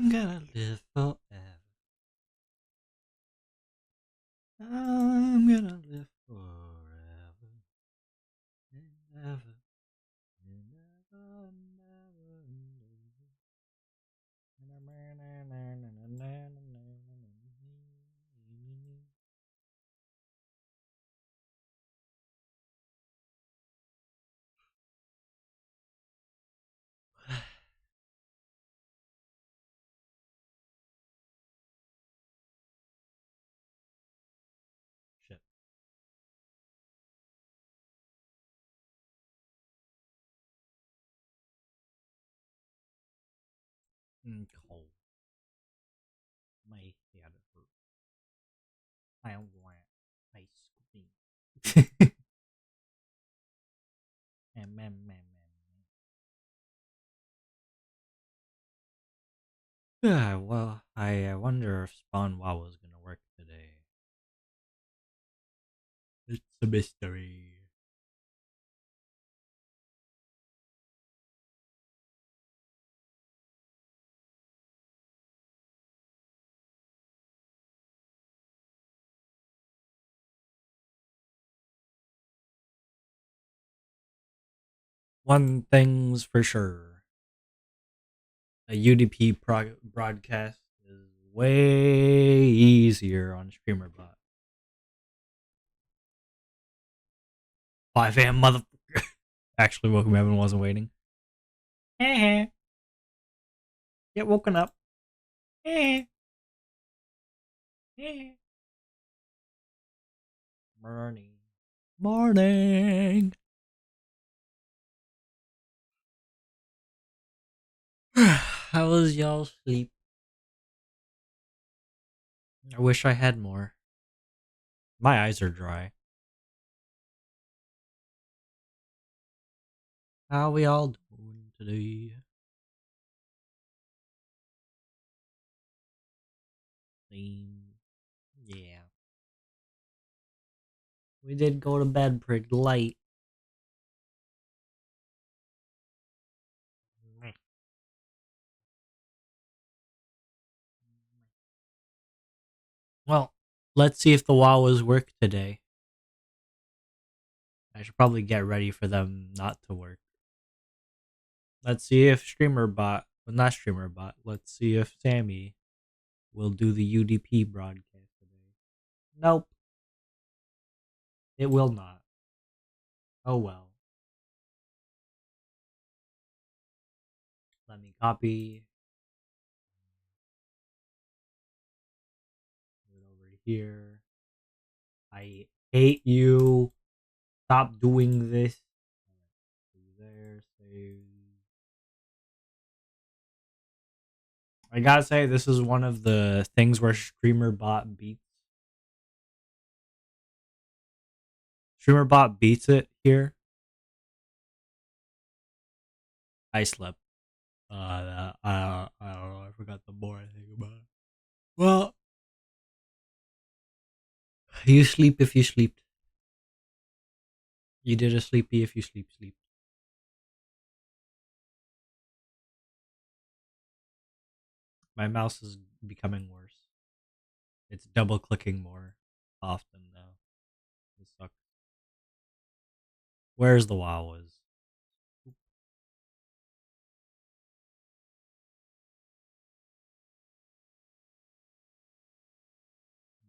I'm gonna live forever. I'm gonna live forever and ever and ever and ever. Shit. Cold. My head hurt. I want ice cream. Yeah, well, I wonder if Spawn WoW is gonna work today. It's a mystery. One thing's for sure: a UDP broadcast is way easier on StreamerBot. 5 a.m. motherfucker. Actually, woke me up and wasn't waiting. Get woken up. Morning. Morning. How was y'all sleep? I wish I had more. My eyes are dry. How we all doing today? Same. Yeah. We did go to bed pretty late. Well, let's see if the WoWs work today. I should probably get ready for them not to work. Let's see if StreamerBot, well, not StreamerBot, let's see if Sammy will do the UDP broadcast today. Nope, it will not. Oh well. Let me copy it over here. I hate you. Stop doing this. There, save. I gotta say, this is one of the things where StreamerBot beats it here. I slept. I don't know. I forgot the more I think about it. Well, you sleep if you sleep. You did a sleepy if you sleep. My mouse is becoming worse. It's double clicking more often now. This sucks. Where's the WoW is?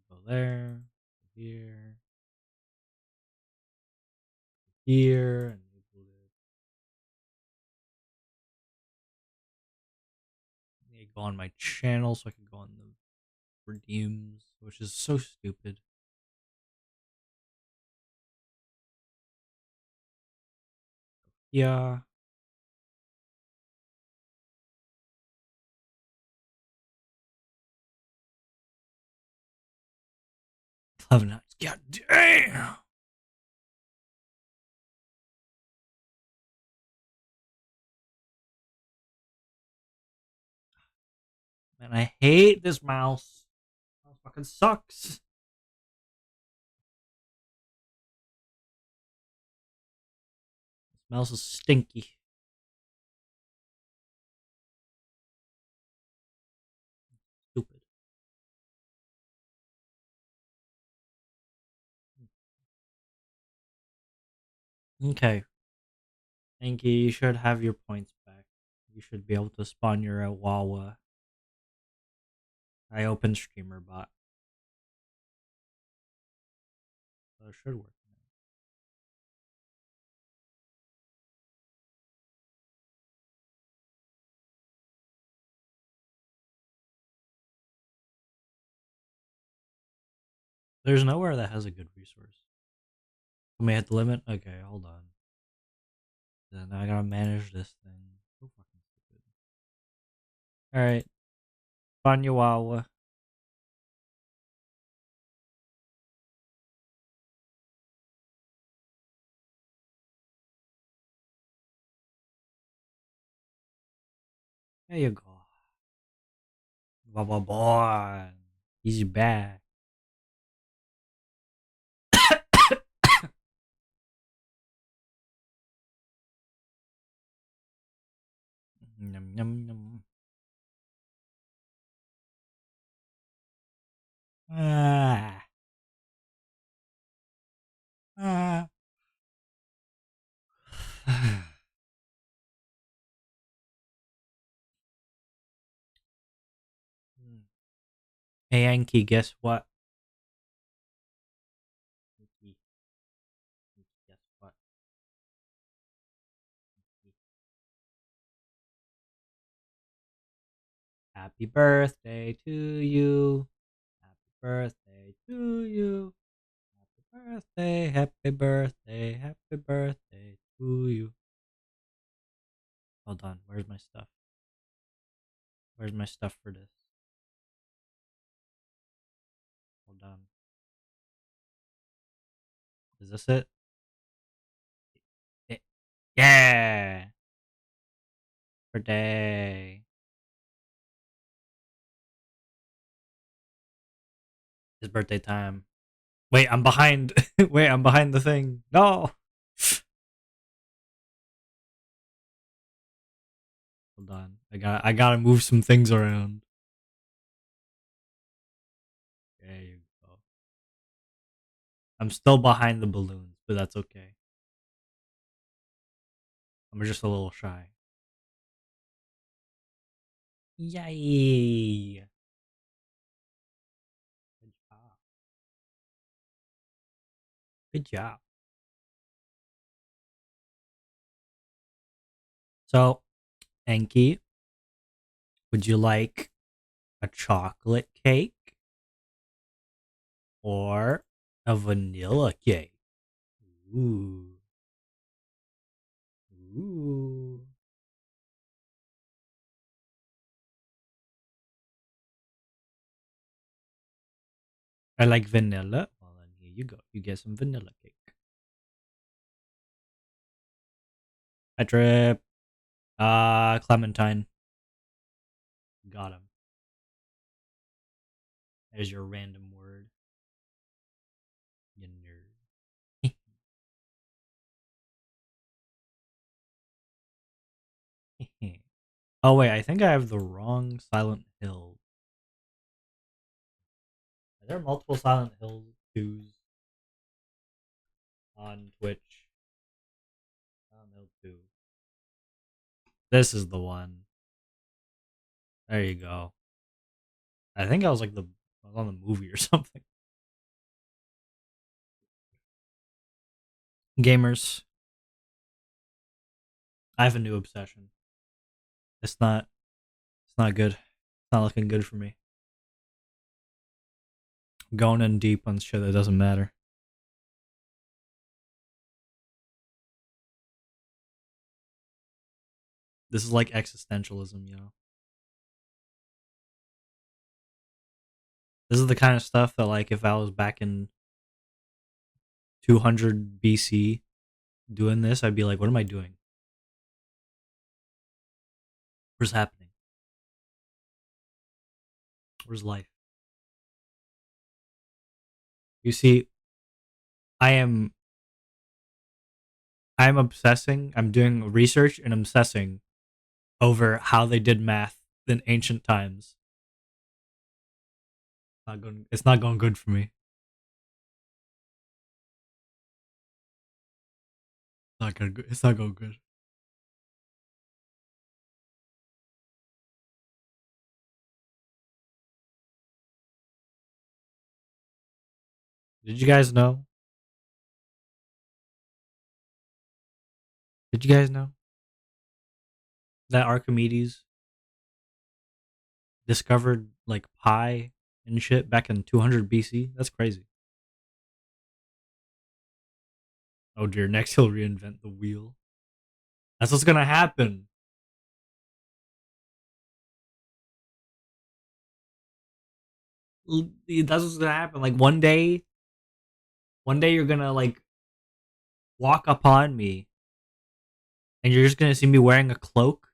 Go there, here, here, and go on my channel so I can go on the redeems, which is so stupid. Yeah. Love nuts. God damn. Man, I hate this mouse. It fucking sucks. This mouse is stinky. Okay. Thank you. You should have your points back. You should be able to spawn your Wawa. I opened streamer bot. So it should work now. There's nowhere that has a good resource. Let me hit the limit. Okay, hold on. Then I gotta manage this thing. So fucking stupid. Alright. Spawn your Wawa. There you go. Wawa boy. He's back. Num num num. Ah. Ah. Hey Yankee, guess what? Yankee, guess what? Happy birthday to you. Happy birthday to you. Happy birthday, happy birthday, happy birthday to you. Hold on, where's my stuff? Where's my stuff for this? Hold on. Is this it? Yeah! Birthday. It's birthday time. Wait, I'm behind. Wait, I'm behind the thing. No! Hold on. I gotta move some things around. There you go. I'm still behind the balloons, but that's okay. I'm just a little shy. Yay! Good job. Good job. So, Enki, would you like a chocolate cake or a vanilla cake? Ooh. Ooh. I like vanilla. Well, then here you go. You get some vanilla cake. I trip. Clementine. Got him. There's your random word. You nerd. Oh wait, I think I have the wrong Silent Hill. Are there multiple Silent Hill 2s on Twitch? Silent Hill 2. This is the one. There you go. I think I was like I was on the movie or something. Gamers, I have a new obsession. It's not it's not good. It's not looking good for me. I'm going in deep on shit that doesn't matter. This is like existentialism, you know. This is the kind of stuff that like if I was back in 200 BC doing this, I'd be like, what am I doing? What's happening? Where's life? You see, I am I'm obsessing. I'm doing research and obsessing over how they did math in ancient times. Not going. It's not going good for me. Not good. It's not going good. Did you guys know? Did you guys know that Archimedes discovered like pi and shit back in 200 BC? That's crazy. Oh dear, next he'll reinvent the wheel. That's what's gonna happen. That's what's gonna happen. Like one day you're gonna like walk upon me, and you're just gonna see me wearing a cloak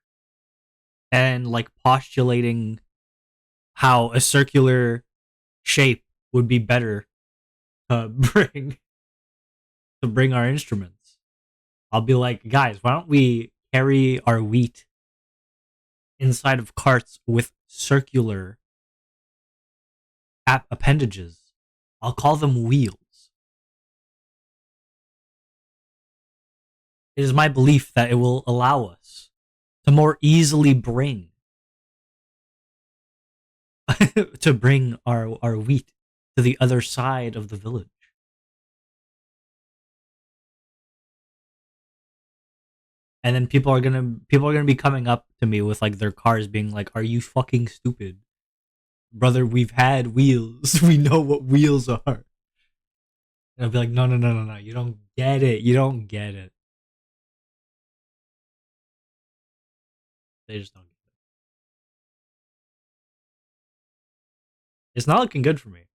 and like postulating how a circular shape would be better to bring our instruments. I'll be like, guys, why don't we carry our wheat inside of carts with circular appendages? I'll call them wheels. It is my belief that it will allow us to more easily bring to bring our wheat to the other side of the village. And then people are gonna be coming up to me with like their cars being like, "Are you fucking stupid, brother? We've had wheels. We know what wheels are." And I'll be like, "No, no, no, no, no. You don't get it. You don't get it." They just don't get it. It's not looking good for me.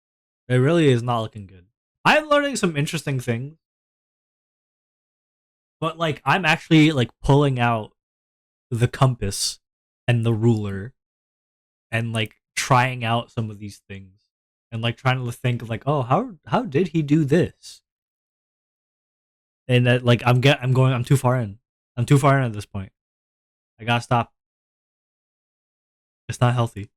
It really is not looking good. I'm learning some interesting things, but like I'm actually like pulling out the compass and the ruler and like trying out some of these things and like trying to think of like, oh, how did he do this? And that like I'm too far in. I'm too far in at this point. I gotta stop. It's not healthy.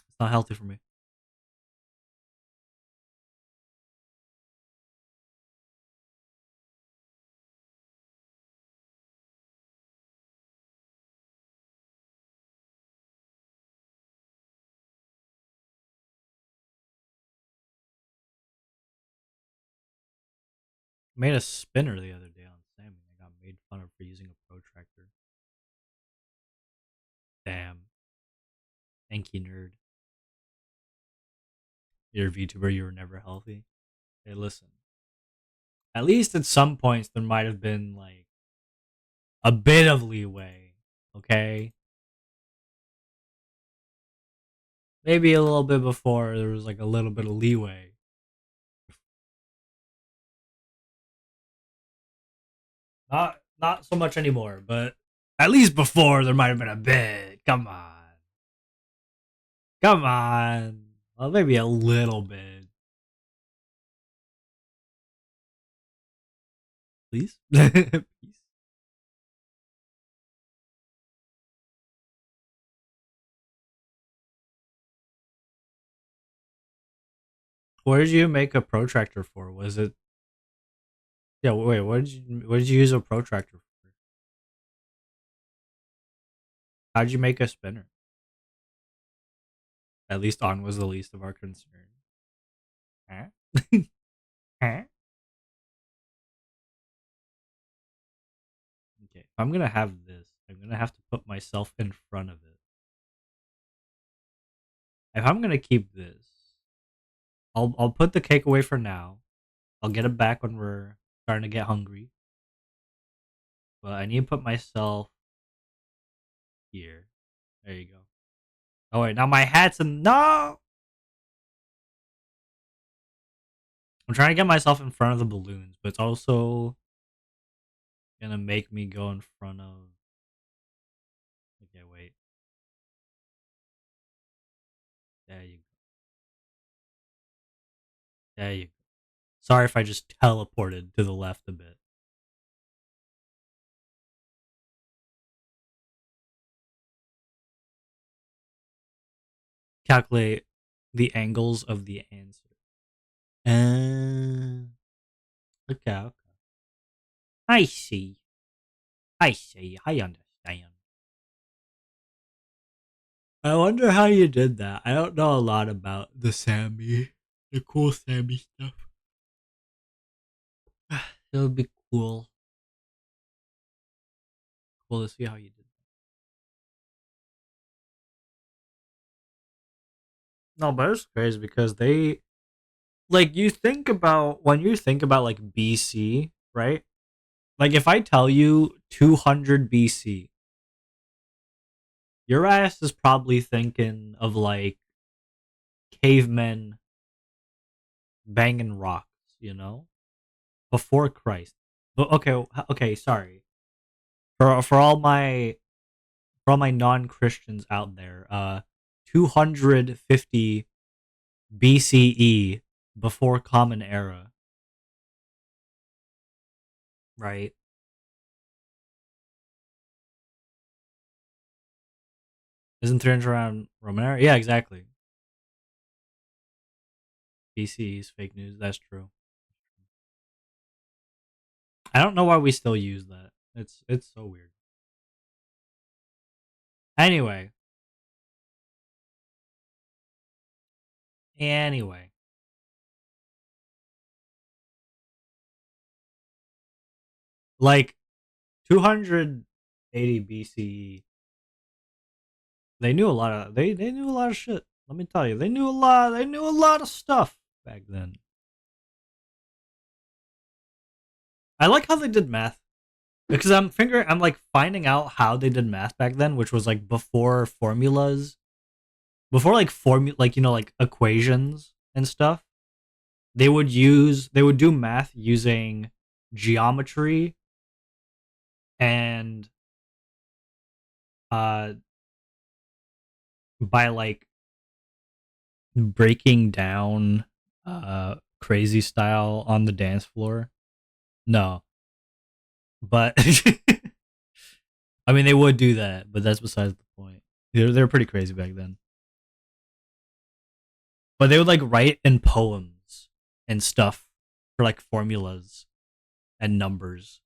It's not healthy for me. I made a spinner the other day on salmon. I got made fun of for using a protractor. Damn. Anky nerd. You're a VTuber, you were never healthy. Hey, listen. At least at some points there might have been like a bit of leeway. Okay? Maybe a little bit before there was like a little bit of leeway. Not so much anymore, but at least before there might have been a bit. Come on. Come on. Well, maybe a little bit. Please? Please. What did you make a protractor for? Was it yeah, wait, what did you use a protractor for? How did you make a spinner? At least on was the least of our concern. Huh? Huh? Okay. If I'm gonna have this, I'm gonna have to put myself in front of it. If I'm gonna keep this, I'll put the cake away for now. I'll get it back when we're starting to get hungry. But I need to put myself here. There you go. Oh wait, now my hat's in no. I'm trying to get myself in front of the balloons, but it's also gonna make me go in front of. Okay, wait. There you go. There you go. Sorry if I just teleported to the left a bit. Calculate the angles of the answer. Okay, okay. I see. I see. I understand. I wonder how you did that. I don't know a lot about the Sammy, the cool Sammy stuff. It would be cool to see how you did. No, but it's crazy because they like you think about when you think about like BC, right? Like if I tell you 200 BC, your ass is probably thinking of like cavemen banging rocks, you know, before Christ. But okay, sorry for all my non Christians out there. 250 BCE before Common Era, right? Isn't 300 around Roman Era? Yeah, exactly. BCE is fake news. That's true. I don't know why we still use that. It's so weird. Anyway, anyway, like 280 BCE, they knew a lot of shit. Let me tell you, they knew a lot of stuff back then. I like how they did math because I'm like finding out how they did math back then, which was like before formulas, before like like like equations and stuff. They would do math using geometry and uh by like breaking down crazy style on the dance floor. No, but I mean they would do that, but that's besides the point. They're pretty crazy back then. But they would like write in poems and stuff for like formulas and numbers.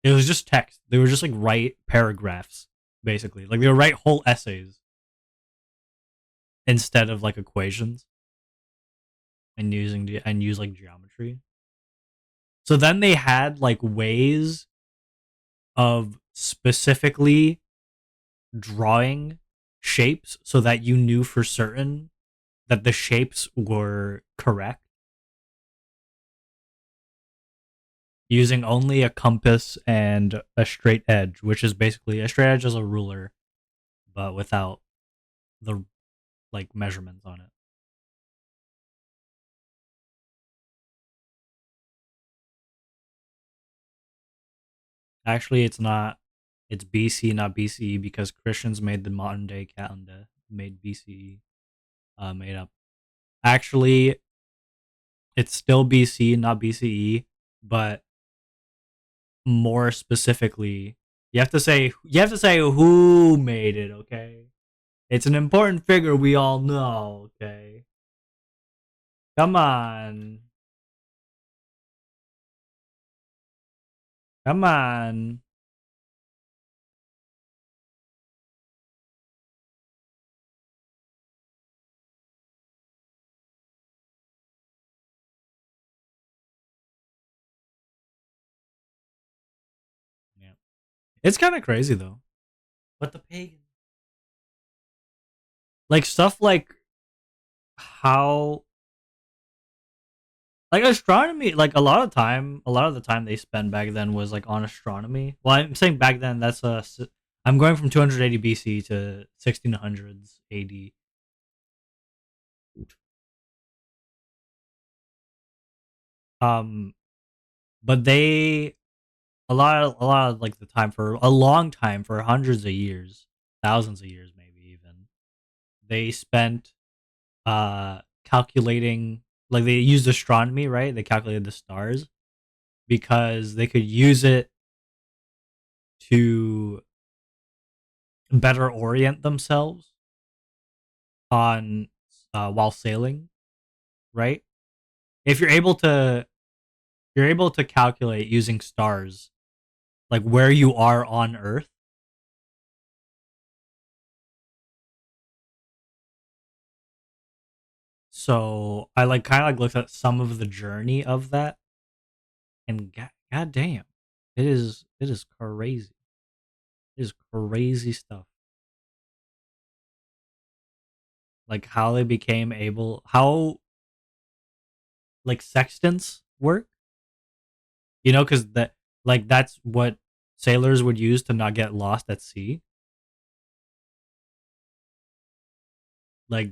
It was just text. They would just like write paragraphs basically. Like they would write whole essays instead of like equations and use like geometry. So then they had like ways of specifically drawing shapes so that you knew for certain that the shapes were correct using only a compass and a straight edge, which is basically a straight edge as a ruler, but without the like measurements on it. Actually, it's not. It's BC, not BCE, because Christians made the modern day calendar, made BCE, made up. Actually, it's still BC, not BCE, but more specifically, you have to say who made it. Okay, it's an important figure we all know. Okay, come on, come on. Yeah, it's kind of crazy though. But the pagan, like stuff like how like astronomy, like a lot of the time they spent back then was like on astronomy. Well, I'm saying back then that's I'm going from 280 BC to 1600s AD. Um, but they a lot of like the time for a long time for hundreds of years, thousands of years maybe even. They spent calculating like they used astronomy, right? They calculated the stars because they could use it to better orient themselves on while sailing, right? If you're able to you're able to calculate using stars, like where you are on Earth. So I like kind of like looked at some of the journey of that, and god damn, it is crazy. It is crazy stuff. Like how they became able, how like sextants work, because that like that's what sailors would use to not get lost at sea. Like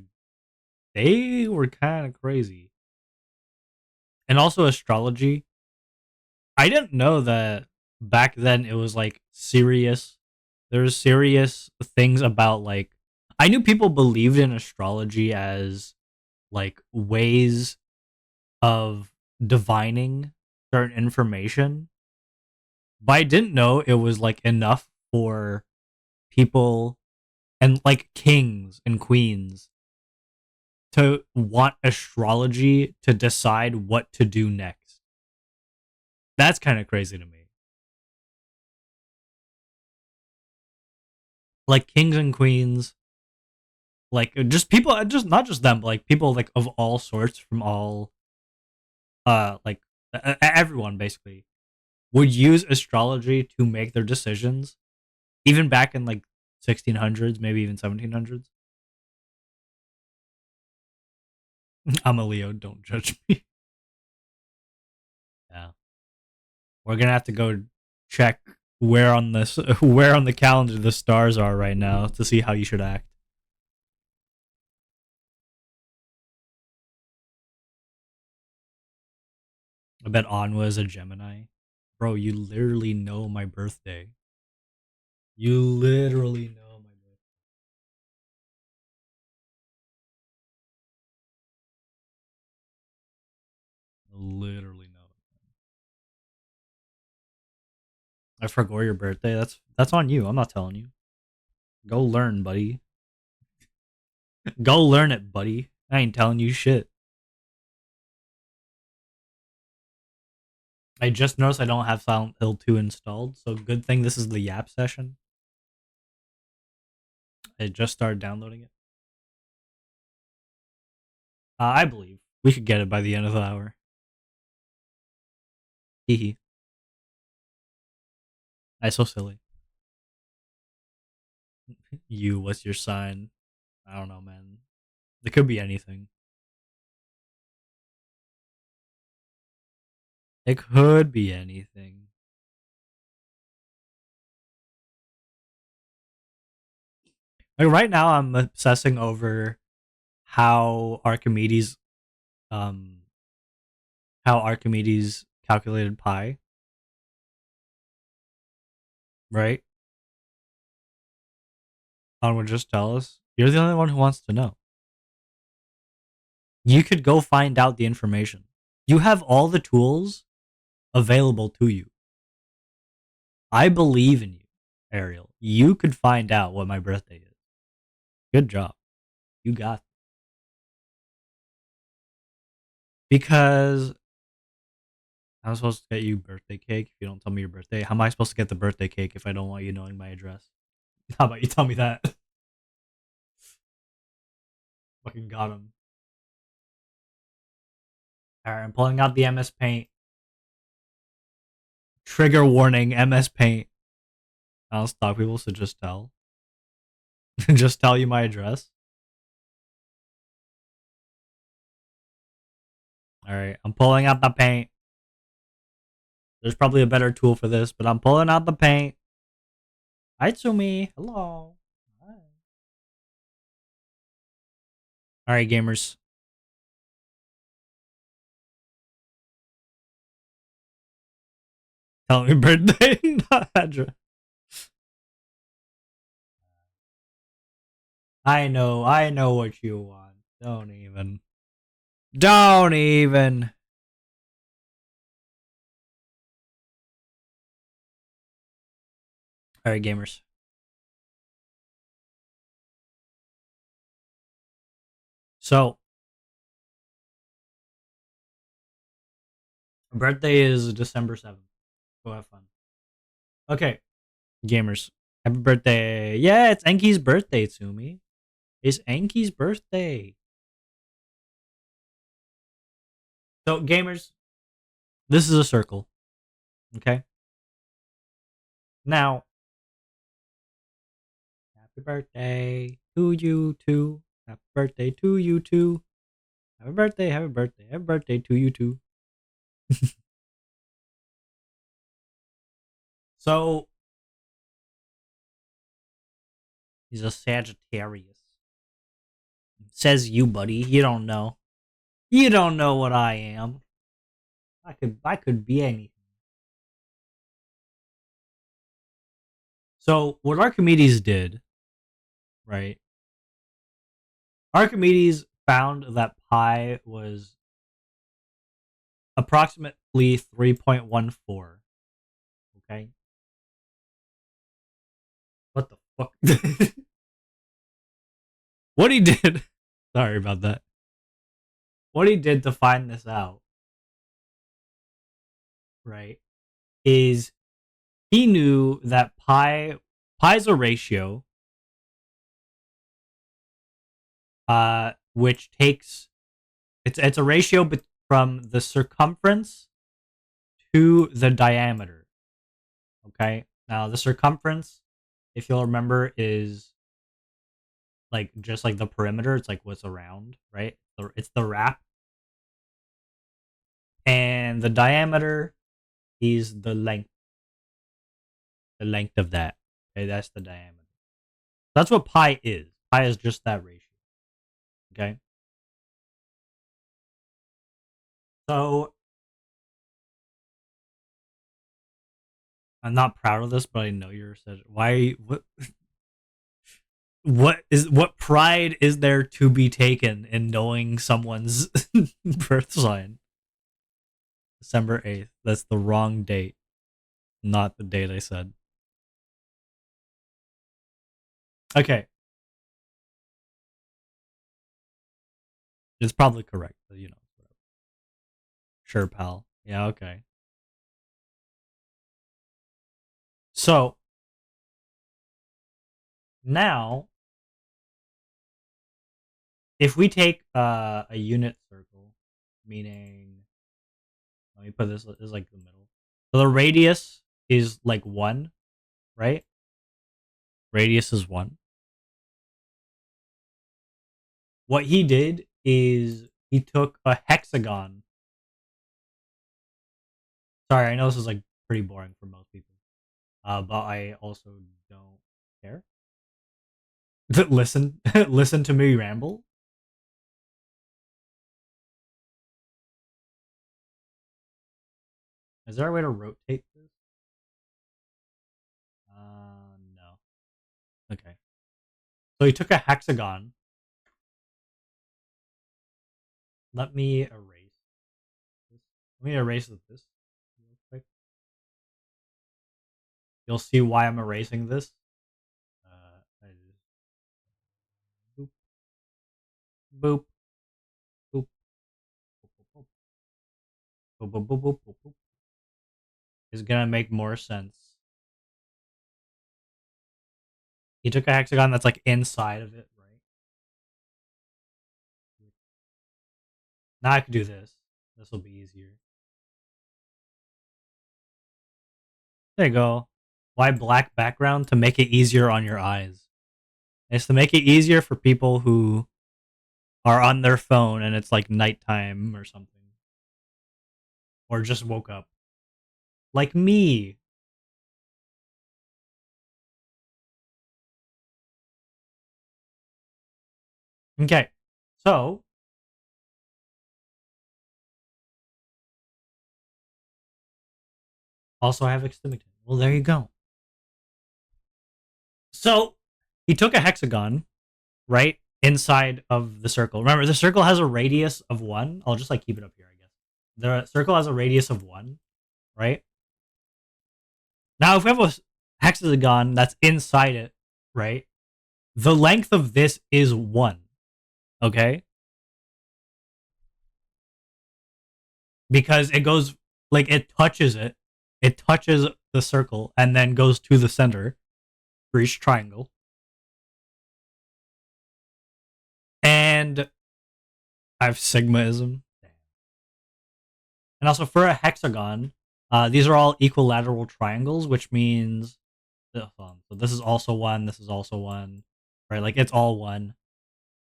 they were kind of crazy. And also astrology. I didn't know that back then it was like serious. There's serious things about like I knew people believed in astrology as like ways of divining certain information, but I didn't know it was like enough for people and like kings and queens to want astrology to decide what to do next. That's kind of crazy to me. Like kings and queens, like just people, just not just them, but like people like of all sorts from all, like everyone basically would use astrology to make their decisions, even back in like 1600s, maybe even 1700s. I'm a Leo. Don't judge me. Yeah, we're gonna have to go check where on this where on the calendar the stars are right now to see how you should act. I bet Anwa is a Gemini. Bro, you literally know my birthday. You literally know my birthday. Literally know. I forgot your birthday. That's on you. I'm not telling you. Go learn, buddy. Go learn it, buddy. I ain't telling you shit. I just noticed I don't have Silent Hill 2 installed, so good thing this is the Yap session. I just started downloading it. I believe we could get it by the end of the hour. Hee hee. I so silly. You, what's your sign? I don't know, man. It could be anything. It could be anything. Like right now, I'm obsessing over how Archimedes, um, how Archimedes calculated pi. Right? On would just tell us. You're the only one who wants to know. You could go find out the information. You have all the tools available to you. I believe in you, Ariel. You could find out what my birthday is. Good job. You got it. Because I'm supposed to get you birthday cake if you don't tell me your birthday. How am I supposed to get the birthday cake if I don't want you knowing my address? How about you tell me that? Fucking got him. Alright, I'm pulling out the MS Paint. Trigger warning, MS Paint. I don't stalk people, so just tell. Just tell you my address. Alright, I'm pulling out the paint. There's probably a better tool for this, but I'm pulling out the paint. Hi, Tsumi. Hello. Hi. Alright, gamers. Tell me birthday, not address. I know what you want. Don't even. Don't even. Alright, gamers. So, Birthday is December 7th. Go have fun. Okay, gamers. Happy birthday. Yeah, it's Enki's birthday, Tsumi. It's Enki's birthday. So, gamers, this is a circle. Okay? Now, happy birthday to you too. Happy birthday to you too. Happy birthday, happy birthday, happy birthday to you too. So, he's a Sagittarius. Says you, buddy. You don't know. You don't know what I am. I could be anything. So what Archimedes did, right? Archimedes found that pi was approximately 3.14. Okay? What the fuck? What he did, sorry about that. What he did to find this out, right, is he knew that pi's a ratio which takes it's a ratio from the circumference to the diameter. Okay? Now the circumference, if you'll remember, is like just like the perimeter, it's like what's around, right? It's the wrap. And the diameter is the length of that. Okay, that's the diameter. That's what pi is. Pi is just that ratio. Okay. So I'm not proud of this, but I know you're such. Why? What pride is there to be taken in knowing someone's birth sign? December 8th. That's the wrong date, not the date I said. Okay, it's probably correct, but sure, pal. Yeah, okay. So now, if we take a unit circle, meaning, let me put this as like the middle. So the radius is like 1, right? Radius is 1. What he did is he took a hexagon. Sorry, I know this is like pretty boring for most people, but I also don't care. listen, listen to me ramble. Is there a way to rotate this? No. Okay. So he took a hexagon. Let me erase this. Let me erase this real quick. You'll see why I'm erasing this. Boop, boop, boop, boop, boop, boop, boop, boop, boop, boop, boop. Is gonna make more sense. He took a hexagon that's like inside of it, right? Now I can do this. This will be easier. There you go. Why black background? To make it easier on your eyes. It's to make it easier for people who are on their phone and it's like nighttime or something. Or just woke up. Like me. Okay. So, also I have exterminated. Well, there you go. So, he took a hexagon, right? Inside of the circle. Remember, the circle has a radius of 1. I'll just like keep it up here, I guess. The circle has a radius of 1, right? Now, if we have a hexagon that's inside it, right? The length of this is 1, okay? Because it goes Like it touches it. It touches the circle and then goes to the center for each triangle. And I have sigmaism. And also for a hexagon, these are all equilateral triangles, which means so this is also one, this is also one, right? Like it's all one.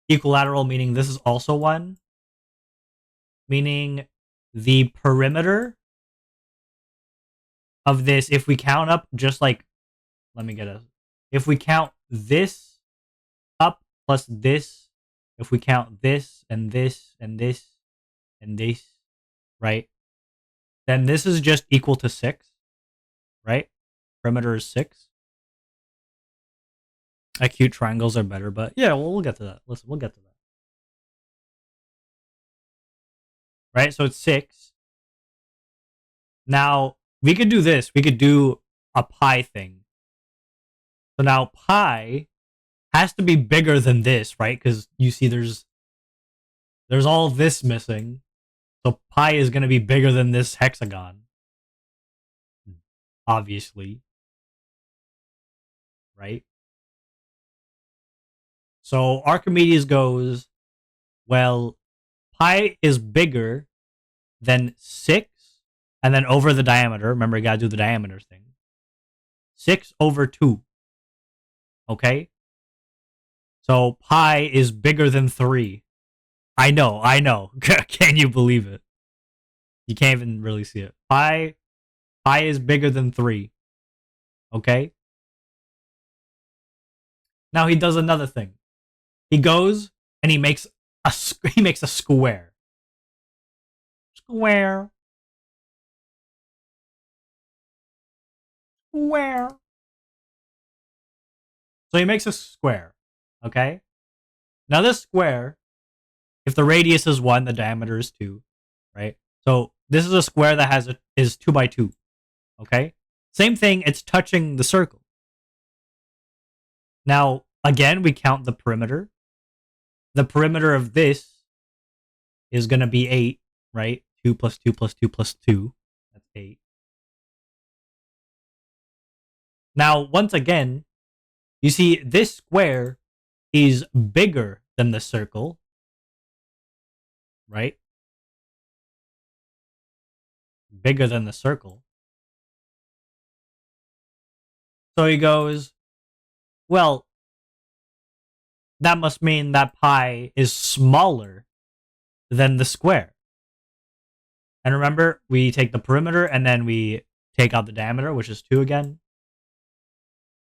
Equilateral meaning this is also one, meaning the perimeter of this, if we count up just like, let me get a, if we count this up plus this, if we count this and this and this and this, right? Then this is just equal to 6, right? Perimeter is 6. Acute triangles are better, but yeah, well, we'll get to that. Listen, we'll get to that. Right? So it's 6. Now, we could do this. We could do a pi thing. So now pi has to be bigger than this, right? Because you see there's all this missing. So pi is going to be bigger than this hexagon. Obviously. Right? So Archimedes goes, well, pi is bigger than 6, and then over the diameter. Remember, you gotta do the diameter thing. 6 over 2. Okay? So pi is bigger than 3. I know. Can you believe it? You can't even really see it. Pi is bigger than 3. Okay? Now he does another thing. He goes and he makes a square. Square. Square. So he makes a square. Okay? Now this square, if the radius is 1, the diameter is 2, right? So this is a square that is 2 by 2. Okay? Same thing, it's touching the circle. Now, again, we count the perimeter. The perimeter of this is going to be 8, right? 2 plus 2 plus 2 plus 2. That's 8. Now, once again, you see this square is bigger than the circle, right? Bigger than the circle. So he goes, well, that must mean that pi is smaller than the square. And remember, we take the perimeter and then we take out the diameter, which is 2 again.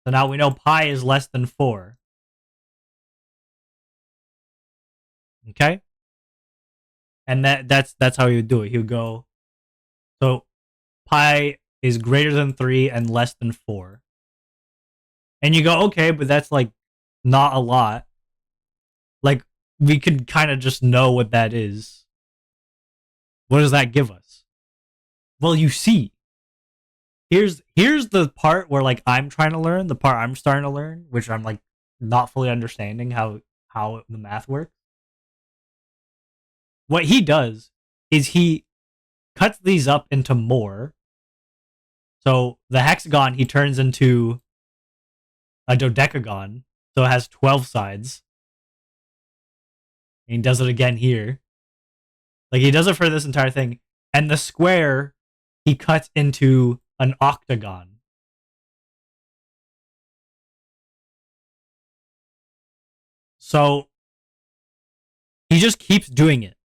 So now we know pi is less than 4. Okay? And that's how he would do it. He would go, so pi is greater than 3 and less than 4. And you go, okay, but that's like not a lot. Like, we could kind of just know what that is. What does that give us? Well, you see, here's the part where like I'm trying to learn, the part I'm starting to learn, which I'm like not fully understanding how the math works. What he does is he cuts these up into more. So the hexagon he turns into a dodecagon, so it has 12 sides. And he does it again here. Like he does it for this entire thing. And the square he cuts into an octagon. So he just keeps doing it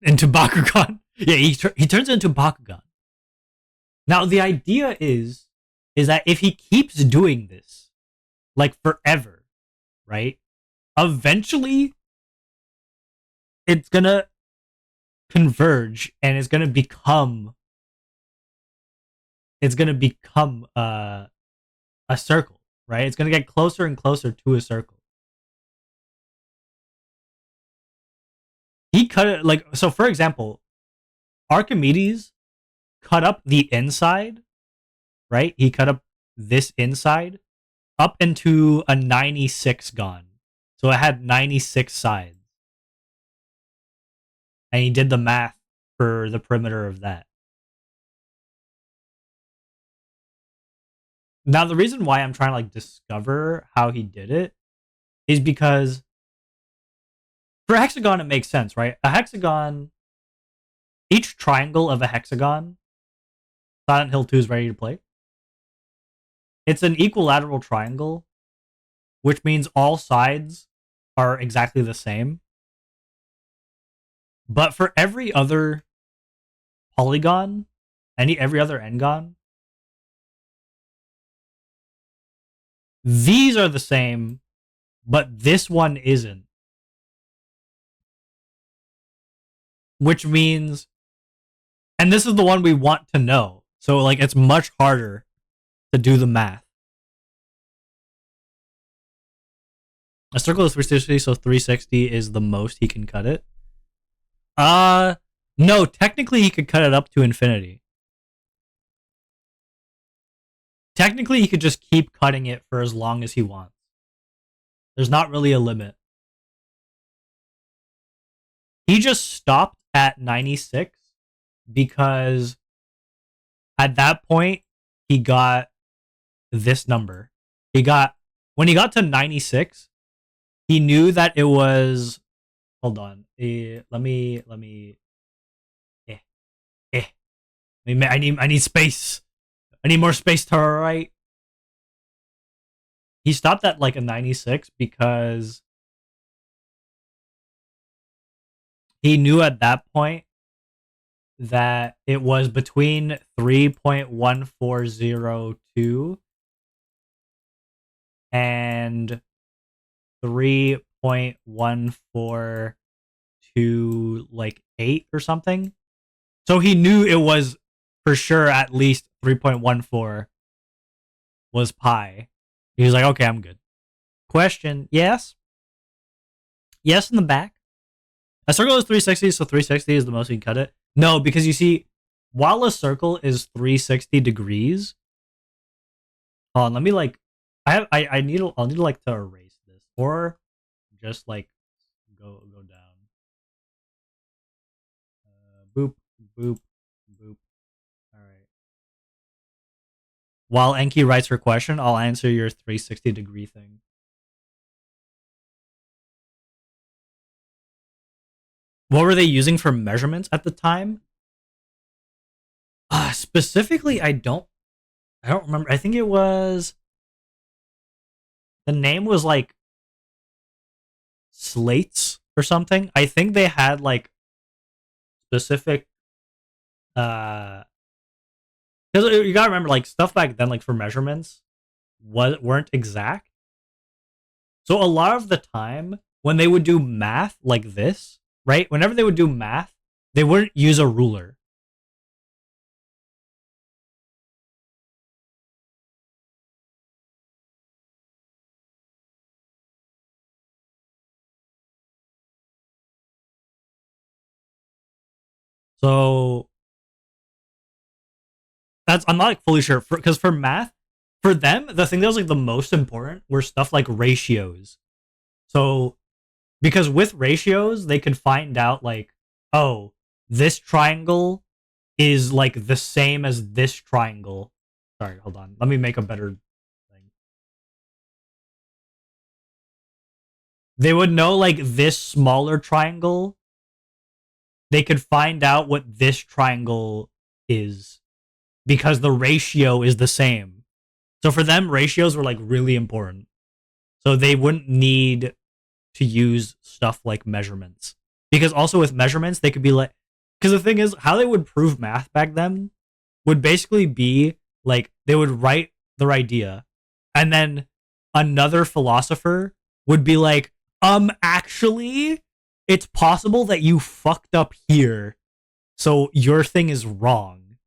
into Bakugan. Yeah, he turns it into Bakugan. Now the idea is that if he keeps doing this, like forever, right? Eventually, it's gonna converge and it's gonna become a circle, right? It's gonna get closer and closer to a circle. He cut it like so. For example, Archimedes cut up the inside, right? He cut up this inside up into a 96 gon. So it had 96 sides. And he did the math for the perimeter of that. Now the reason why I'm trying to like discover how he did it is because for a hexagon it makes sense, right? A hexagon, each triangle of a hexagon, Silent Hill 2 is ready to play. It's an equilateral triangle, which means all sides are exactly the same. But for every other polygon, every other n-gon, these are the same, but this one isn't. Which means, and this is the one we want to know. So like it's much harder to do the math. A circle is 360, so 360 is the most he can cut it. No, technically he could cut it up to infinity. Technically he could just keep cutting it for as long as he wants. There's not really a limit. He just stopped at 96 because at that point he got this number. When he got to 96, he knew that it was, hold on. Let me I need space. I need more space to write. He stopped at like a 96 because he knew at that point that it was between 3.1402 and 3.142 like 8 or something. So he knew it was for sure at least 3.14 was pi. He was like, okay, I'm good. Question, yes? Yes in the back? A circle is 360, so 360 is the most we can cut it. No, because you see, while a circle is 360 degrees, hold on, let me like, I'll need to like to erase this or just like go down. Boop, boop, boop. All right. While Enki writes her question, I'll answer your 360 degree thing. What were they using for measurements at the time? Specifically, I don't remember. I think it was, the name was like slates or something. I think they had like specific because you gotta remember, like, stuff back then, like for measurements weren't exact. So a lot of the time when they would do math like this, right? Whenever they would do math, they wouldn't use a ruler. So I'm not like fully sure because for math, for them, the thing that was like the most important were stuff like ratios. So because with ratios, they could find out like, oh, this triangle is like the same as this triangle. Sorry, hold on. Let me make a better thing. They would know like this smaller triangle. They could find out what this triangle is because the ratio is the same. So for them, ratios were like really important. So they wouldn't need to use stuff like measurements. Because also with measurements, they could be like, because the thing is, how they would prove math back then would basically be like they would write their idea and then another philosopher would be like, actually, it's possible that you fucked up here. So your thing is wrong.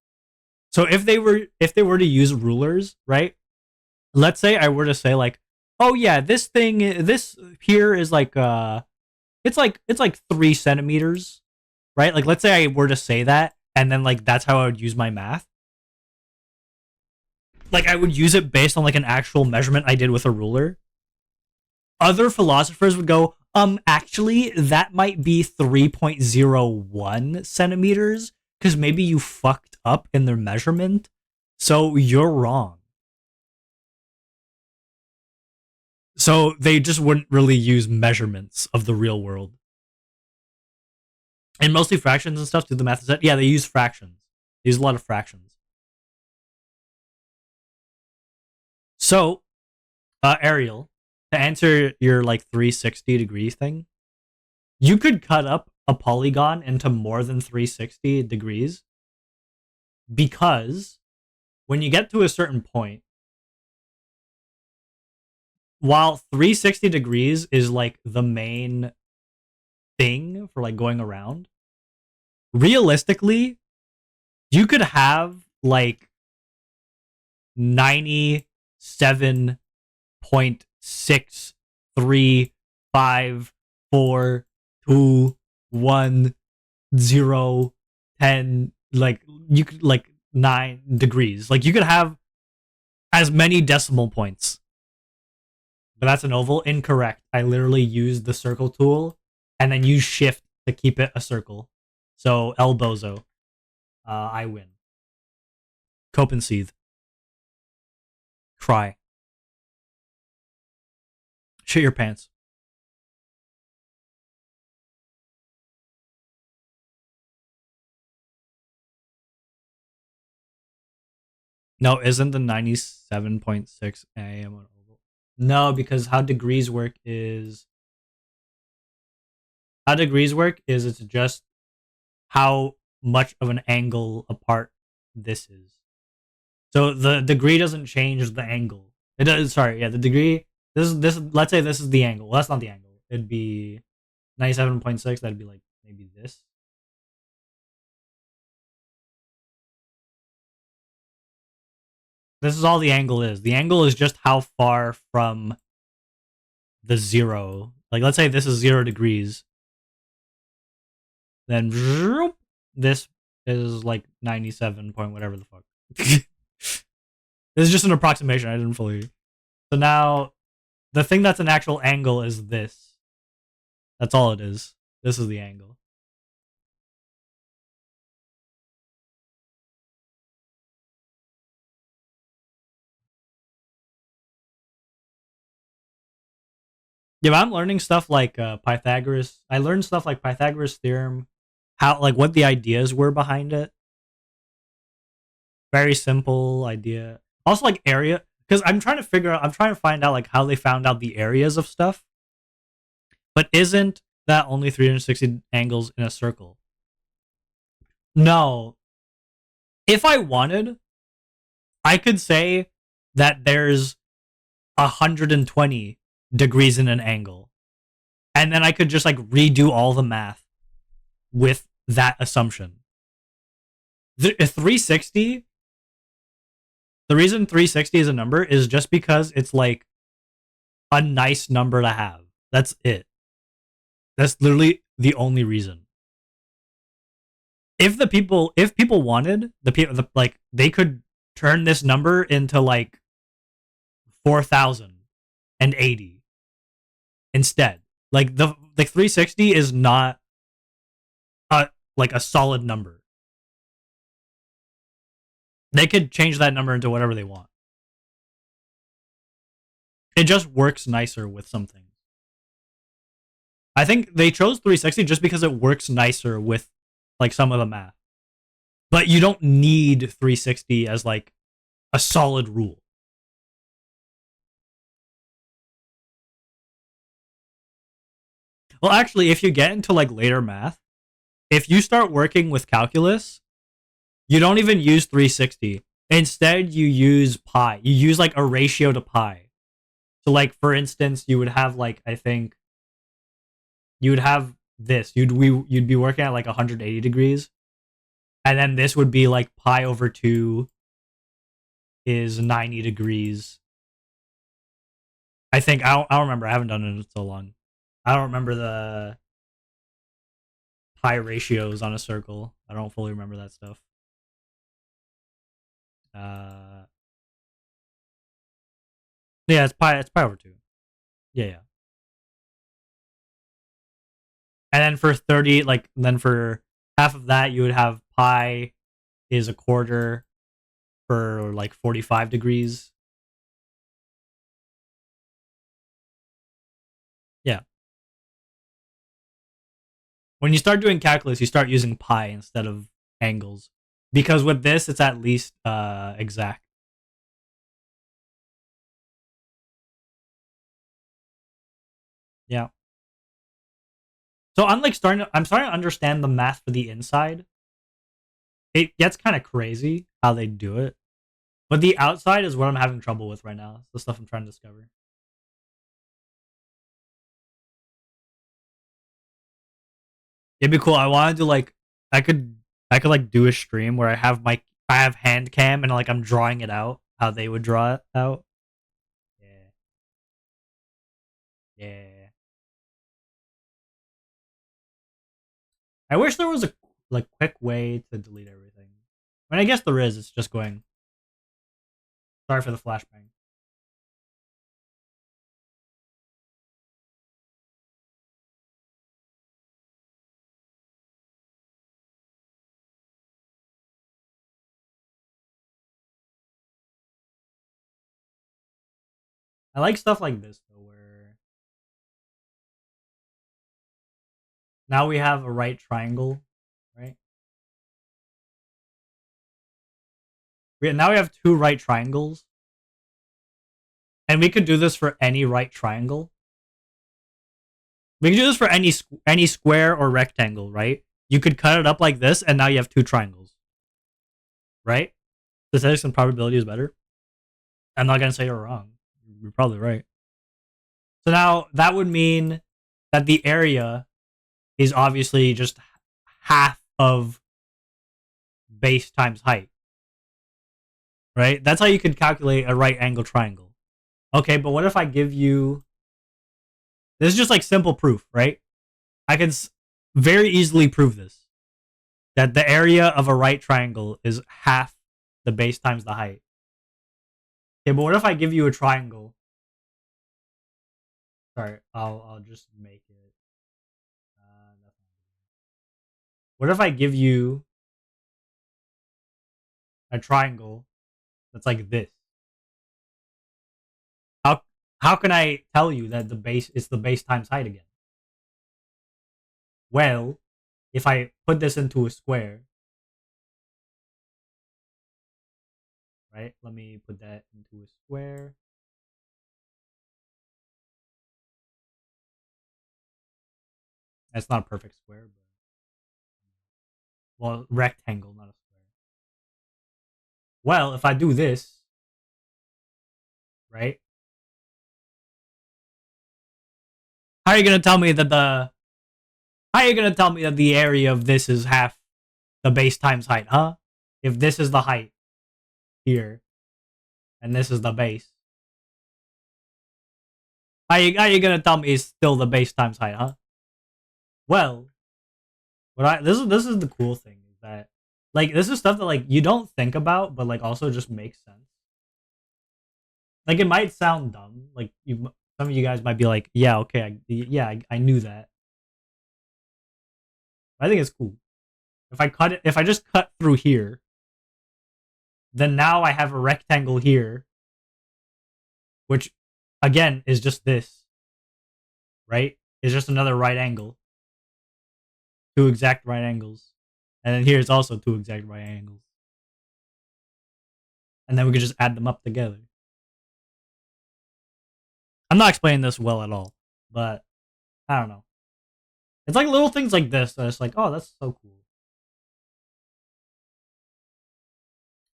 So if they were to use rulers, right? Let's say I were to say like, oh yeah, this here is like it's like 3 centimeters, right? Like let's say I were to say that, and then like that's how I would use my math. Like I would use it based on like an actual measurement I did with a ruler. Other philosophers would go, actually, that might be 3.01 centimeters because maybe you fucked up in their measurement. So you're wrong. So they just wouldn't really use measurements of the real world. And mostly fractions and stuff to the math set. Yeah, they use fractions. They use a lot of fractions. So, Ariel, to answer your like 360-degree thing, you could cut up a polygon into more than 360 degrees because when you get to a certain point, while 360 degrees is like the main thing for like going around, realistically, you could have like 97.63542110, like you could like 9 degrees. Like you could have as many decimal points. But that's an oval. Incorrect. I literally used the circle tool and then use shift to keep it a circle. So El Bozo. I win. Cope and seethe. Cry. Shit your pants. No, isn't the 97.6 AM an oval? No, because how degrees work is it's just how much of an angle apart this is. So the degree doesn't change the angle. It does. Sorry, yeah, the degree. This. Let's say this is the angle. Well, that's not the angle. It'd be 97.6. That'd be like maybe this. This is all the angle is. The angle is just how far from the zero. Like let's say this is 0 degrees. Then this is like 97 point whatever the fuck. This is just an approximation. I didn't fully. So now the thing that's an actual angle is this. That's all it is. This is the angle. Yeah, but I'm learning stuff like Pythagoras. I learned stuff like Pythagoras theorem, how like what the ideas were behind it. Very simple idea. Also like area, because I'm trying to figure out. I'm trying to find out like how they found out the areas of stuff. But isn't that only 360 angles in a circle? No. If I wanted, I could say that there's 120 degrees in an angle. And then I could just like redo all the math with that assumption. The 360, the reason 360 is a number is just because it's like a nice number to have. That's it. That's literally the only reason. If people wanted like they could turn this number into like 4,080 instead. Like the 360 is not a like a solid number. They could change that number into whatever they want. It just works nicer with some things. I think they chose 360 just because it works nicer with like some of the math. But you don't need 360 as like a solid rule. Well, actually, if you get into like later math, if you start working with calculus, you don't even use 360. Instead, you use pi. You use like a ratio to pi. So, like for instance, you would have like I think you would have this. You'd be working at like 180 degrees, and then this would be like pi over 2 is 90 degrees. I think I don't remember. I haven't done it in so long. I don't remember the pi ratios on a circle. I don't fully remember that stuff. Uh, yeah, it's pi. It's pi over 2. Yeah, yeah. And then for 30, like then for half of that, you would have pi is a quarter for like 45 degrees. When you start doing calculus, you start using pi instead of angles. Because with this, it's at least exact. Yeah. So I'm starting to understand the math for the inside. It gets kind of crazy how they do it. But the outside is what I'm having trouble with right now. It's the stuff I'm trying to discover. It'd be cool. I wanted to like I could I could like do a stream where I have hand cam and like I'm drawing it out how they would draw it out. Yeah. Yeah. I wish there was a like quick way to delete everything. I mean, I guess there is. It's just going. Sorry for the flashbang. I like stuff like this though, where now we have a right triangle, right? Now we have two right triangles, and we could do this for any right triangle. We can do this for any square or rectangle, right? You could cut it up like this, and now you have two triangles, right? Statistics and probability is better. I'm not gonna say you're wrong. You're probably right. So now that would mean that the area is obviously just half of base times height, right? That's how you could calculate a right angle triangle. Okay, but what if I give you this is just like simple proof, right? I can very easily prove this that the area of a right triangle is half the base times the height. Okay, but what if I give you a triangle? Sorry, I'll just make it. What if I give you a triangle that's like this? How how can I tell you that the base is the base times height again? Well, if I put this into a square, right? Let me put that into a square. That's not a perfect square, but well, rectangle, not a square. Well, if I do this, right? How are you gonna tell me that the how are you gonna tell me that the area of this is half the base times height, huh? If this is the height here and this is the base, how you gonna tell me it's still the base times height, huh? Well, this is the cool thing is that like this is stuff that like you don't think about, but like also just makes sense. Like it might sound dumb, like some of you guys might be like, yeah, okay, I knew that. I think it's cool. If I just cut through here, then now I have a rectangle here, which again is just this, right? It's just another right angle, two exact right angles, and then here it's also two exact right angles, and then we could just add them up together. I'm not explaining this well at all, but I don't know. It's like little things like this that it's like, oh, that's so cool.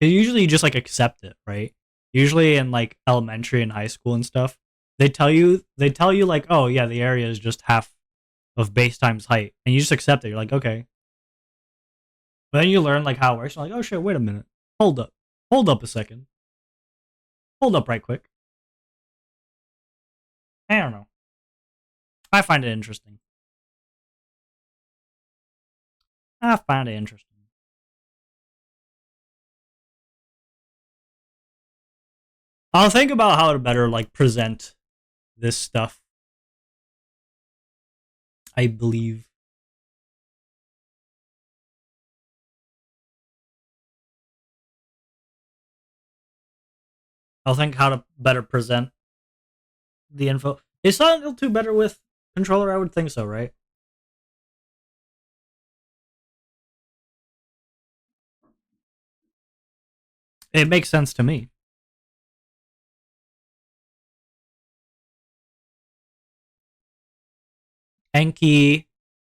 Usually you just like accept it, right? Usually in like elementary and high school and stuff, they tell you like, oh yeah, the area is just half of base times height, and you just accept it. You're like, okay. But then you learn like how it works. You're like, oh shit, wait a minute, hold up a second, hold up right quick. I don't know. I find it interesting. I find it interesting. I'll think about how to better like present this stuff. I believe. I'll think how to better present the info. Is Silent Hill 2 better with controller? I would think so, right? It makes sense to me. Enki,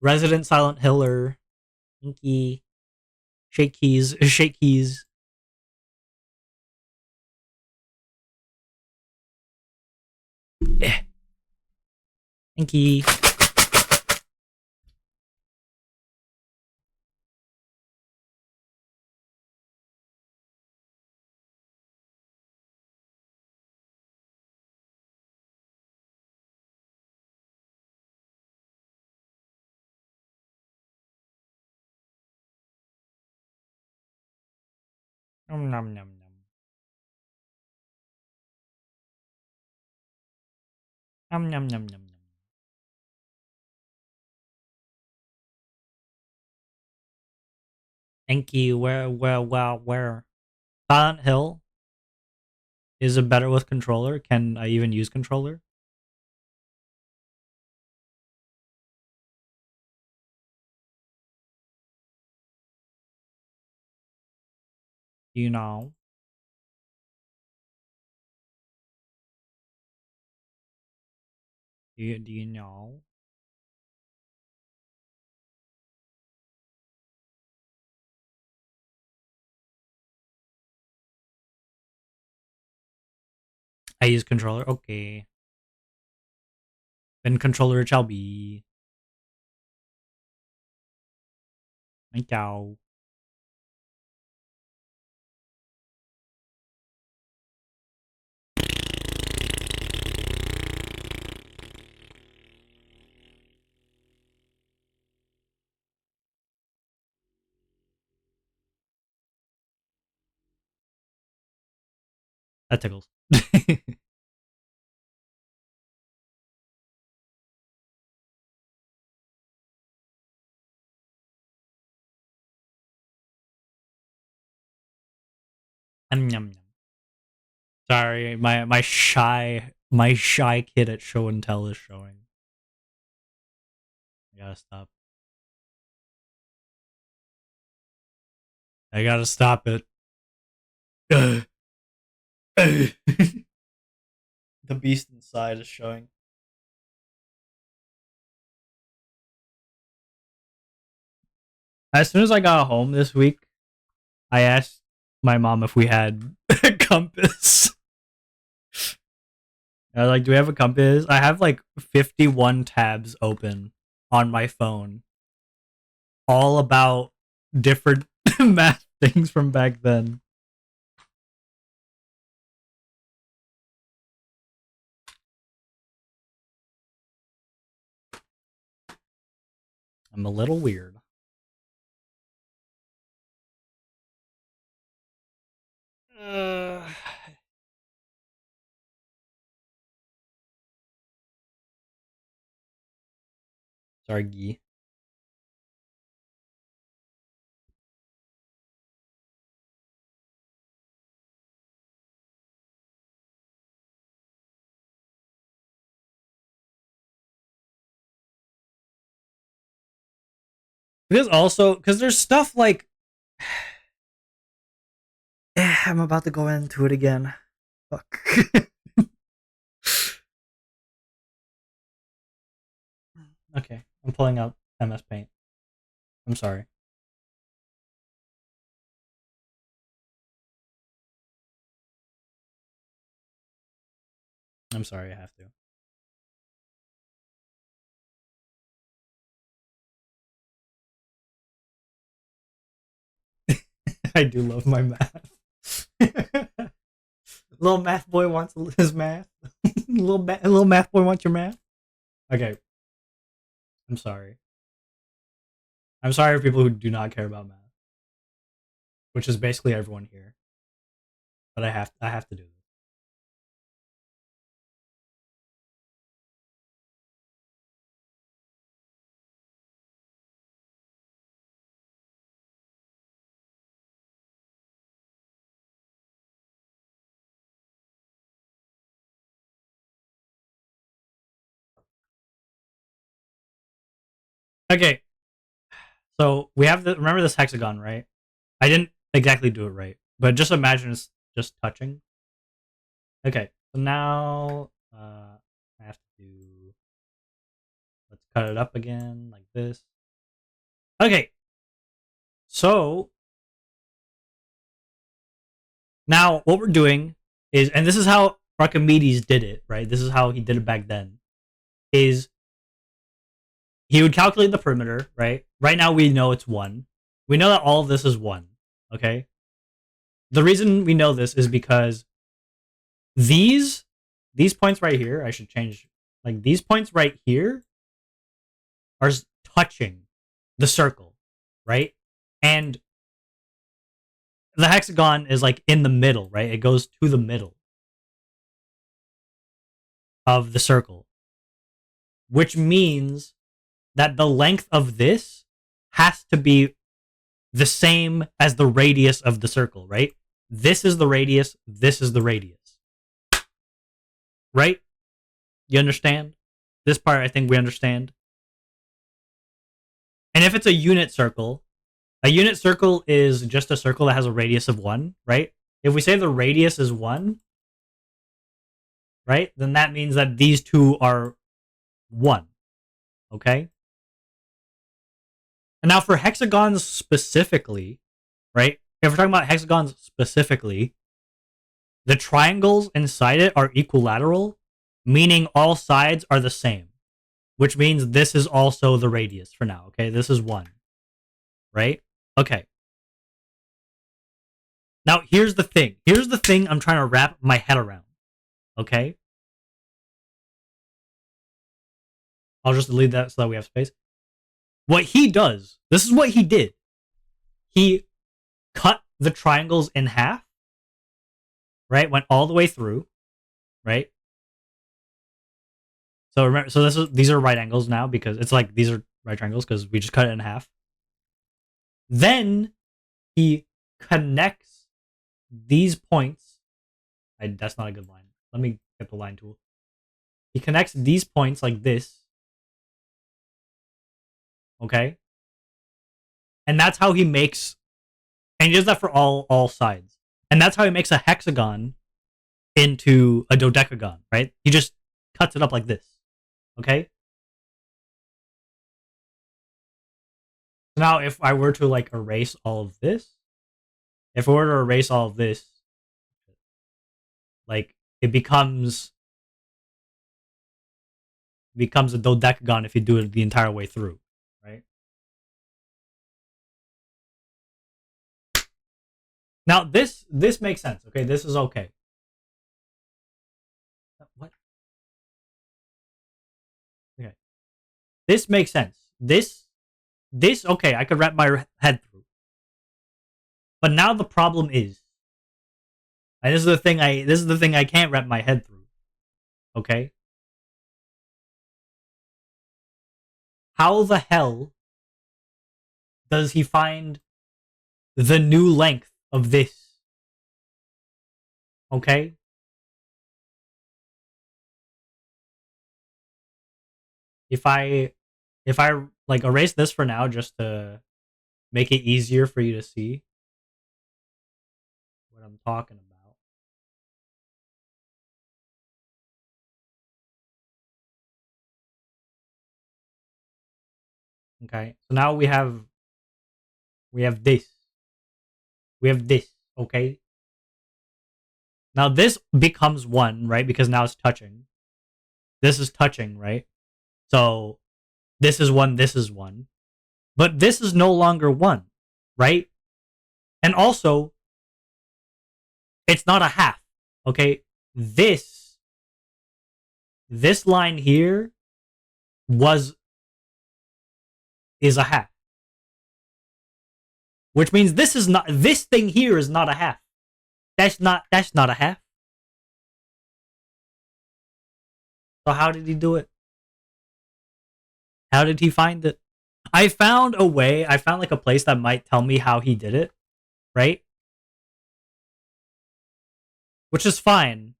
Resident Silent Hiller, Enki, Shake Keys, Shake Keys. Eh, Enki. Nom nom nom nom. Nom nom nom nom nom. Enki, where? Silent Hill is it better with controller? Can I even use controller? Do you know? Do you know? I use controller. Okay. Then controller it shall be. Thank you. That tickles. Yum, yum, yum. Sorry, my shy kid at show and tell is showing. I gotta stop. I gotta stop it. The beast inside is showing. As soon as I got home this week, I asked my mom if we had a compass. I was like, do we have a compass? I have like 51 tabs open on my phone, all about different math things from back then. I'm a little weird. Uh, Sorry, Gee. Because there's stuff like I'm about to go into it again. Fuck. Okay, I'm pulling out MS Paint. I'm sorry. I'm sorry. I have to. I do love my math. Little math boy wants his math. little math boy wants your math. Okay, I'm sorry. I'm sorry for people who do not care about math, which is basically everyone here. But I have to do this. Okay, so we have the remember this hexagon, right? I didn't exactly do it right, But just imagine it's just touching. Okay, so now I have to do. Let's cut it up again like this. Okay, so now what we're doing is, and this is how Archimedes did it, right? This is how he did it back then. Is he would calculate the perimeter, right? Right now we know it's 1. We know that all of this is 1, okay? The reason we know this is because these points right here, I should change, like these points right here are touching the circle, right? And the hexagon is like in the middle, right? It goes to the middle of the circle, which means that the length of this has to be the same as the radius of the circle, right? This is the radius, this is the radius. Right? You understand? This part I think we understand. And if it's a unit circle is just a circle that has a radius of 1, right? If we say the radius is 1, right? Then that means that these two are 1. Okay? And now for hexagons specifically, right? If we're talking about hexagons specifically, the triangles inside it are equilateral, meaning all sides are the same, which means this is also the radius for now, okay? This is 1, right? Okay. Now, here's the thing. Here's the thing I'm trying to wrap my head around, okay? I'll just delete that so that we have space. What he does, this is what he did. He cut the triangles in half, right? Went all the way through, right? So remember, so these are right angles now because it's like these are right triangles because we just cut it in half. Then he connects these points. That's not a good line. Let me get the line tool. He connects these points like this. Okay? And that's how he makes, and he does that for all sides. And that's how he makes a hexagon into a dodecagon, right? He just cuts it up like this. Okay? So now if I were to like erase all of this, like it becomes a dodecagon if you do it the entire way through, right? Now this makes sense. Okay, this is okay. What? Okay, this makes sense. This okay, I could wrap my head through. But now the problem is, and this is the thing I can't wrap my head through. Okay, how the hell does he find the new length of this? Okay? If I like erase this for now just to make it easier for you to see what I'm talking about. Okay? So now we have this. We have this, okay? Now this becomes 1, right? Because now it's touching. This is touching, right? So this is 1, this is 1. But this is no longer 1, right? And also, it's not a half, okay? This line here is a half. Which means this thing here is not a half. That's not a half. So how did he do it? How did he find it? I found a way. I found like a place that might tell me how he did it, right? Which is fine,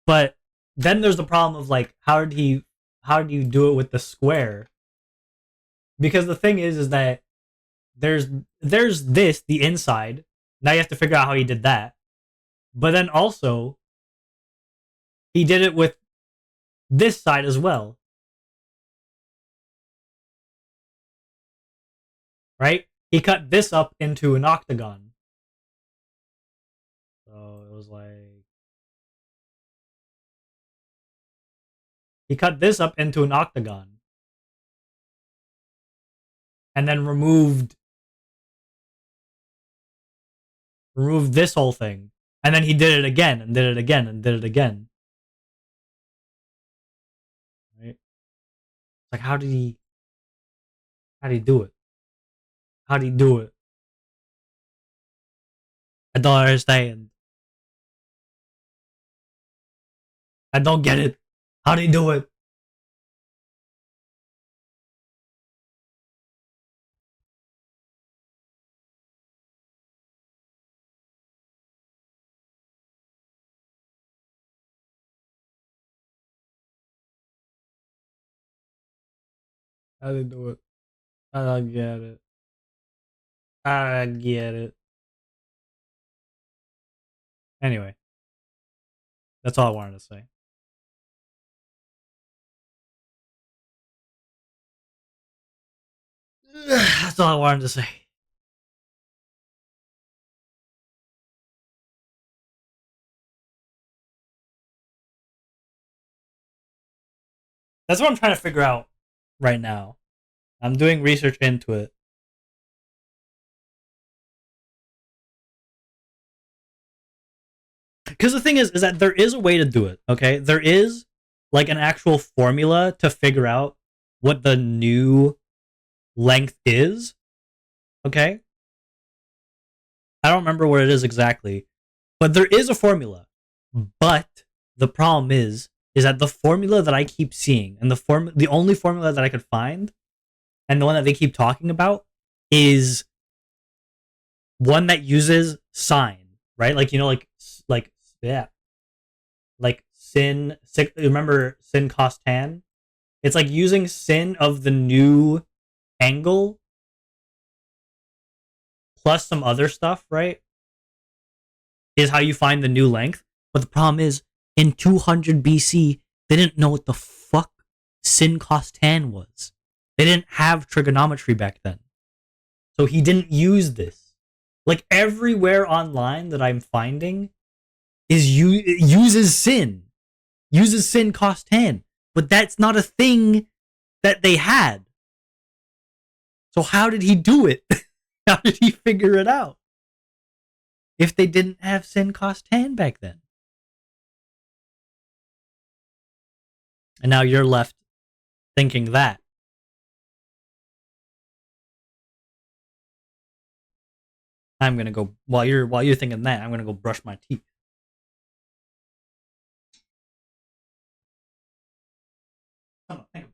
but then there's the problem of like how do you do it with the square? Because the thing is that there's this the inside, Now you have to figure out how he did that. But then also, he did it with this side as well, right? He cut this up into an octagon. So it was like he cut this up into an octagon and then removed this whole thing. And then he did it again and did it again and did it again. Right? Like how did he do it? How did he do it? I don't understand. I don't get it. How did he do it? How did he do it? I don't get it. I get it. Anyway, that's all I wanted to say. That's all I wanted to say. That's what I'm trying to figure out right now. I'm doing research into it. Because the thing is that there is a way to do it. Okay, there is like an actual formula to figure out what the new length is. Okay, I don't remember what it is exactly, but there is a formula. But the problem is that the formula that I keep seeing and the only formula that I could find and the one that they keep talking about is one that uses sine, right? Like like yeah, like sin. Remember sin cos tan? It's like using sin of the new angle plus some other stuff, right? Is how you find the new length. But the problem is, in 200 BC, they didn't know what the fuck sin cos tan was. They didn't have trigonometry back then. So he didn't use this. Like everywhere online that I'm finding uses sin cos tan, but that's not a thing that they had. So how did he do it? How did he figure it out if they didn't have sin cos tan back then? And now you're left thinking that. I'm gonna go while you're thinking that. I'm gonna go brush my teeth. Come on, think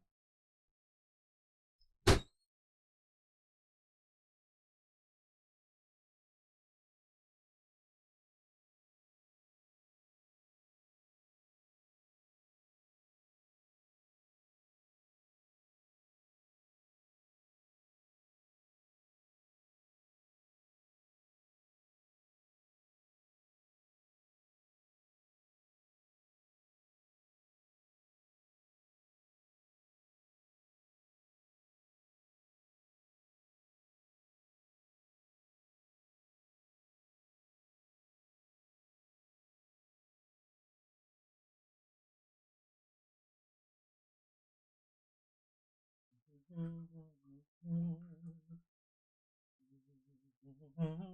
about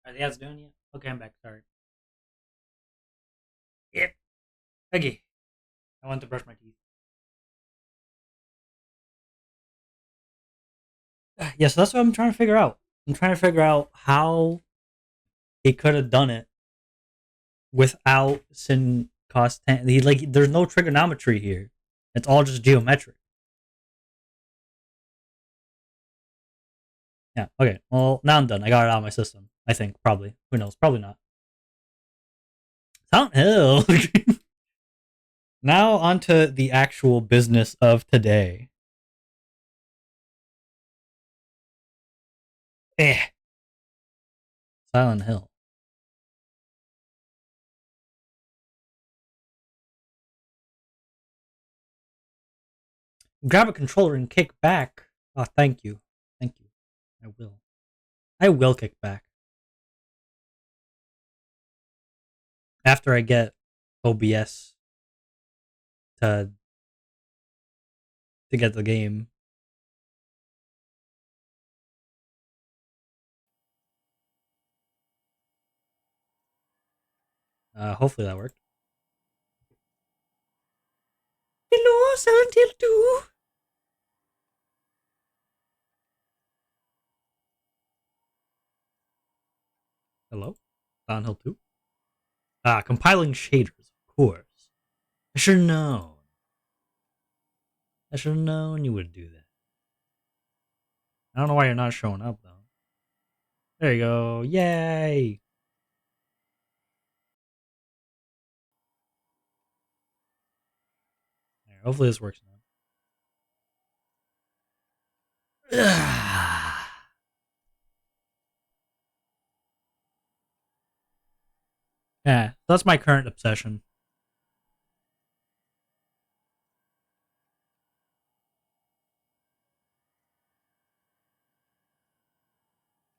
Are the ads doing yet? Okay, I'm back. Sorry. Yep. Okay. I want to brush my teeth. Yes, that's what I'm trying to figure out. I'm trying to figure out how he could have done it without sin cost 10. He, like, there's no trigonometry here. It's all just geometric. Yeah. Okay. Well, now I'm done. I got it out of my system. I think probably. Who knows? Probably not. Silent Hill. Now onto the actual business of today. Eh. Silent Hill. Grab a controller and kick back. Oh, thank you. Thank you. I will. I will kick back. After I get OBS to get the game. Hopefully that worked. Hello, Silent Hill 2. Hello? Silent Hill 2? Compiling shaders, of course. I should have known. I should have known you would do that. I don't know why you're not showing up, though. There you go. Yay! There, hopefully this works now. Yeah, that's my current obsession.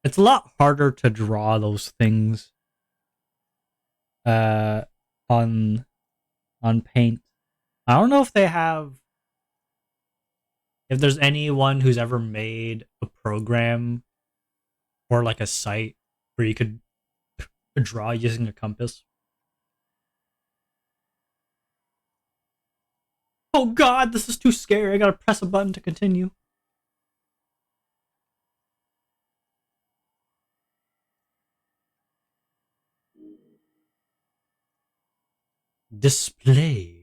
It's a lot harder to draw those things uh on Paint. I don't know if they have, if there's anyone who's ever made a program or like a site where you could draw using a compass. Oh god, this is too scary. I gotta press a button to continue. Display.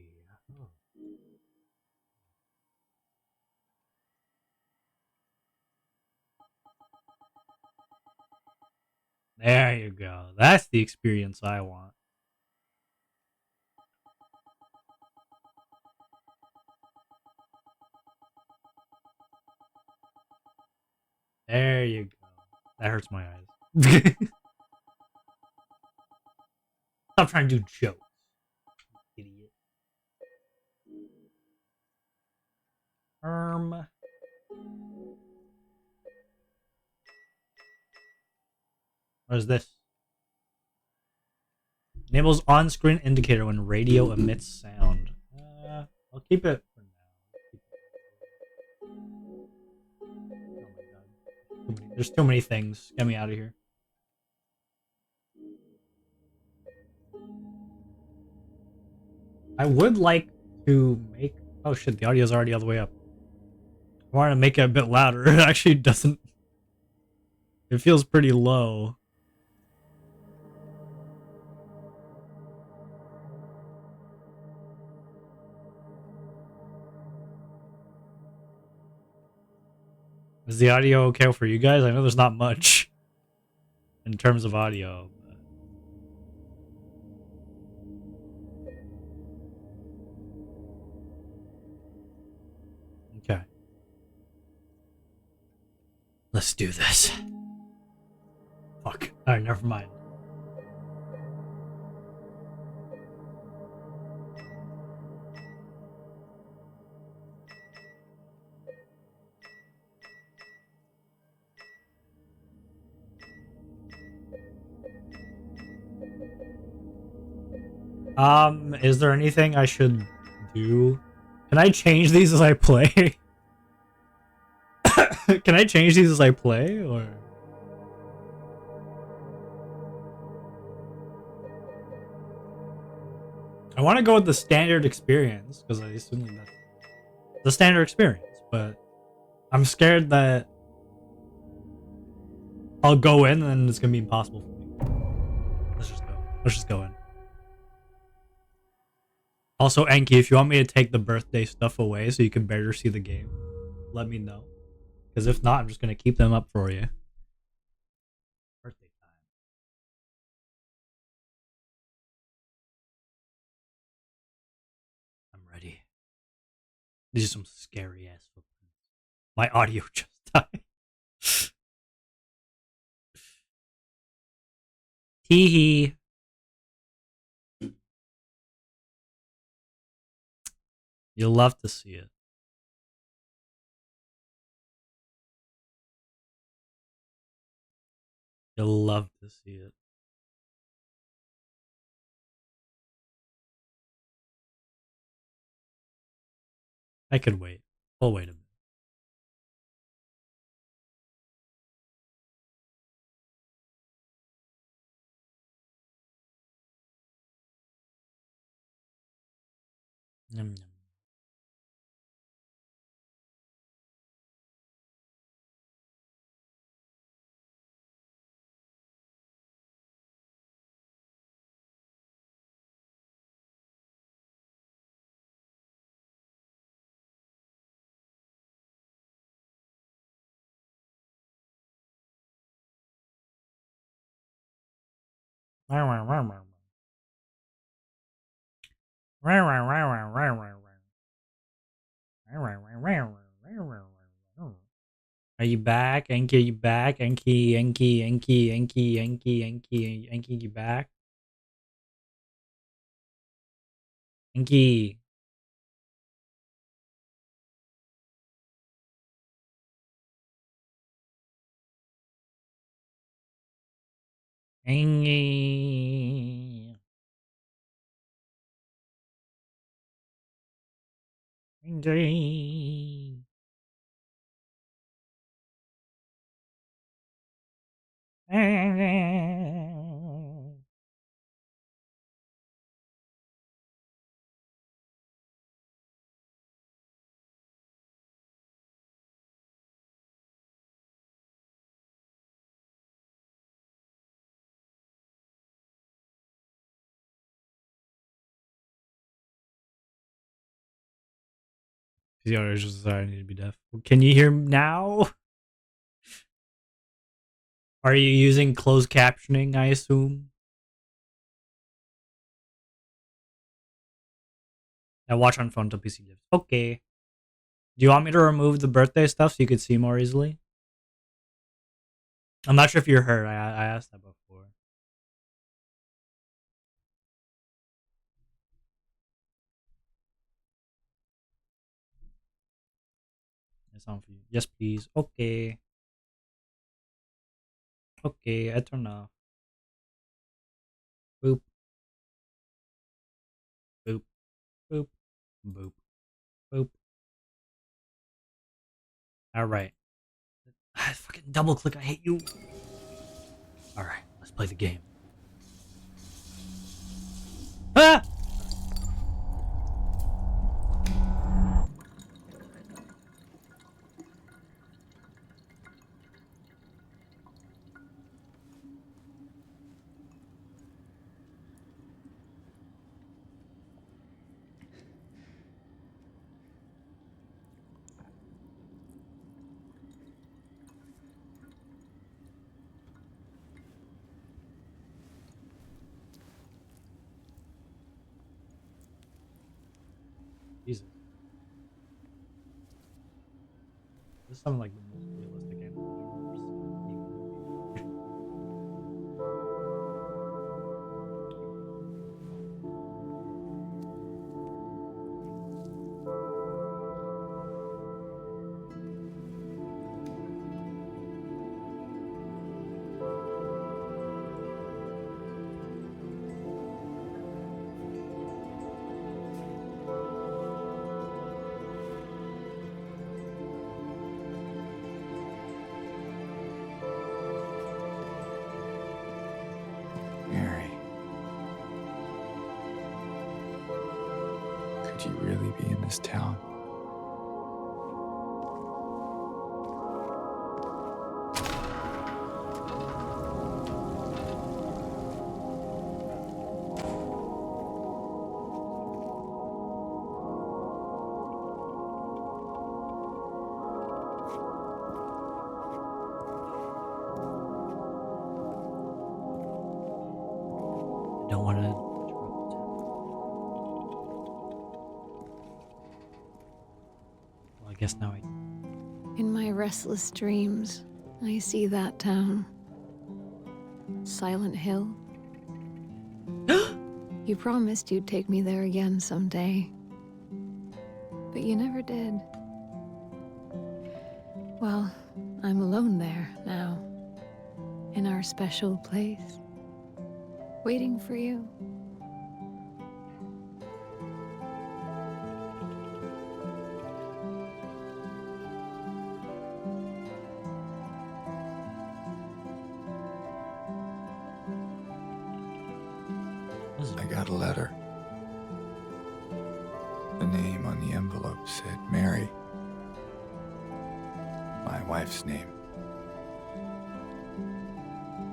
There you go. That's the experience I want. There you go. That hurts my eyes. Stop trying to do jokes. Idiot. What is this? Enables on-screen indicator when radio emits sound. I'll keep it for now. Oh my god. There's too many things. Get me out of here. I would like to make... Oh shit, the audio's already all the way up. I want to make it a bit louder. It actually doesn't... It feels pretty low. Is the audio okay for you guys? I know there's not much in terms of audio. Okay. Let's do this. Fuck. Alright, never mind. Is there anything I should do? Can I change these as I play? Can I change these as I play, or? I want to go with the standard experience because I assume that's the standard experience, but I'm scared that I'll go in and it's gonna be impossible for me. Let's just go. Let's just go in. Also, Enki, if you want me to take the birthday stuff away so you can better see the game, let me know. Because if not, I'm just gonna keep them up for you. Birthday time. I'm ready. These are some scary ass footprints. My audio just died. Tee hee. You'll love to see it. You'll love to see it. I could wait. We'll wait a minute. Yum, yum. Are you back? Enki, are you back? Enki, Enki, Enki, Enki, Enki, Enki, Enki, you back? Enki. Enki. Enki. The others just decided I need to be deaf. Can you hear now? Are you using closed captioning, I assume? I watch on phone till PC lives. Okay. Do you want me to remove the birthday stuff so you could see more easily? I'm not sure if you heard. I asked that before. It's on for you. Yes, please. Okay. Okay, I turn off. Boop. Boop. Boop. Boop. Boop. Alright. Fucking double click, I hate you. Alright, let's play the game. Ah! Jesus. This sounds like the most realistic animal I've ever seen. this town. I don't want to. Well, I guess now I. In my restless dreams, I see that town. Silent Hill. You promised you'd take me there again someday. But you never did. Well, I'm alone there now. In our special place. Waiting for you. I got a letter. The name on the envelope said Mary. My wife's name.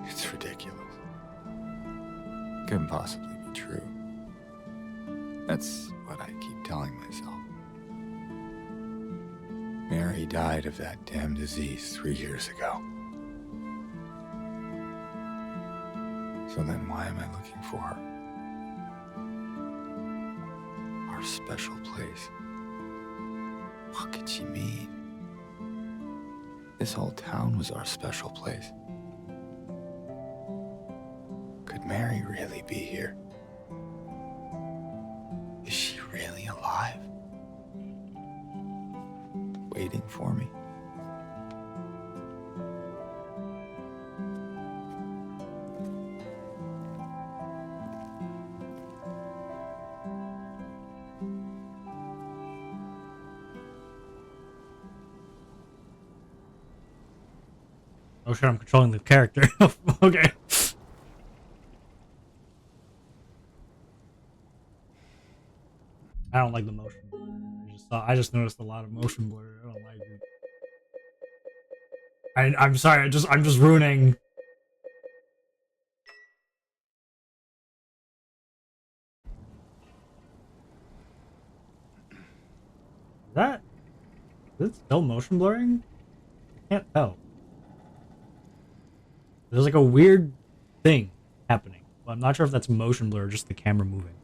It's ridiculous. Couldn't possibly be true. That's what I keep telling myself. Mary died of that damn disease 3 years ago. So then why am I looking for her? Our special place. What could she mean? This whole town was our special place. Could Mary really be here? Is she really alive? Waiting for me? Oh shit, I'm controlling the character. Okay. I don't like the motion blur. I just noticed a lot of motion blur. I don't like it. I'm sorry. I'm just ruining. Is it still motion blurring? I can't tell. There's like a weird thing happening. But I'm not sure if that's motion blur or just the camera moving.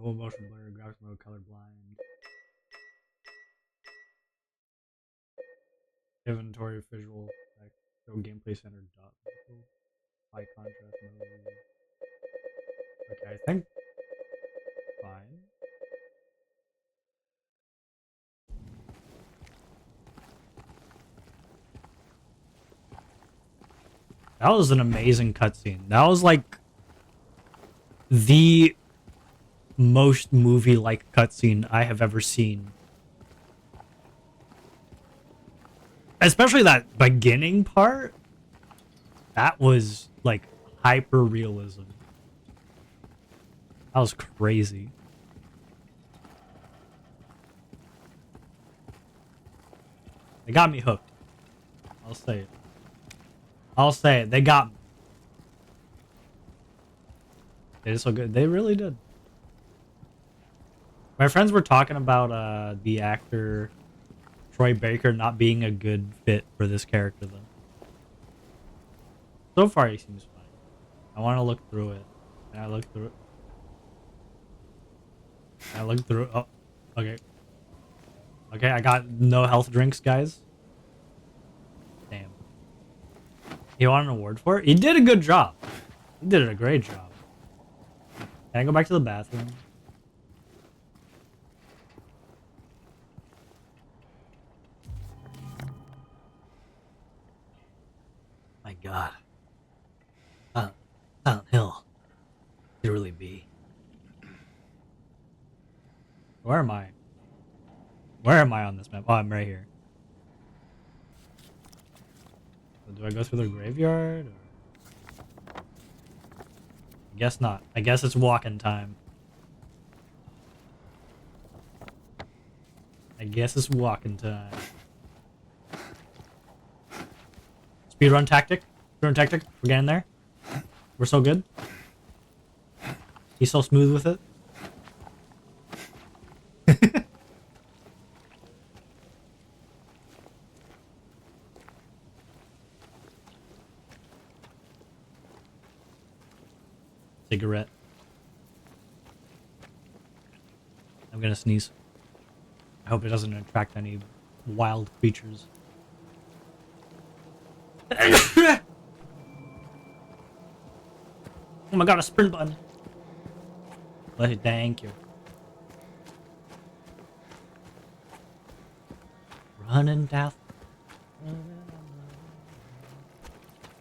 Go motion blur, graphics mode, colorblind. Inventory, visual effect, show gameplay center dot. High contrast mode. Okay, I think fine. That was an amazing cutscene. That was like the most movie-like cutscene I have ever seen. Especially that beginning part. That was like hyper realism. That was crazy. They got me hooked. I'll say it. I'll say it. They got me. They did so good. They really did. My friends were talking about the actor Troy Baker not being a good fit for this character, though. So far, he seems fine. I want to look through it. And I look through it. I look through. Oh, okay. Okay, I got no health drinks, guys. Damn. He won an award for it? He did a good job. He did a great job. Can I go back to the bathroom? My god. Silent Hill. Could really be. Where am I? Where am I on this map? Oh, I'm right here. So do I go through the graveyard? Or... I guess not. I guess it's walking time. I guess it's walking time. Speedrun tactic. Speedrun tactic. We're getting there. We're so good. He's so smooth with it. Cigarette. I'm gonna sneeze. I hope it doesn't attract any wild creatures. Oh my god, a sprint button. Thank you. Running down.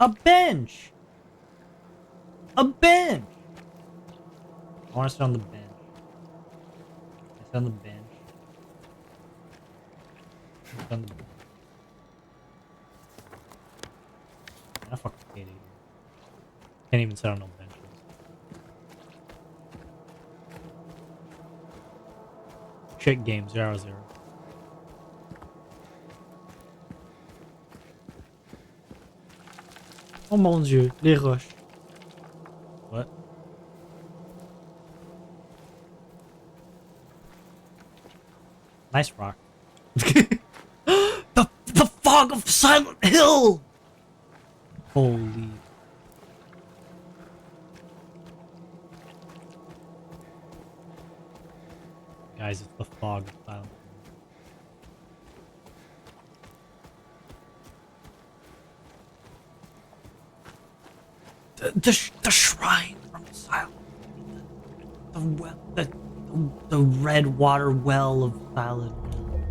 A bench! A bench! I want to sit on the bench. I sit on the bench. I sit on the bench. I fucking hate it here. Can't even sit on no benches. Shit game 0-0. Oh mon dieu, les roches. What? Nice rock. the fog of Silent Hill! Holy. Guys, it's the fog of Silent Hill. The shrine from Silent Hill. The red water well of Silent Hill.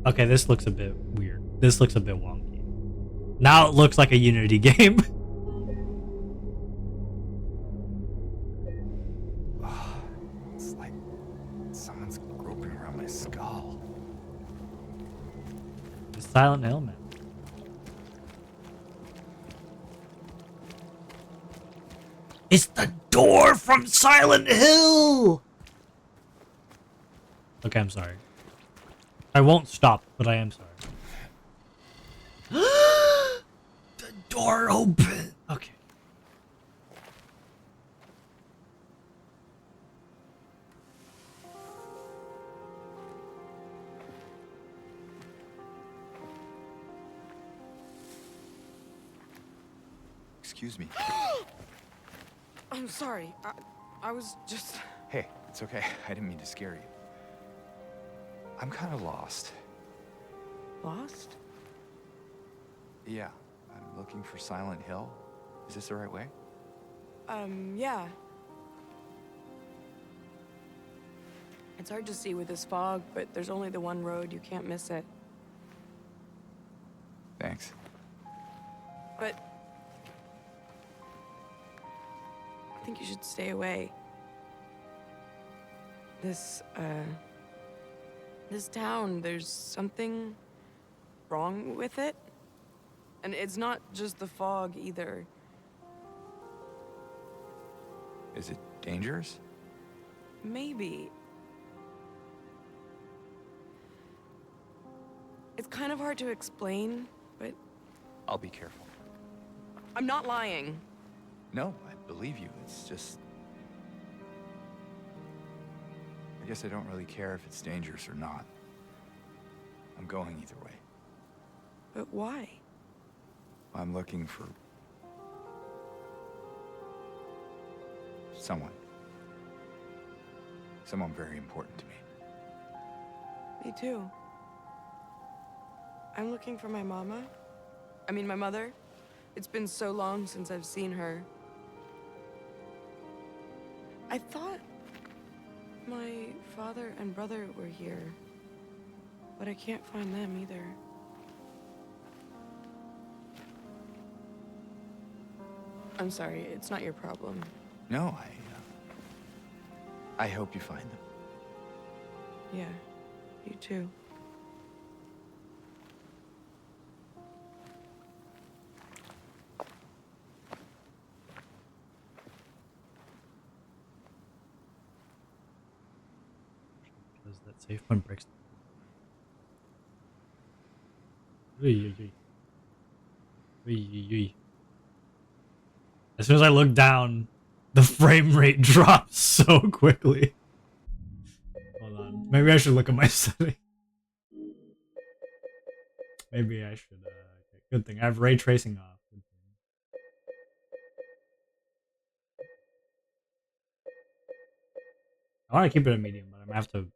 Okay, this looks a bit weird. This looks a bit wonky. Now it looks like a Unity game. It's like someone's groping around my skull. The Silent Hill, man. It's the door from Silent Hill! Okay, I'm sorry. I won't stop, but I am sorry. The door open! Okay. Excuse me. I'm sorry. I was just... Hey, it's okay. I didn't mean to scare you. I'm kind of lost. Lost? Yeah, I'm looking for Silent Hill. Is this the right way? Yeah. It's hard to see with this fog, but there's only the one road. You can't miss it. Thanks. But... I think you should stay away. This town, there's something wrong with it. And it's not just the fog, either. Is it dangerous? Maybe. It's kind of hard to explain, but... I'll be careful. I'm not lying. No, I believe you. It's just... I guess I don't really care if it's dangerous or not. I'm going either way. But why? I'm looking for... someone. Someone very important to me. Me too. I'm looking for my mama. I mean, my mother. It's been so long since I've seen her. I thought my father and brother were here, but I can't find them either. I'm sorry, it's not your problem. No, I hope you find them. Yeah, you too. Does that safe one breaks? Oy, oy, oy. Oy, oy, oy. As soon as I look down, the frame rate drops so quickly. Hold on. Maybe I should look at my setting. Maybe I should. Okay. Good thing I have ray tracing off. Good thing. I want to keep it a medium, but I'm gonna have to lower it.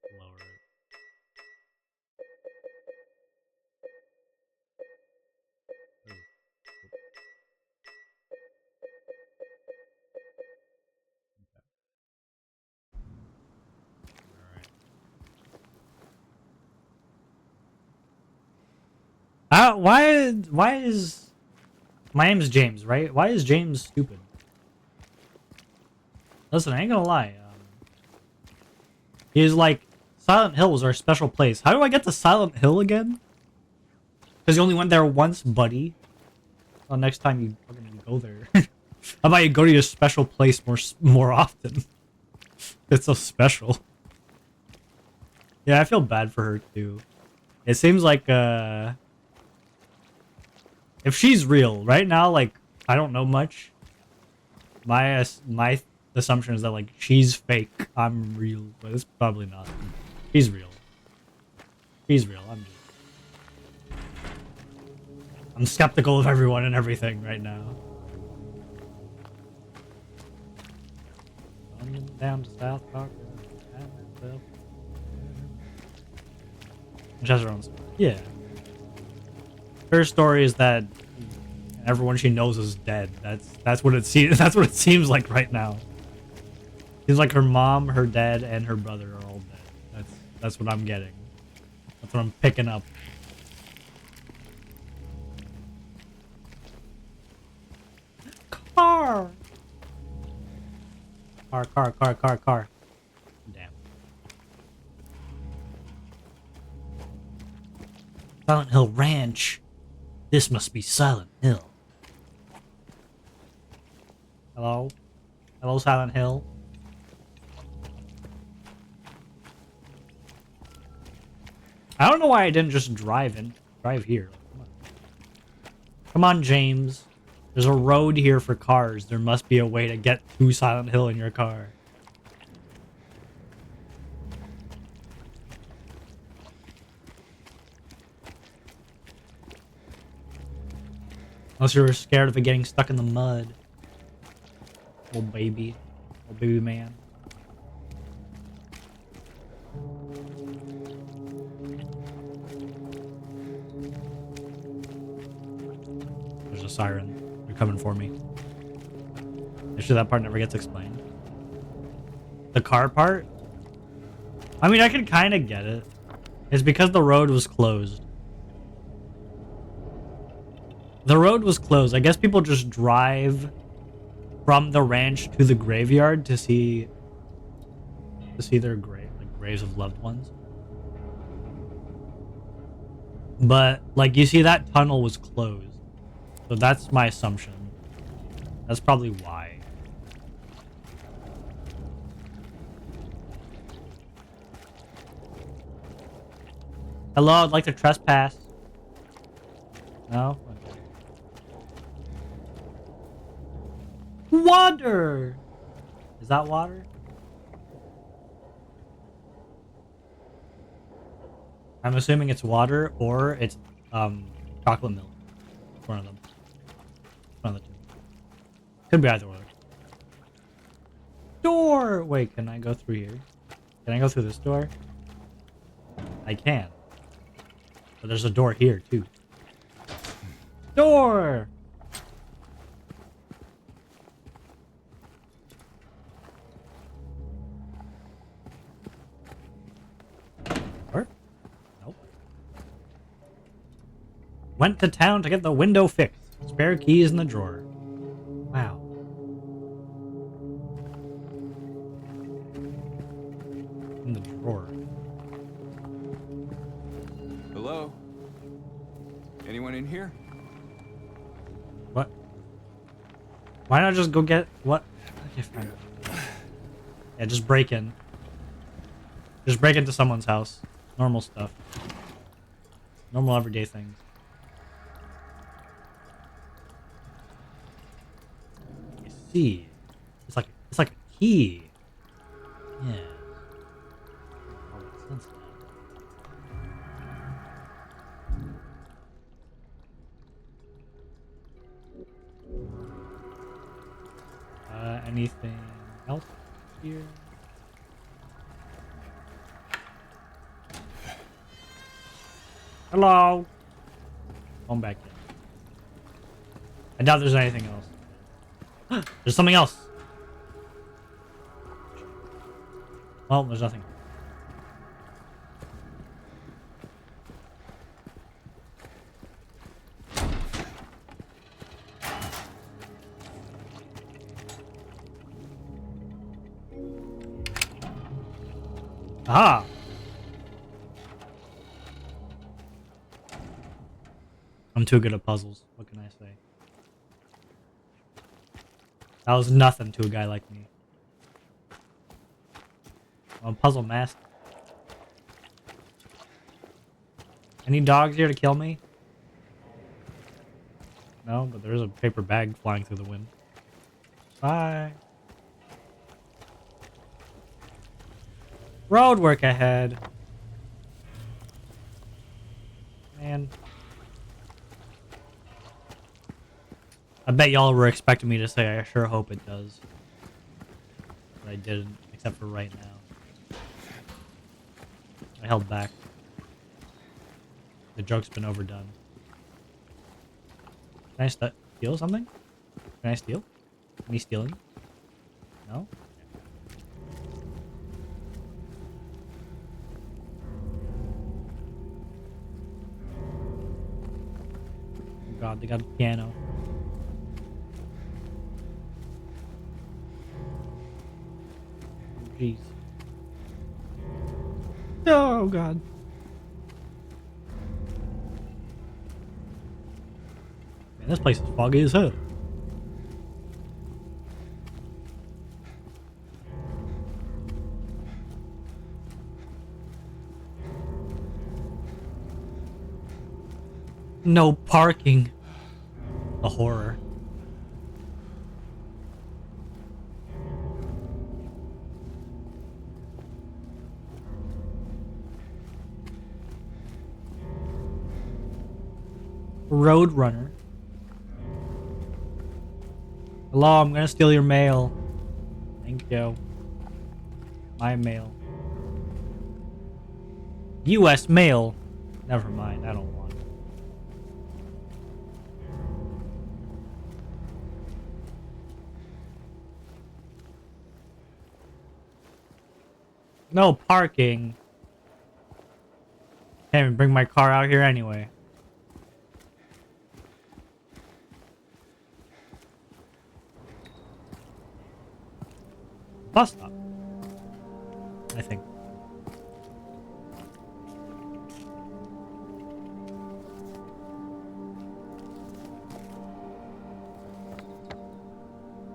Why is my name is James, right? Why is James stupid? Listen, I ain't gonna lie. He's like, Silent Hill was our special place. How do I get to Silent Hill again? Because you only went there once, buddy. Well, next time you fucking go there. How about you go to your special place more often? It's so special. Yeah, I feel bad for her too. It seems like if she's real right now, like I don't know much. My assumption is that like she's fake. I'm real, but it's probably not. She's real. She's real. I'm skeptical of everyone and everything right now. Going down to South Park. She has her own story. Yeah. Her story is that everyone she knows is dead. That's what it seems. That's what it seems like right now. Seems like her mom, her dad, and her brother are all dead. That's what I'm getting. That's what I'm picking up. Car. Damn. Silent Hill Ranch. This must be Silent Hill. Hello? Hello, Silent Hill? I don't know why I didn't just drive here. Come on. Come on, James. There's a road here for cars. There must be a way to get to Silent Hill in your car. Unless you were scared of it getting stuck in the mud. Little baby. Little baby man. There's a siren. They're coming for me. Actually, that part never gets explained. The car part? I mean, I can kind of get it. It's because the road was closed. The road was closed. I guess people just drive from the ranch to the graveyard to see their graves of loved ones. But like you see that tunnel was closed. So that's my assumption. That's probably why. Hello, I'd like to trespass. No? Water! Is that water? I'm assuming it's water or it's chocolate milk. One of them. One of the two. Could be either way. Door! Wait, can I go through here? Can I go through this door? I can. But there's a door here too. Door! Went to town to get the window fixed. Spare keys in the drawer. Wow. In the drawer. Hello? Anyone in here? What? Why not just go get what? Okay, fine. Yeah, just break in. Just break into someone's house. Normal stuff. Normal everyday things. I see. It's like a key. Yeah. All makes sense now. Anything else here? Hello. Going back in. I doubt there's anything else. There's something else. Well, there's nothing. Aha! I'm too good at puzzles. What can I say? That was nothing to a guy like me. I'm a puzzle master. Any dogs here to kill me? No, but there's a paper bag flying through the wind. Bye. Road work ahead. Man. I bet y'all were expecting me to say I sure hope it does. But I didn't, except for right now. I held back. The joke's been overdone. Can I steal something? Can I steal? Me stealing? No? Oh god, they got a piano. Jeez. Oh god. Man, this place is foggy as hell. No parking. The horror. Roadrunner. Hello, I'm gonna steal your mail. Thank you. My mail. U.S. mail. Never mind, I don't want it. No parking. Can't even bring my car out here anyway. Bus stop. I think.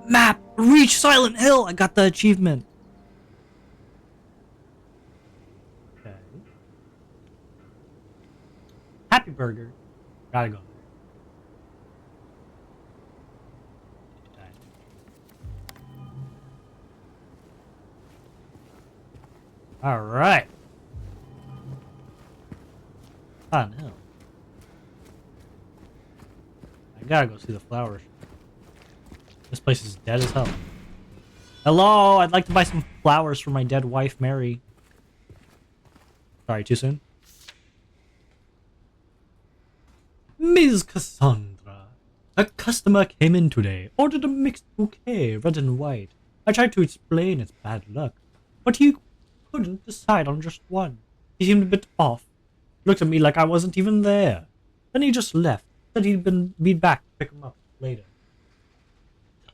Map! Reach Silent Hill! I got the achievement. Okay. Happy Burger. Gotta go. Okay. Alright. Silent Hill. I gotta go see the flowers. This place is dead as hell. Hello, I'd like to buy some flowers for my dead wife, Mary. Sorry, too soon? Ms. Cassandra, a customer came in today, ordered a mixed bouquet, red and white. I tried to explain its bad luck, but he couldn't decide on just one. He seemed a bit off. Looked at me like I wasn't even there. Then he just left, said be back to pick him up later.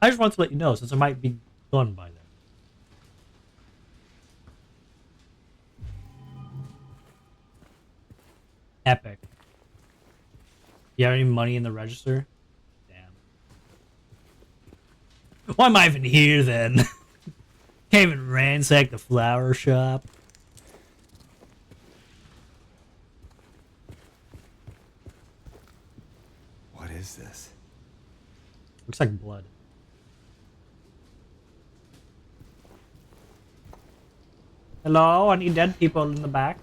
I just wanted to let you know, since I might be gone by then. You have any money in the register? Damn. Why am I even here then? Can't even ransack the flower shop. What is this? Looks like blood. Hello, any dead people in the back?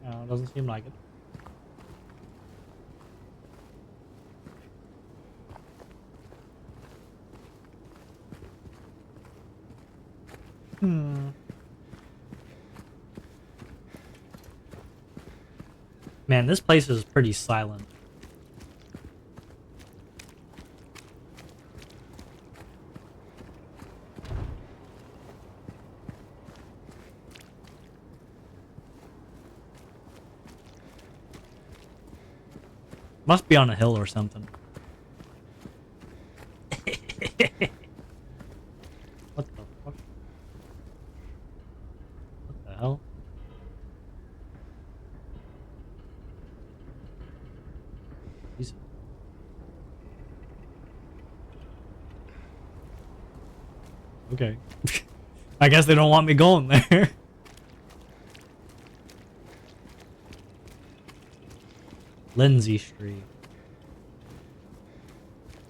No, doesn't seem like it. Man, this place is pretty silent. Must be on a hill or something. What the fuck? What the hell? Jesus. Okay. I guess they don't want me going there. Lindsay Street.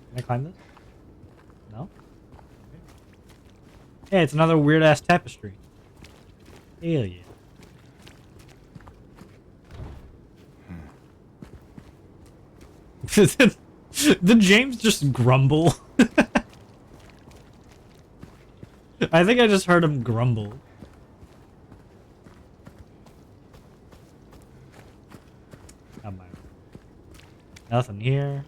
Can I climb this? No? Okay. Hey, it's another weird ass tapestry. Hell yeah. Did James just grumble? I think I just heard him grumble. Come on. Nothing here.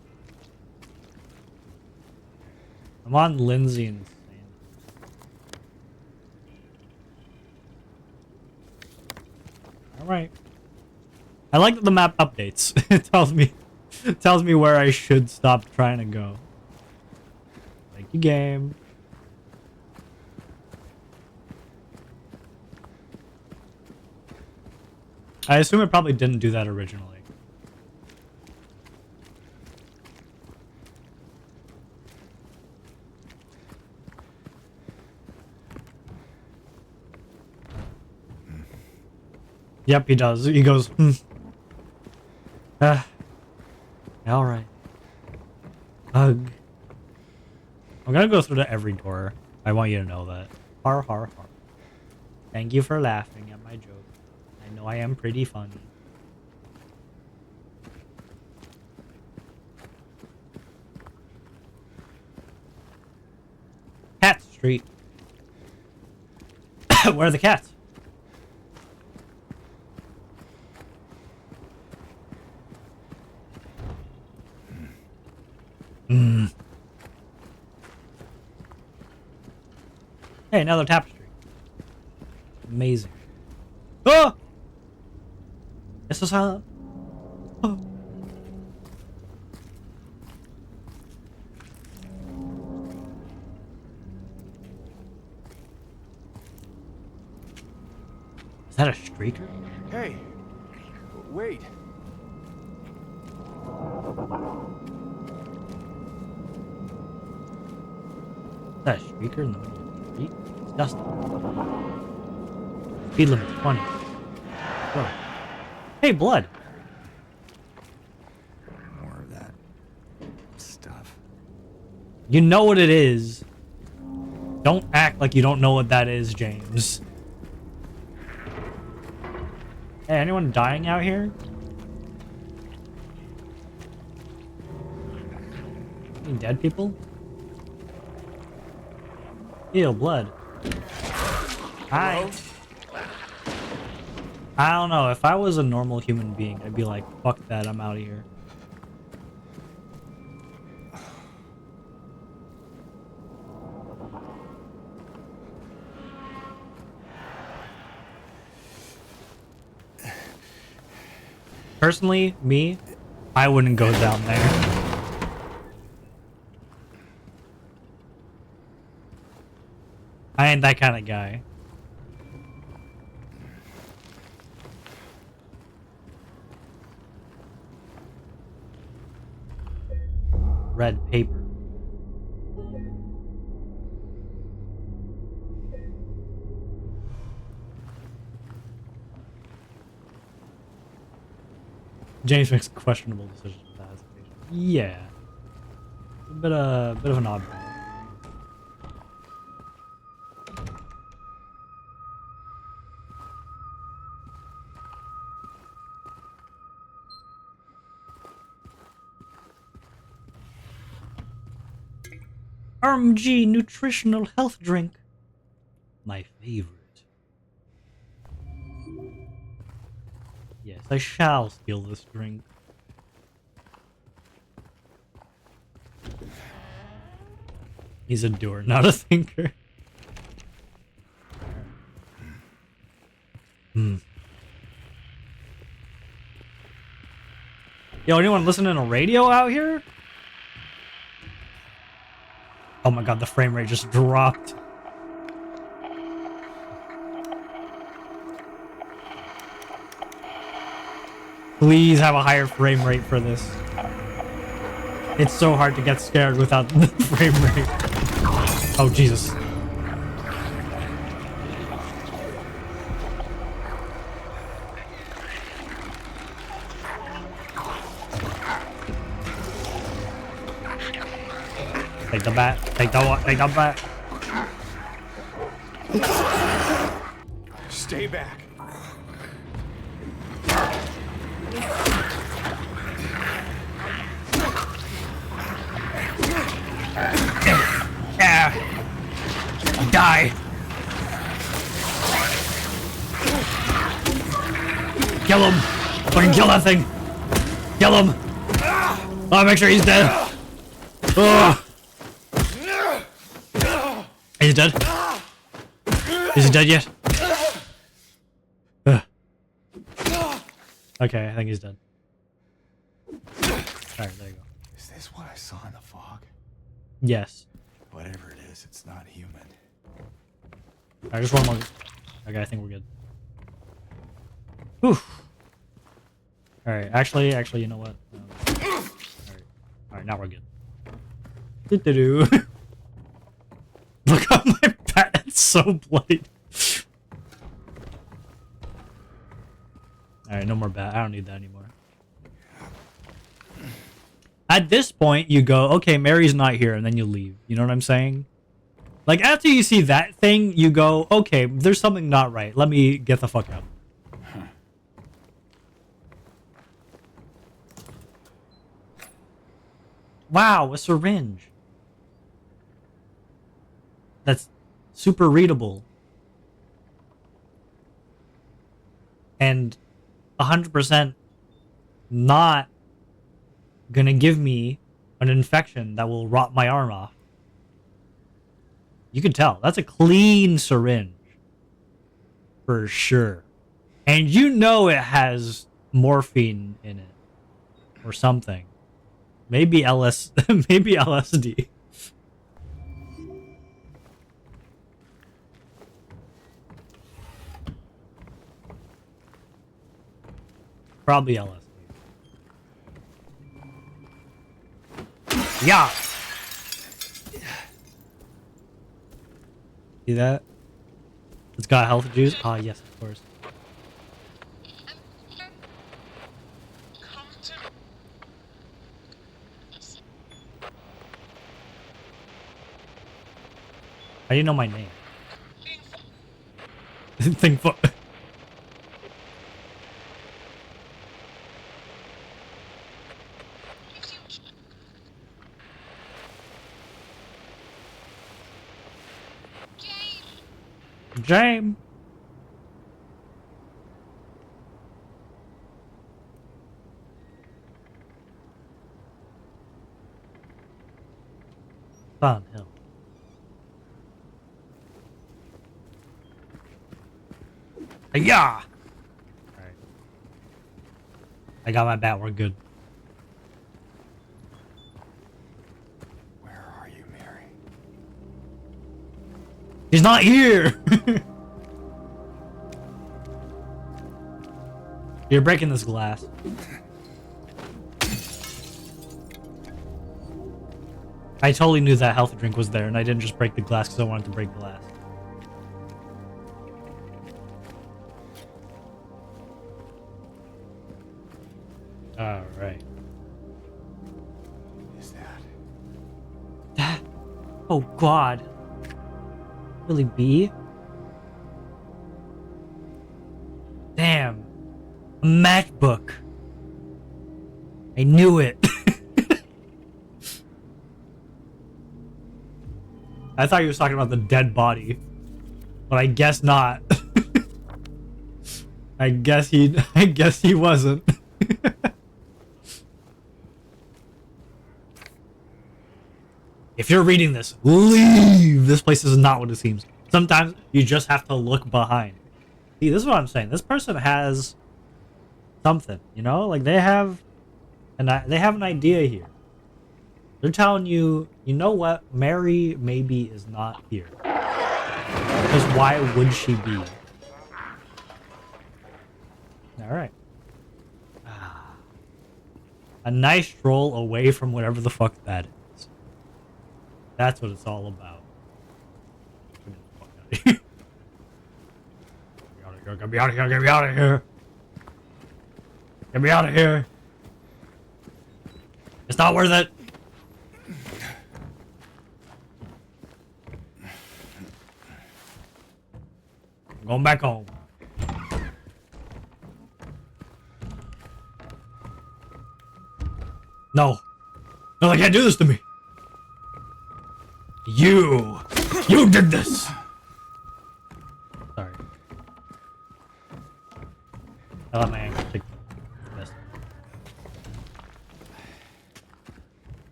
I'm on Lindsay and Sam. Alright. I like that the map updates. It tells me where I should stop trying to go. Thank you, game. I assume it probably didn't do that originally. Yep, he does. He goes, alright. Hug. I'm gonna go through to every door. I want you to know that. Har har har. Thank you for laughing at my joke. I know I am pretty funny. Cat Street. Where are the cats? Hey, another tapestry. Amazing. Oh! It's so silent. Oh. Is that a streaker? Hey! Wait! Is that a streaker in the middle of the street? It's dusty. Speed limit 20. Whoa. Hey, blood. More of that stuff. You know what it is. Don't act like you don't know what that is, James. Hey, anyone dying out here? Any dead people? Ew, blood. Hi. I don't know. If I was a normal human being, I'd be like, fuck that, I'm out of here. Personally, me, I wouldn't go down there. I ain't that kind of guy. red paper. James makes questionable decisions with hesitation. Yeah. A bit of an oddball. RMG nutritional health drink. My favorite. Yes, I shall steal this drink. He's a doer, not a thinker. Yo, anyone listening to radio out here? Oh my god, the frame rate just dropped. Please have a higher frame rate for this. It's so hard to get scared without the frame rate. Oh, Jesus. Take the bat. Take the bat. Stay back. Yeah. Die. Kill him. Fucking kill that thing. Kill him. Oh, make sure he's dead. Oh. Is he dead? Is he dead yet? Okay, I think he's dead. Alright, there you go. Is this what I saw in the fog? Yes. Whatever it is, it's not human. Alright, just one more. Okay, I think we're good. Whew. Alright, actually, you know what? Alright, now we're good. Do-do-do. Look at my bat, it's so bloody. Alright, no more bat. I don't need that anymore. At this point, you go, okay, Mary's not here, and then you leave. You know what I'm saying? Like, after you see that thing, you go, okay, there's something not right. Let me get the fuck out. Wow, a syringe. That's super readable. And 100% not gonna give me an infection that will rot my arm off. You can tell. That's a clean syringe. For sure. And you know it has morphine in it. Or something. Maybe maybe LSD. Probably LSD. Yeah. See that? It's got health juice. Ah, yes, of course. How do you know my name? Thingfoot. James. Fun Hill. Yeah. All right. I got my bat. We're good. Where are you, Mary? He's not here. You're breaking this glass. I totally knew that health drink was there, and I didn't just break the glass because I wanted to break glass. Alright. Is that? That? Oh god. Really be? Damn. A matchbook. I knew it. I thought you was talking about the dead body. But I guess not. I guess he wasn't. If you're reading this, leave! This place is not what it seems. Sometimes you just have to look behind. See, this is what I'm saying. This person has something, you know? Like, they have an idea here. They're telling you, you know what? Mary maybe is not here. Because why would she be? Alright. A nice stroll away from whatever the fuck that is. That's what it's all about. Get me out of here, get me out of here. Get me out of here. It's not worth it. I'm going back home. No. No, they can't do this to me. You did this. Sorry. I let my anger take this.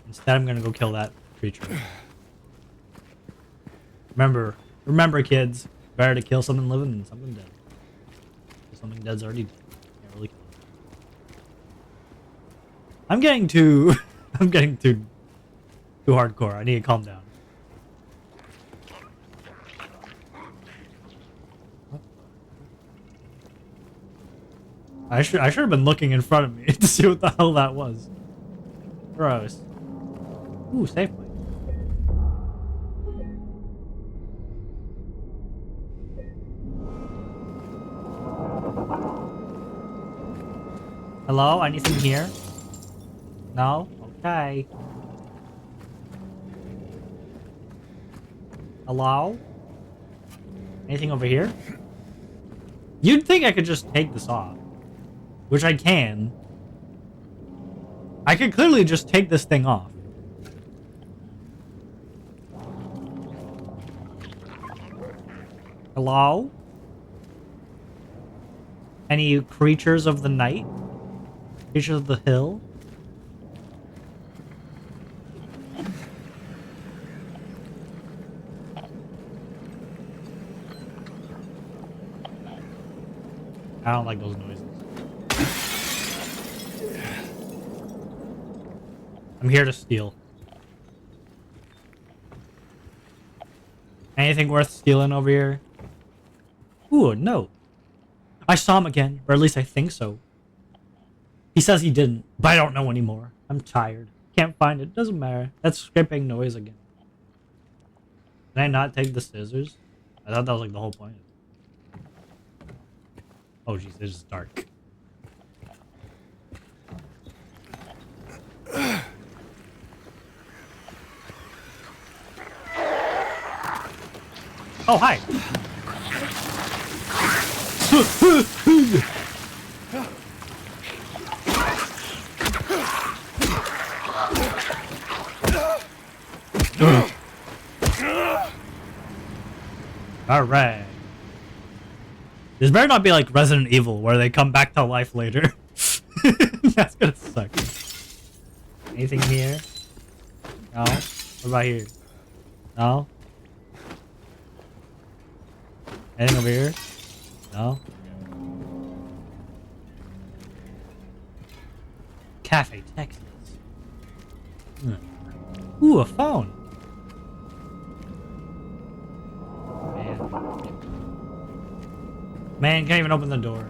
Instead, I'm gonna go kill that creature. Remember, kids. Better to kill something living than something dead. Something dead's already dead. Can't really kill it. I'm getting too hardcore. I need to calm down. I should have been looking in front of me to see what the hell that was. Gross. Ooh, safe place. Hello? Anything here? No? Okay. Hello? Anything over here? You'd think I could just take this off. Which I can. I could clearly just take this thing off. Hello? Any creatures of the night? Creatures of the hill? I don't like those noises. I'm here to steal. Anything worth stealing over here? Ooh, a note. I saw him again, or at least I think so. He says he didn't, but I don't know anymore. I'm tired. Can't find it. Doesn't matter. That scraping noise again. Can I not take the scissors? I thought that was like the whole point. Oh jeez, it's just dark. Oh, hi. All right. This better not be like Resident Evil, where they come back to life later. That's gonna suck. Anything here? No? What about here? No? Anything over here? No? Cafe, Texas. Ooh, a phone. Man, can't even open the door.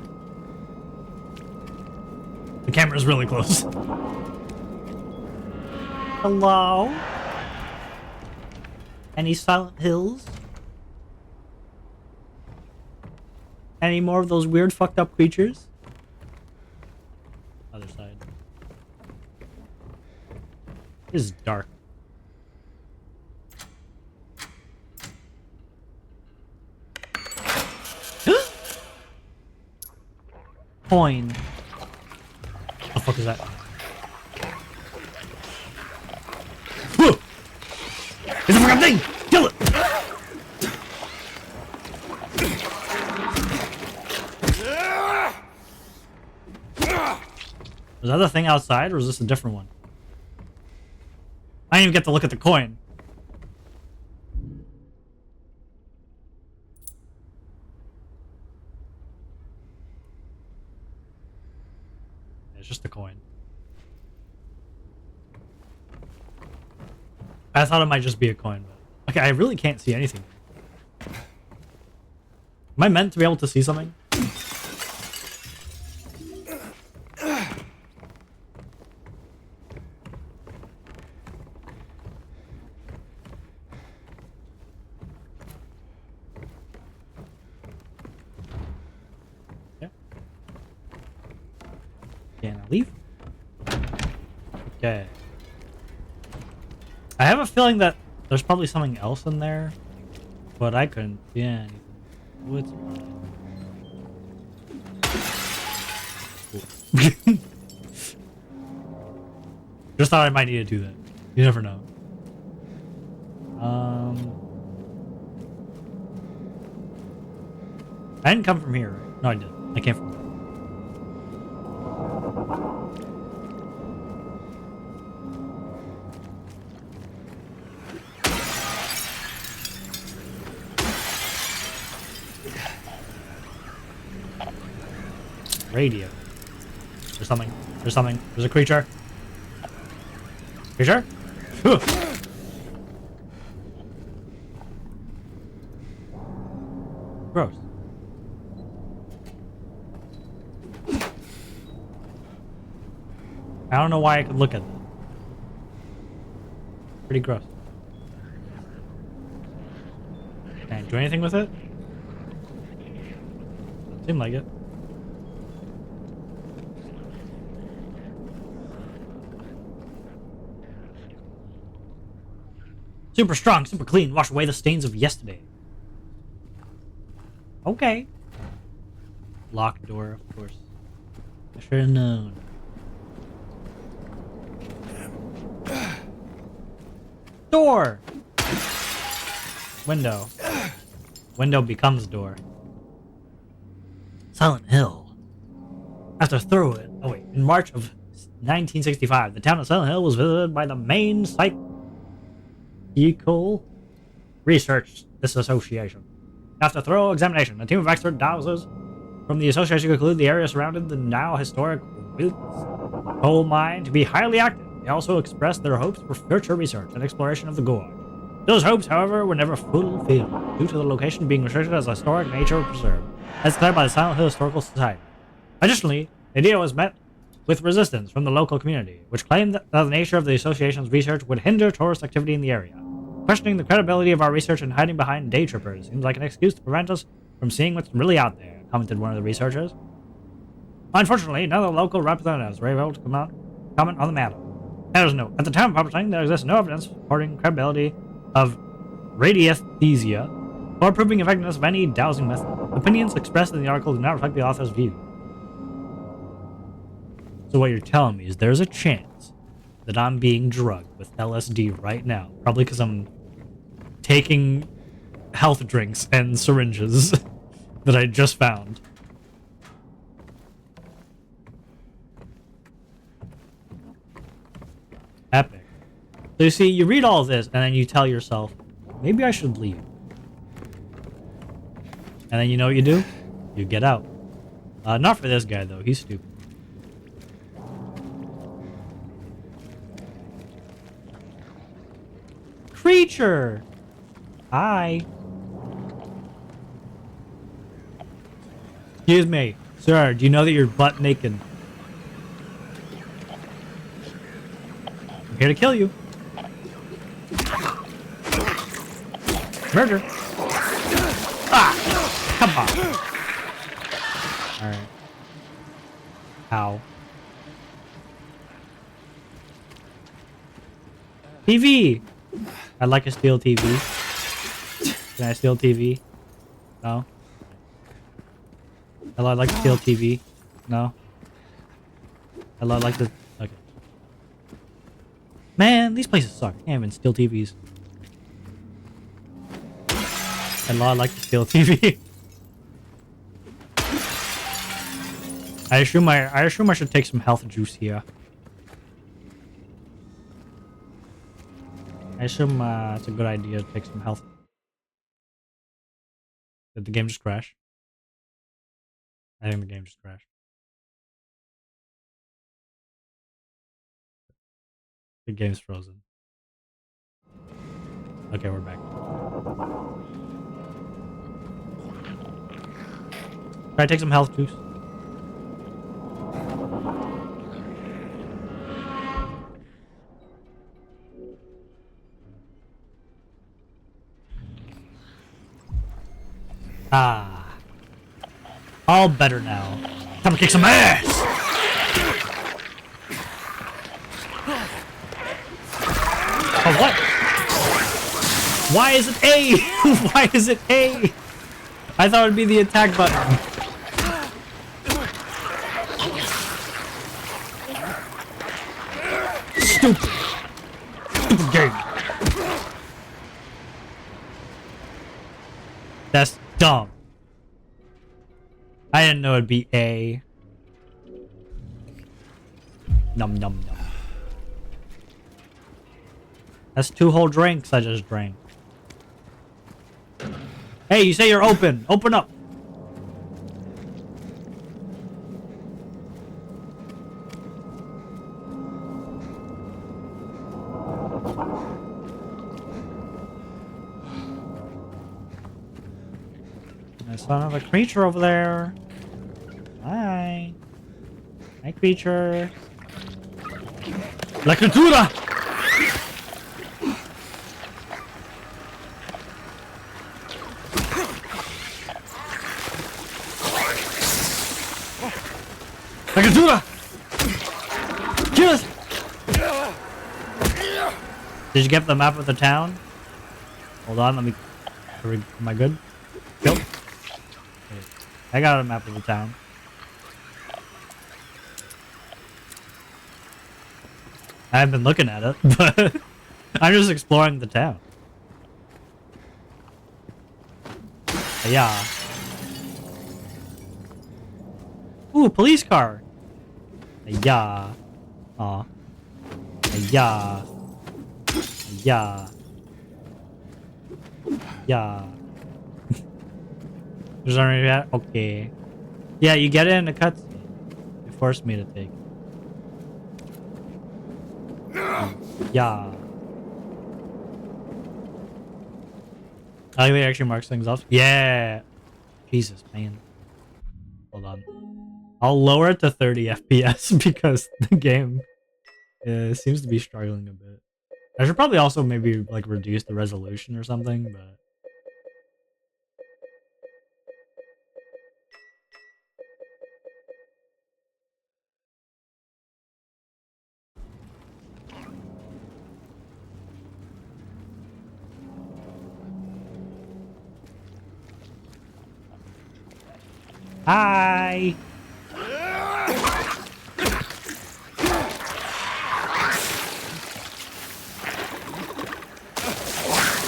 The camera's really close. Hello? Any Silent Hills? Any more of those weird fucked up creatures? Other side. This is dark. Coin. What the fuck is that? Whoa! It's a fucking thing! Kill it! Was that the thing outside, or is this a different one? I didn't even get to look at the coin. It's just a coin. I thought it might just be a coin, but okay, I really can't see anything. Am I meant to be able to see something? Yeah. Can I leave? Okay. I have a feeling that there's probably something else in there, but I couldn't see anything. What's Just thought I might need to do that. You never know. I didn't come from here. Right? No, I did. I came from here. Radio. There's something. There's something. There's a creature. Creature? Whew. Gross. I don't know why I could look at that. Pretty gross. Can I do anything with it? Doesn't seem like it. Super strong, super clean, wash away the stains of yesterday. Okay. Locked door, of course. I should have known. Door! Window. Window becomes door. Silent Hill. After through it, in March of 1965, the town of Silent Hill was visited by the main Psychical Research Association. After thorough examination, a team of expert dowsers from the association concluded the area surrounding the now historic coal mine to be highly active. They also expressed their hopes for future research and exploration of the gorge. Those hopes, however, were never fulfilled due to the location being restricted as a historic nature preserve, as declared by the Silent Hill Historical Society. Additionally, the idea was met with resistance from the local community, which claimed that the nature of the association's research would hinder tourist activity in the area. Questioning the credibility of our research and hiding behind day trippers seems like an excuse to prevent us from seeing what's really out there, commented one of the researchers. Unfortunately, none of the local representatives were able to comment on the matter. Editor's note: at the time of publishing, there exists no evidence supporting credibility of radiesthesia or proving effectiveness of any dowsing method. Opinions expressed in the article do not reflect the author's view. So what you're telling me is there's a chance that I'm being drugged with LSD right now, probably because I'm taking health drinks and syringes that I just found. Epic. So you see, you read all of this, and then you tell yourself, maybe I should leave. And then you know what you do? You get out. Not for this guy, though. He's stupid. Creature! Hi. Excuse me. Sir, do you know that you're butt naked? I'm here to kill you. Murder! Ah! Come on. Alright. Ow. TV! I'd like a steel TV. Can I steal TV? No? Hello, I'd like to steal TV. No? Hello, I'd like to... Okay. Man, these places suck. I can't even steal TVs. Hello, I'd like to steal TV. I assume I should take some health juice here. I assume it's a good idea to take some health. Did the game just crash? I think the game just crashed. The game's frozen. Okay, we're back. Try to take some health juice. Ah. All better now. Time to kick some ass! Oh, what? Why is it A? Why is it A? I thought it would be the attack button. Stupid. Stupid game. That's dumb. I didn't know it'd be A. Num num num. That's 2 whole drinks I just drank. Hey, you say you're open. Open up. I saw another creature over there. Hi. Hi, creature. La criatura! La criatura! Kill us! Did you get the map of the town? Hold on, let me... Am I good? Nope. I got a map of the town. I haven't been looking at it, but I'm just exploring the town. Yeah. Ooh, police car. Yeah. Aw. Yeah. Yeah. Yeah. There's already that? Okay. Yeah, you get it in a cutscene. It forced me to take it. Yeah. Oh, it actually marks things off? Yeah. Jesus, man. Hold on. I'll lower it to 30 FPS because the game seems to be struggling a bit. I should probably also maybe like reduce the resolution or something, but... Hi!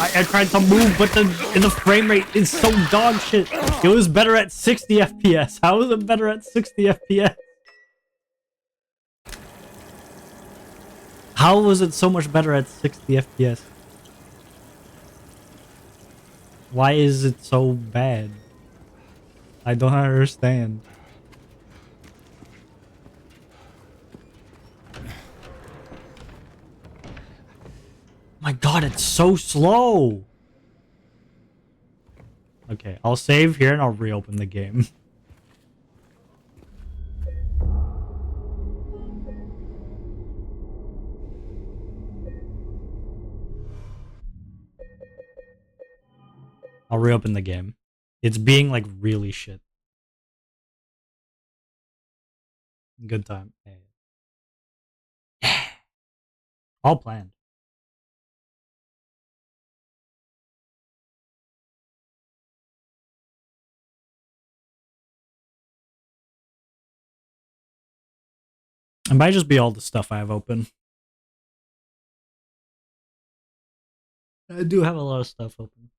I tried to move, but the frame rate is so dog shit. It was better at 60 FPS. How is it better at 60 FPS? How was it so much better at 60 FPS? Why is it so bad? I don't understand. My god, it's so slow! Okay, I'll save here and I'll reopen the game. I'll reopen the game. It's being like really shit. Good time. Yeah. All planned. It might just be all the stuff I have open. I do have a lot of stuff open.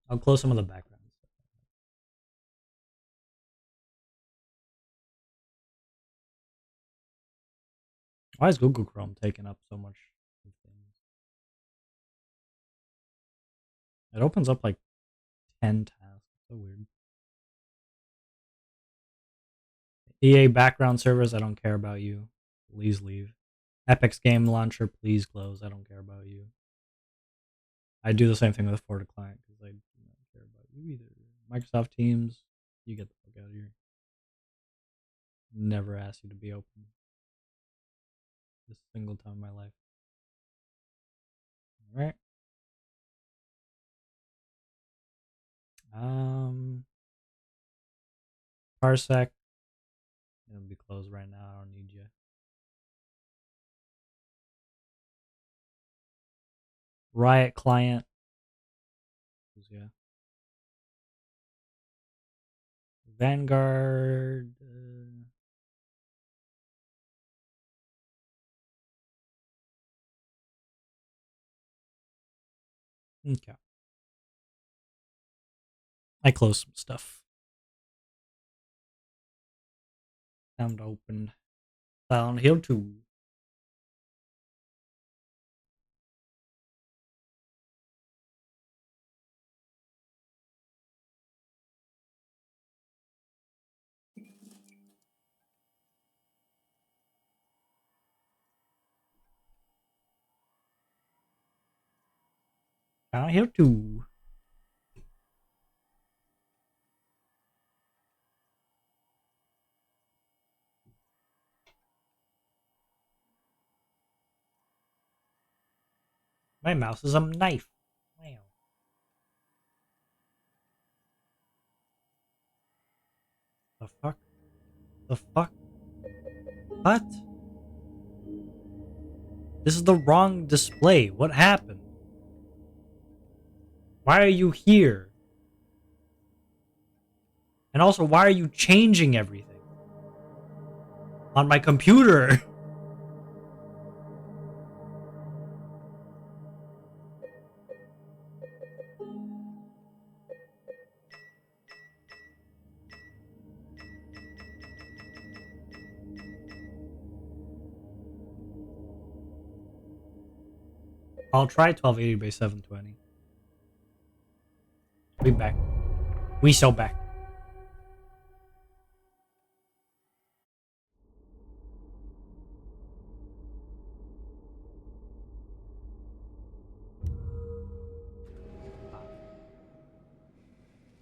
I'll close some of the backgrounds. Why is Google Chrome taking up so much of things? It opens up like 10 tasks. So weird. EA background servers, I don't care about you. Please leave. Epic's game launcher, please close. I don't care about you. I do the same thing with Florida Client because I do not care about you either. Microsoft Teams, you get the fuck out of here. Never asked you to be open. This single time in my life. Alright. Parsec. It'll be closed right now. I don't need you. Riot Client. Yeah. Vanguard. Okay. I closed some stuff. Sound open. Found here too. Found here too. My mouse is a knife. Wow. The fuck? The fuck? What? This is the wrong display. What happened? Why are you here? And also, why are you changing everything? On my computer. I'll try 1280 by 720. We back. We so back.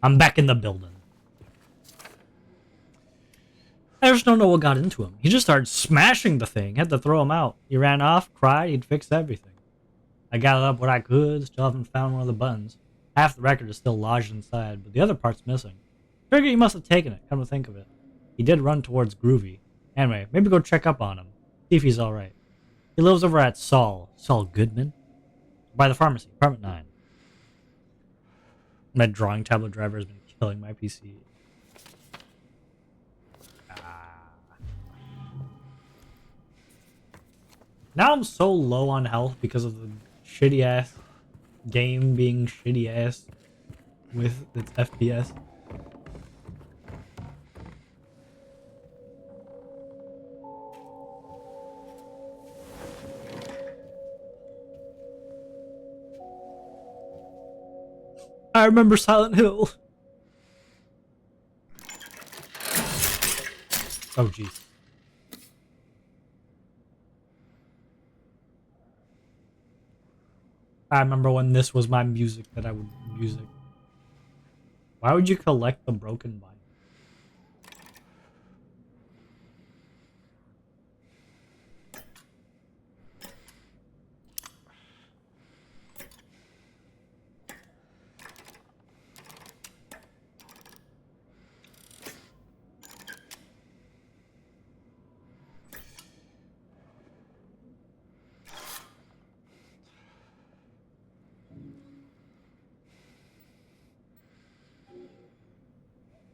I'm back in the building. I just don't know what got into him. He just started smashing the thing. Had to throw him out. He ran off, cried, he'd fixed everything. I gathered up what I could, still haven't found one of the buttons. Half the record is still lodged inside, but the other part's missing. Figure he must have taken it, come to think of it. He did run towards Groovy. Anyway, maybe go check up on him. See if he's alright. He lives over at Saul Goodman? By the pharmacy, apartment 9. My drawing tablet driver has been killing my PC. Now I'm so low on health because of the shitty ass game being shitty ass with its FPS. I remember Silent Hill. Oh jeez. I remember when this was my music that I would music. Why would you collect the broken vinyl?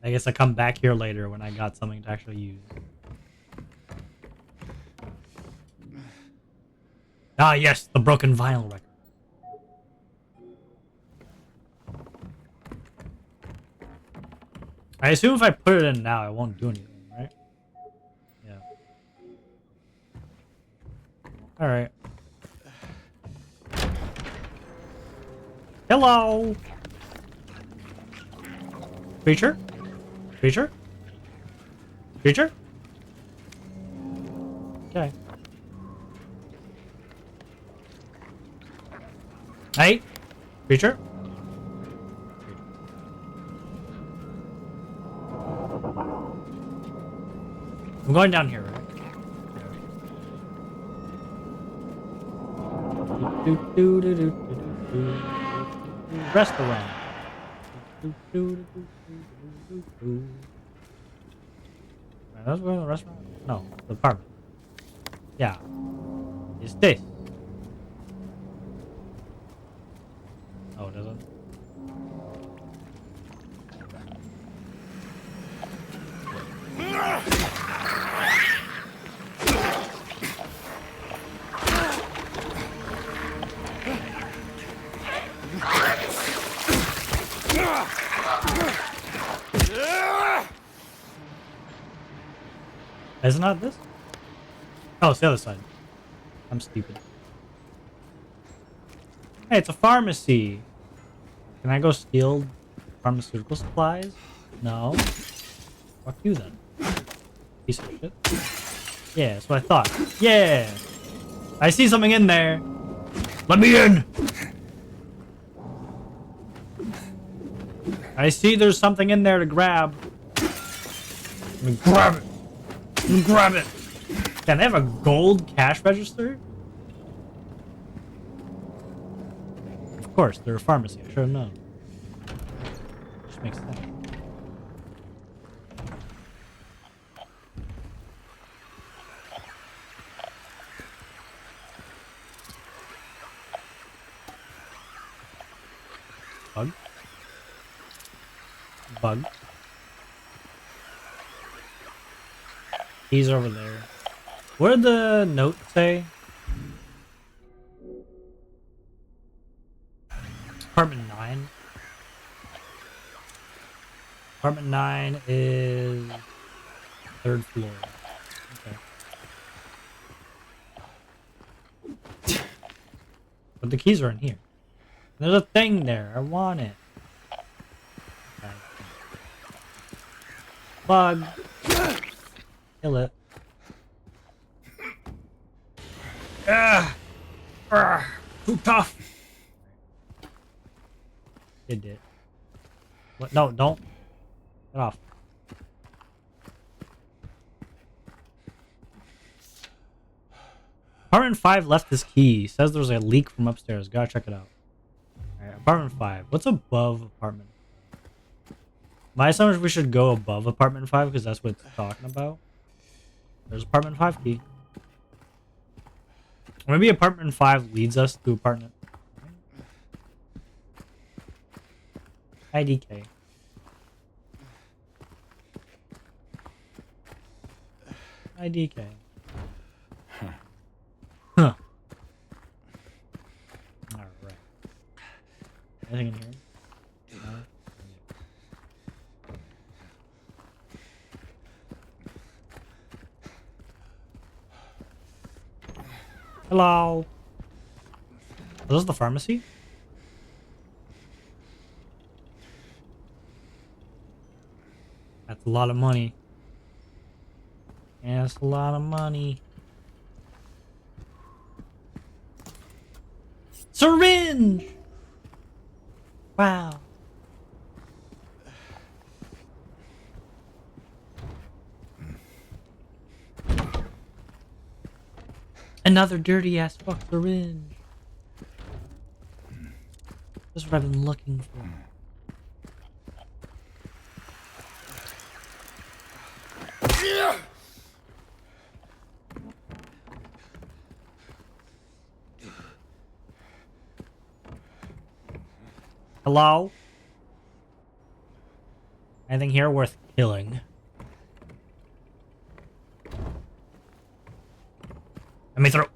I guess I come back here later when I got something to actually use. Ah, yes, the broken vinyl record. I assume if I put it in now, it won't do anything, right? Yeah. Alright. Hello! Creature? Creature? Creature? Okay. Hey! Creature? I'm going down here, right? Restaurant. Let's go to the restaurant. No, the apartment. Yeah. It's this. Oh, it doesn't. Is it not this? Oh, it's the other side. I'm stupid. Hey, it's a pharmacy. Can I go steal pharmaceutical supplies? No. Fuck you then. Piece of shit. Yeah, that's what I thought. Yeah! I see something in there. Let me in! I see there's something in there to grab. Let me grab it. Let me grab it. Can they have a gold cash register? Of course, they're a pharmacy. I should have known. Just makes sense. Bug. Bug. He's over there. What did the note say? Apartment 9. Apartment 9 is 3rd floor. Okay. But the keys are in here. There's a thing there. I want it. Okay. Bug. Kill it. Too tough. It did. What? No, don't. Get off. Apartment 5 left his key. Says there's a leak from upstairs. Gotta check it out. Alright, apartment 5. What's above apartment? My assumption is we should go above apartment 5 because that's what it's talking about. There's apartment 5 key. Or maybe apartment 5 leads us to apartment. IDK. IDK. Huh. Alright. Anything in here? No? Hello. Is this the pharmacy? That's a lot of money. Yeah, that's a lot of money. Syringe! Wow. Another dirty ass fuck syringe. That's what I've been looking for. Hello? Anything here worth killing? Let me through.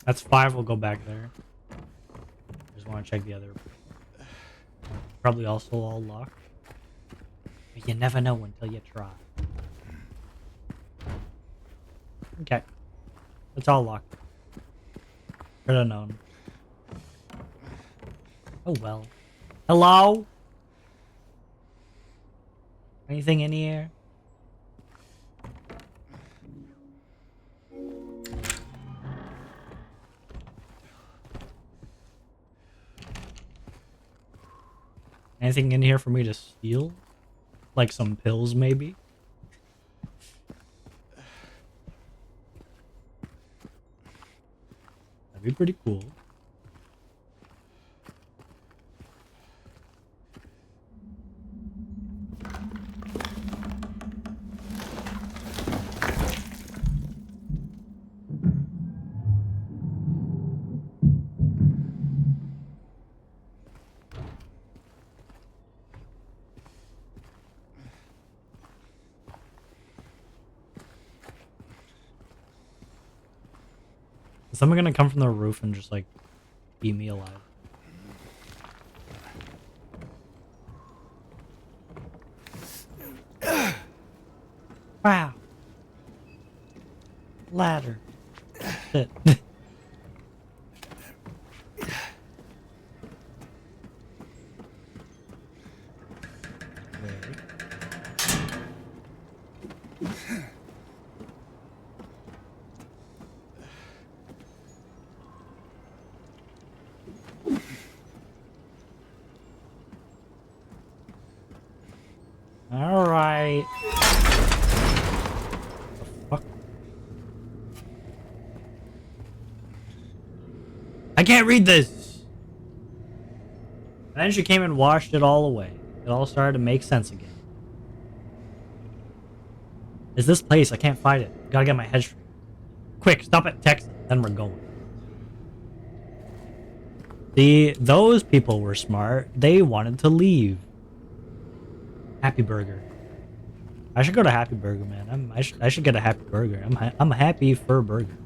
That's 5. We'll go back there. Just want to check the other. Probably also all locked. But you never know until you try. Okay. It's all locked. Should have known. Oh well. Hello? Anything in here? Anything in here for me to steal? Like some pills, maybe? That'd be pretty cool. Is someone gonna come from the roof and just like eat me alive? Wow. Ladder. Shit. All right. The fuck? I can't read this. And then she came and washed it all away. It all started to make sense again. Is this place? I can't find it. Gotta get my head straight. Quick, stop it, text, then we're going. See, those people were smart. They wanted to leave. Happy Burger. I should go to Happy Burger, man. I should get a Happy Burger. I'm happy for a burger.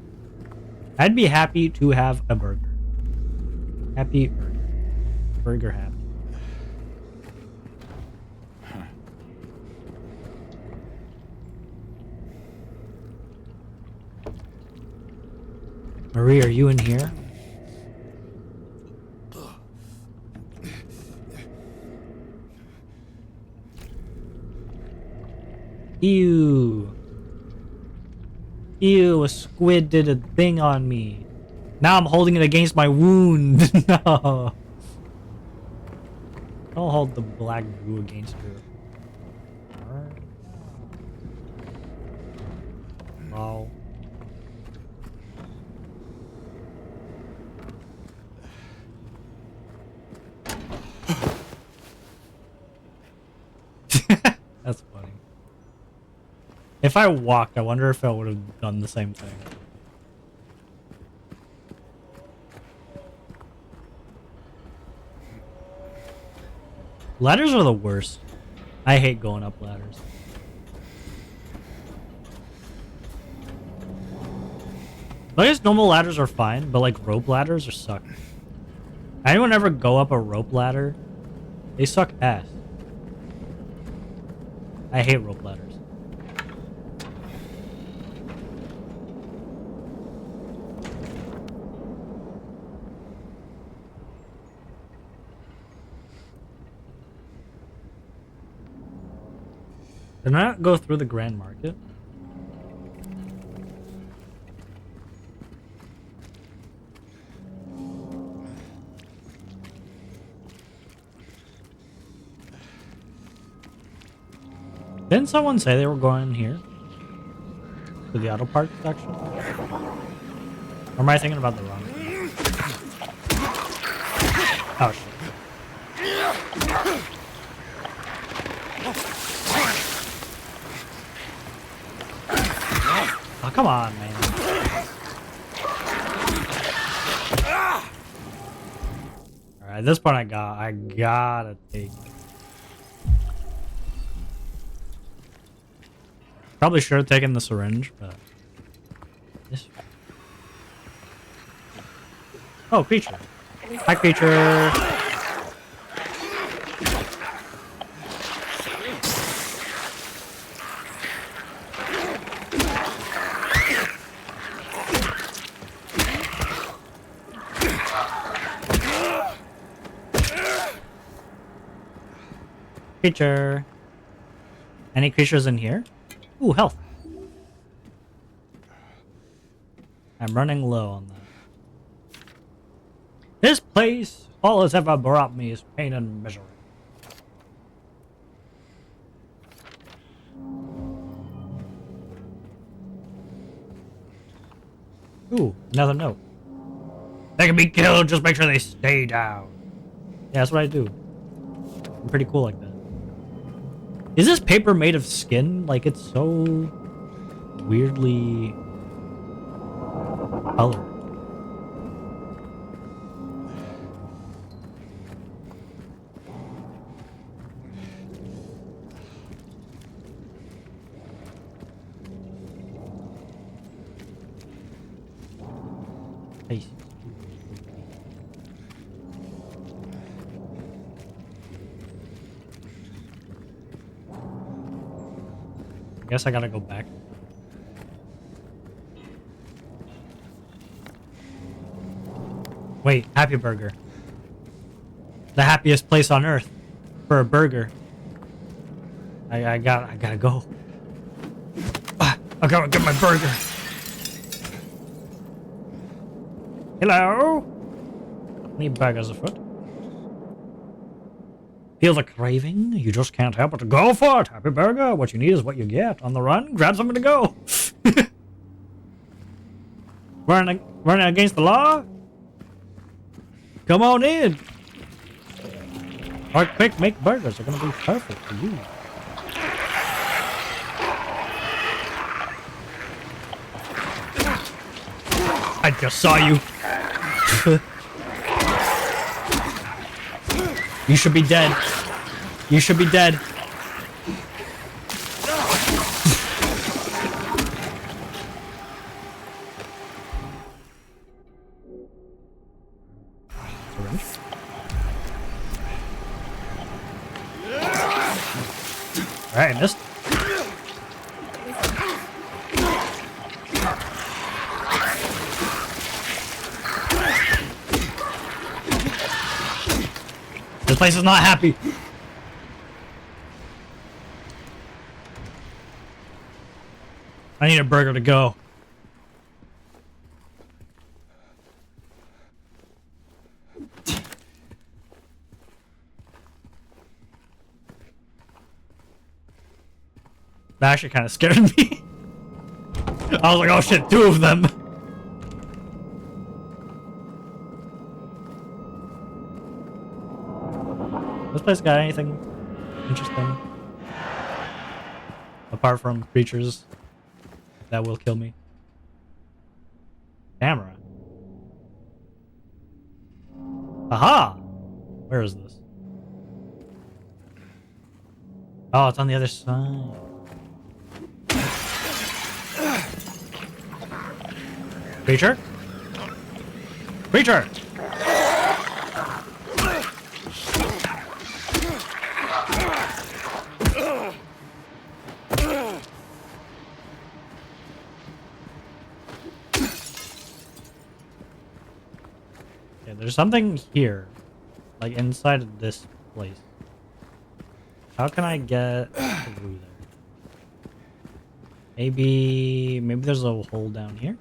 I'd be happy to have a burger. Happy Burger. Burger happy. Marie, are you in here? Ew. Ew, a squid did a thing on me. Now I'm holding it against my wound. No. Don't hold the black goo against her. Wow. That's funny. If I walked, I wonder if I would have done the same thing. Ladders are the worst. I hate going up ladders. I guess normal ladders are fine, but like rope ladders are suck. Anyone ever go up a rope ladder? They suck ass. I hate rope ladders. Did I not go through the Grand Market? Didn't someone say they were going here? To the auto parts section? Or am I thinking about the wrong thing? Oh shit. Oh, come on, man. Alright, At this point, I gotta take it. Probably should have taken the syringe, but this. Oh, creature! Hi, creature! Creature. Any creatures in here? Ooh, health. I'm running low on that. This place, all it's ever brought me is pain and misery. Ooh, another note. They can be killed, just make sure they stay down. Yeah, that's what I do. I'm pretty cool like that. Is this paper made of skin? Like, it's so weirdly colored. Hey. I guess I gotta go back. Wait, Happy Burger. The happiest place on earth for a burger. I gotta go. I gotta get my burger. Hello? Any burgers afoot? Feel the craving? You just can't help but to go for it. Happy Burger. What you need is what you get. On the run, grab something to go. running against the law? Come on in. Our quick make burgers are gonna be perfect for you. I just saw you. You should be dead. You should be dead. Alright, I missed. This place is not happy. I need a burger to go. That actually kind of scared me. I was like, oh shit, 2 of them. This place got anything interesting? Apart from creatures that will kill me. Camera. Aha! Where is this? Oh, it's on the other side. Creature? Creature! Okay, there's something here. Like inside of this place. How can I get through there? Maybe there's a hole down here?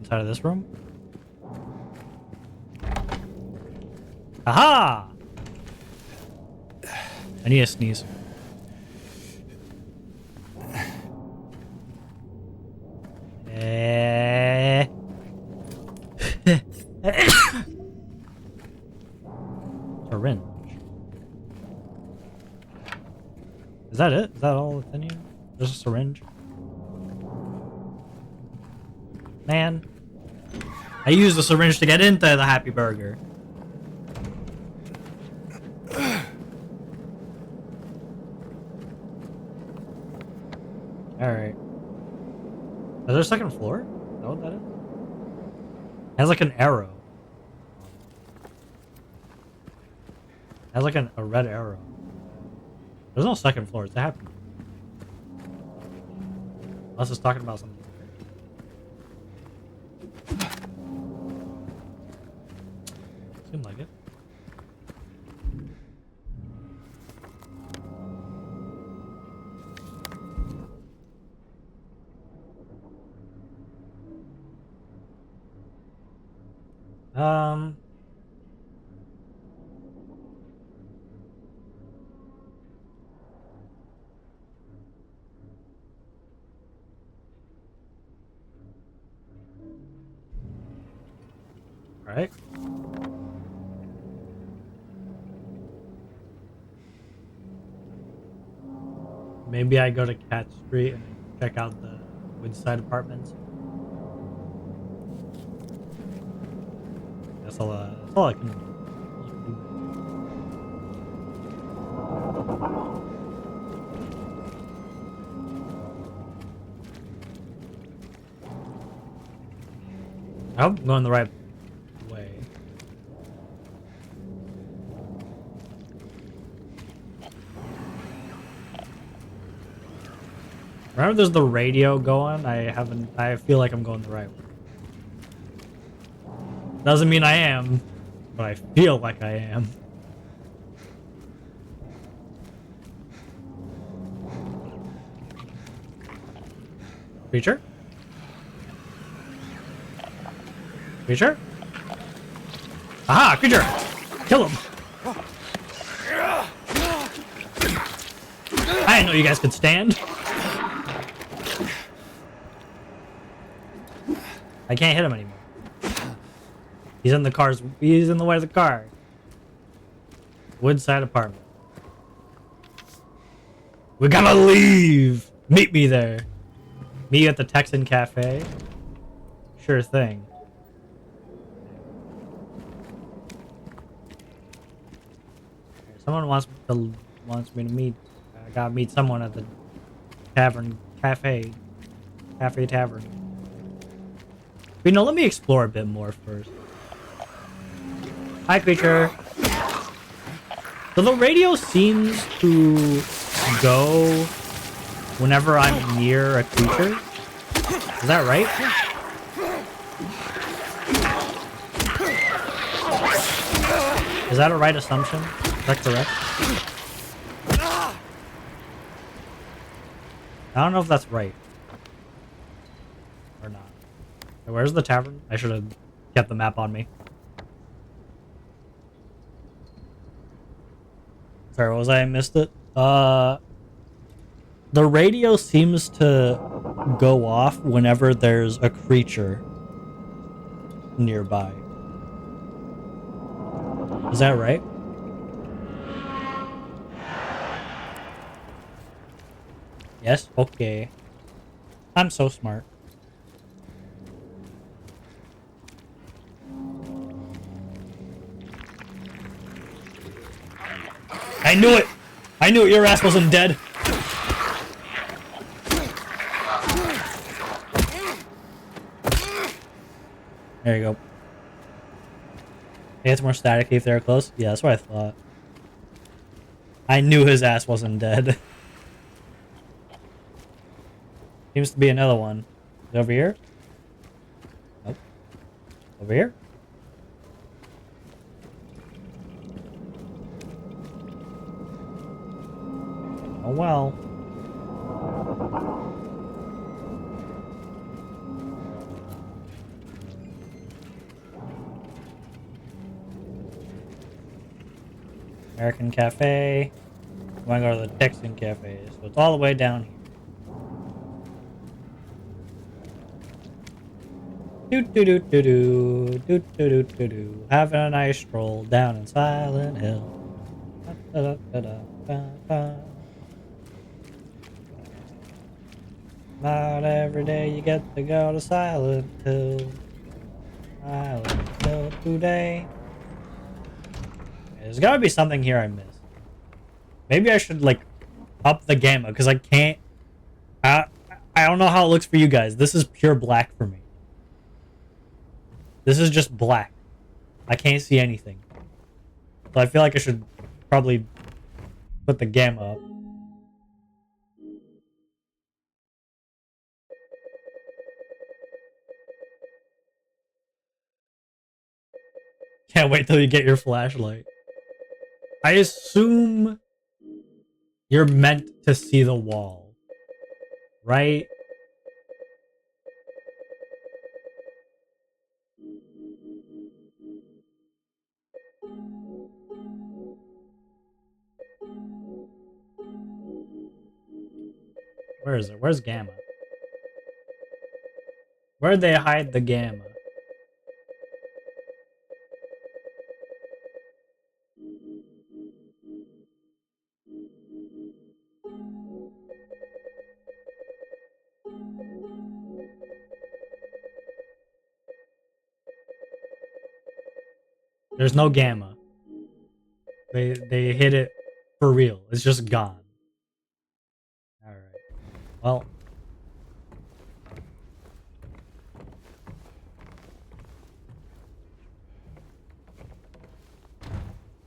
Inside of this room? Aha! I need a sneeze. Syringe. Is that it? Is that all that's in here? Just a syringe? Man. I used the syringe to get into the Happy Burger. Alright. Is there a second floor? Is that what that is? It has like an arrow. It has like a red arrow. There's no second floor. It's a happy. Unless it's talking about something. Seemed like it. Right. Maybe I go to Cat Street and check out the Woodside Apartments. That's all I can do. I hope I'm going the right way. Remember there's the radio going? I feel like I'm going the right way. Doesn't mean I am, but I feel like I am. Creature? Creature? Aha! Creature! Kill him! I didn't know you guys could stand. I can't hit him anymore. He's in the way of the car. Woodside Apartment. We gotta leave! Meet me there. Meet you at the Texan Cafe. Sure thing. Someone wants me to meet. I gotta meet someone at the tavern, cafe tavern. But, let me explore a bit more first. Hi, creature. So the radio seems to go whenever I'm near a creature. Is that right? Is that a right assumption? Is that correct? I don't know if that's right. Or not. Where's the tavern? I should have kept the map on me. Sorry, what was I missed it? The radio seems to go off whenever there's a creature nearby. Is that right? Yes? Okay. I'm so smart. I knew it! I knew it, your ass wasn't dead! There you go. It gets more staticky if they're close? Yeah, that's what I thought. I knew his ass wasn't dead. Seems to be another one. Is it over here? Nope. Over here? Oh well. American Cafe. I'm gonna go to the Texan Cafe, so it's all the way down here. Do. Having a nice stroll down in Silent Hill. Not every day you get to go to Silent Hill. Silent Hill today. There's gotta be something here I missed. Maybe I should, like, up the gamma, because I can't... I don't know how it looks for you guys. This is pure black for me. This is just black. I can't see anything. So I feel like I should probably put the gamma up. Can't wait till you get your flashlight. I assume you're meant to see the wall, right? Where is it? Where's gamma? Where'd they hide the gamma? There's no gamma. They hit it for real. It's just gone. Alright. Well.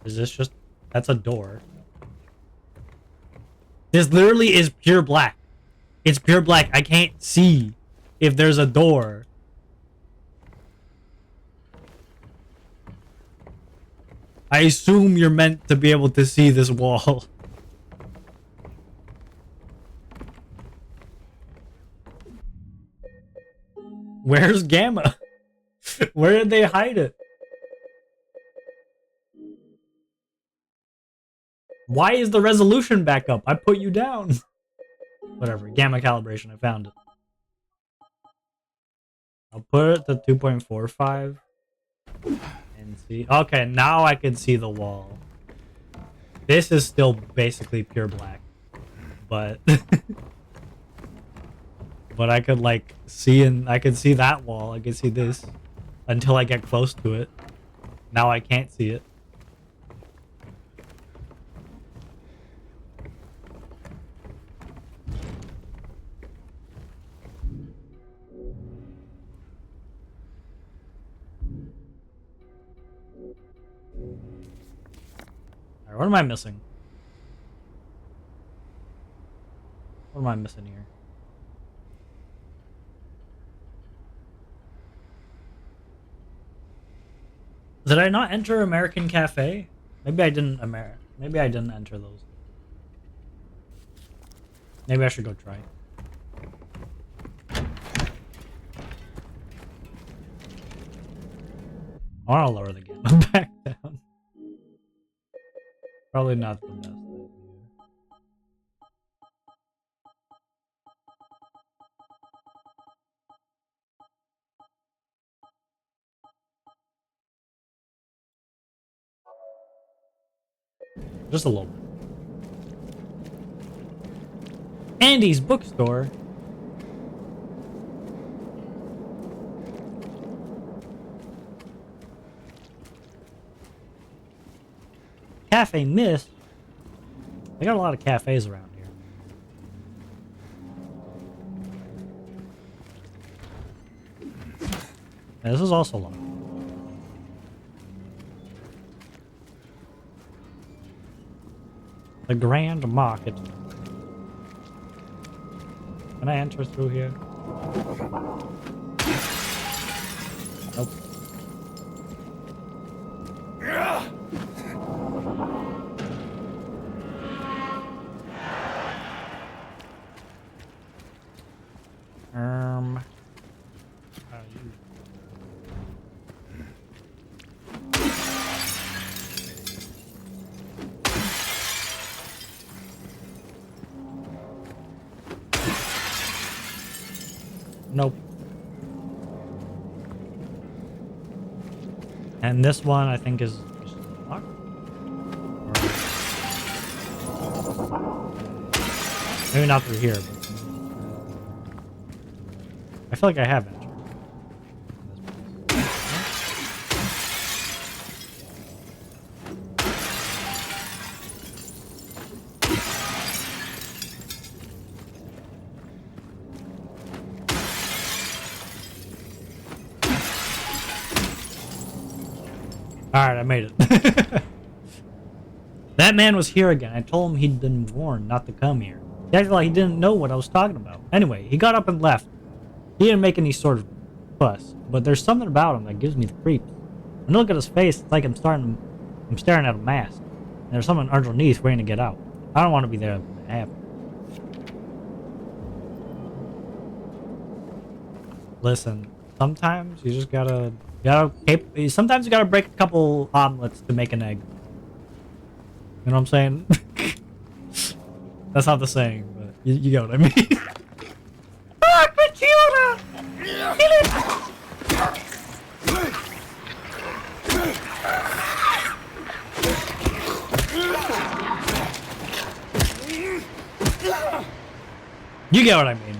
Is this just... That's a door. This literally is pure black. It's pure black. I can't see if there's a door. I assume you're meant to be able to see this wall. Where's gamma? Where did they hide it? Why is the resolution back up? I put you down. Whatever. Gamma calibration. I found it. I'll put it to 2.45. And see. Okay, now I can see the wall. This is still basically pure black. But... but I could, like, see and I could see that wall. I could see this. Until I get close to it. Now I can't see it. Alright, what am I missing? What am I missing here? Did I not enter American Cafe? Maybe I didn't maybe I didn't enter those. Maybe I should go try. I want to lower the gamma back down. Probably not the best idea. Just a little bit. Andy's bookstore. Cafe Miss. They got a lot of cafes around here. Yeah, this is also locked. The Grand Market. Can I enter through here? Nope. Nope. And this one, I think, is locked. Maybe not through here, but I feel like I have entered. Alright, I made it. That man was here again. I told him he'd been warned not to come here. He acted like he didn't know what I was talking about. Anyway, he got up and left. He didn't make any sort of fuss, but there's something about him that gives me the creeps. When I look at his face, it's like I'm staring at a mask. And there's someone underneath waiting to get out. I don't want to be there when it happens. Listen, sometimes you just sometimes you gotta break a couple omelets to make an egg. You know what I'm saying? That's not the saying, but you get what I mean. Ah, computer! Kill it! You get what I mean.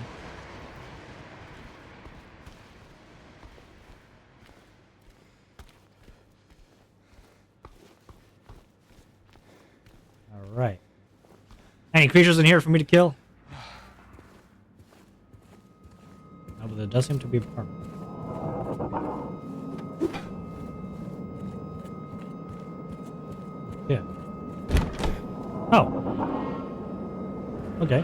Alright. Any creatures in here for me to kill? No, but there does seem to be a apartment. Yeah. Oh. Okay.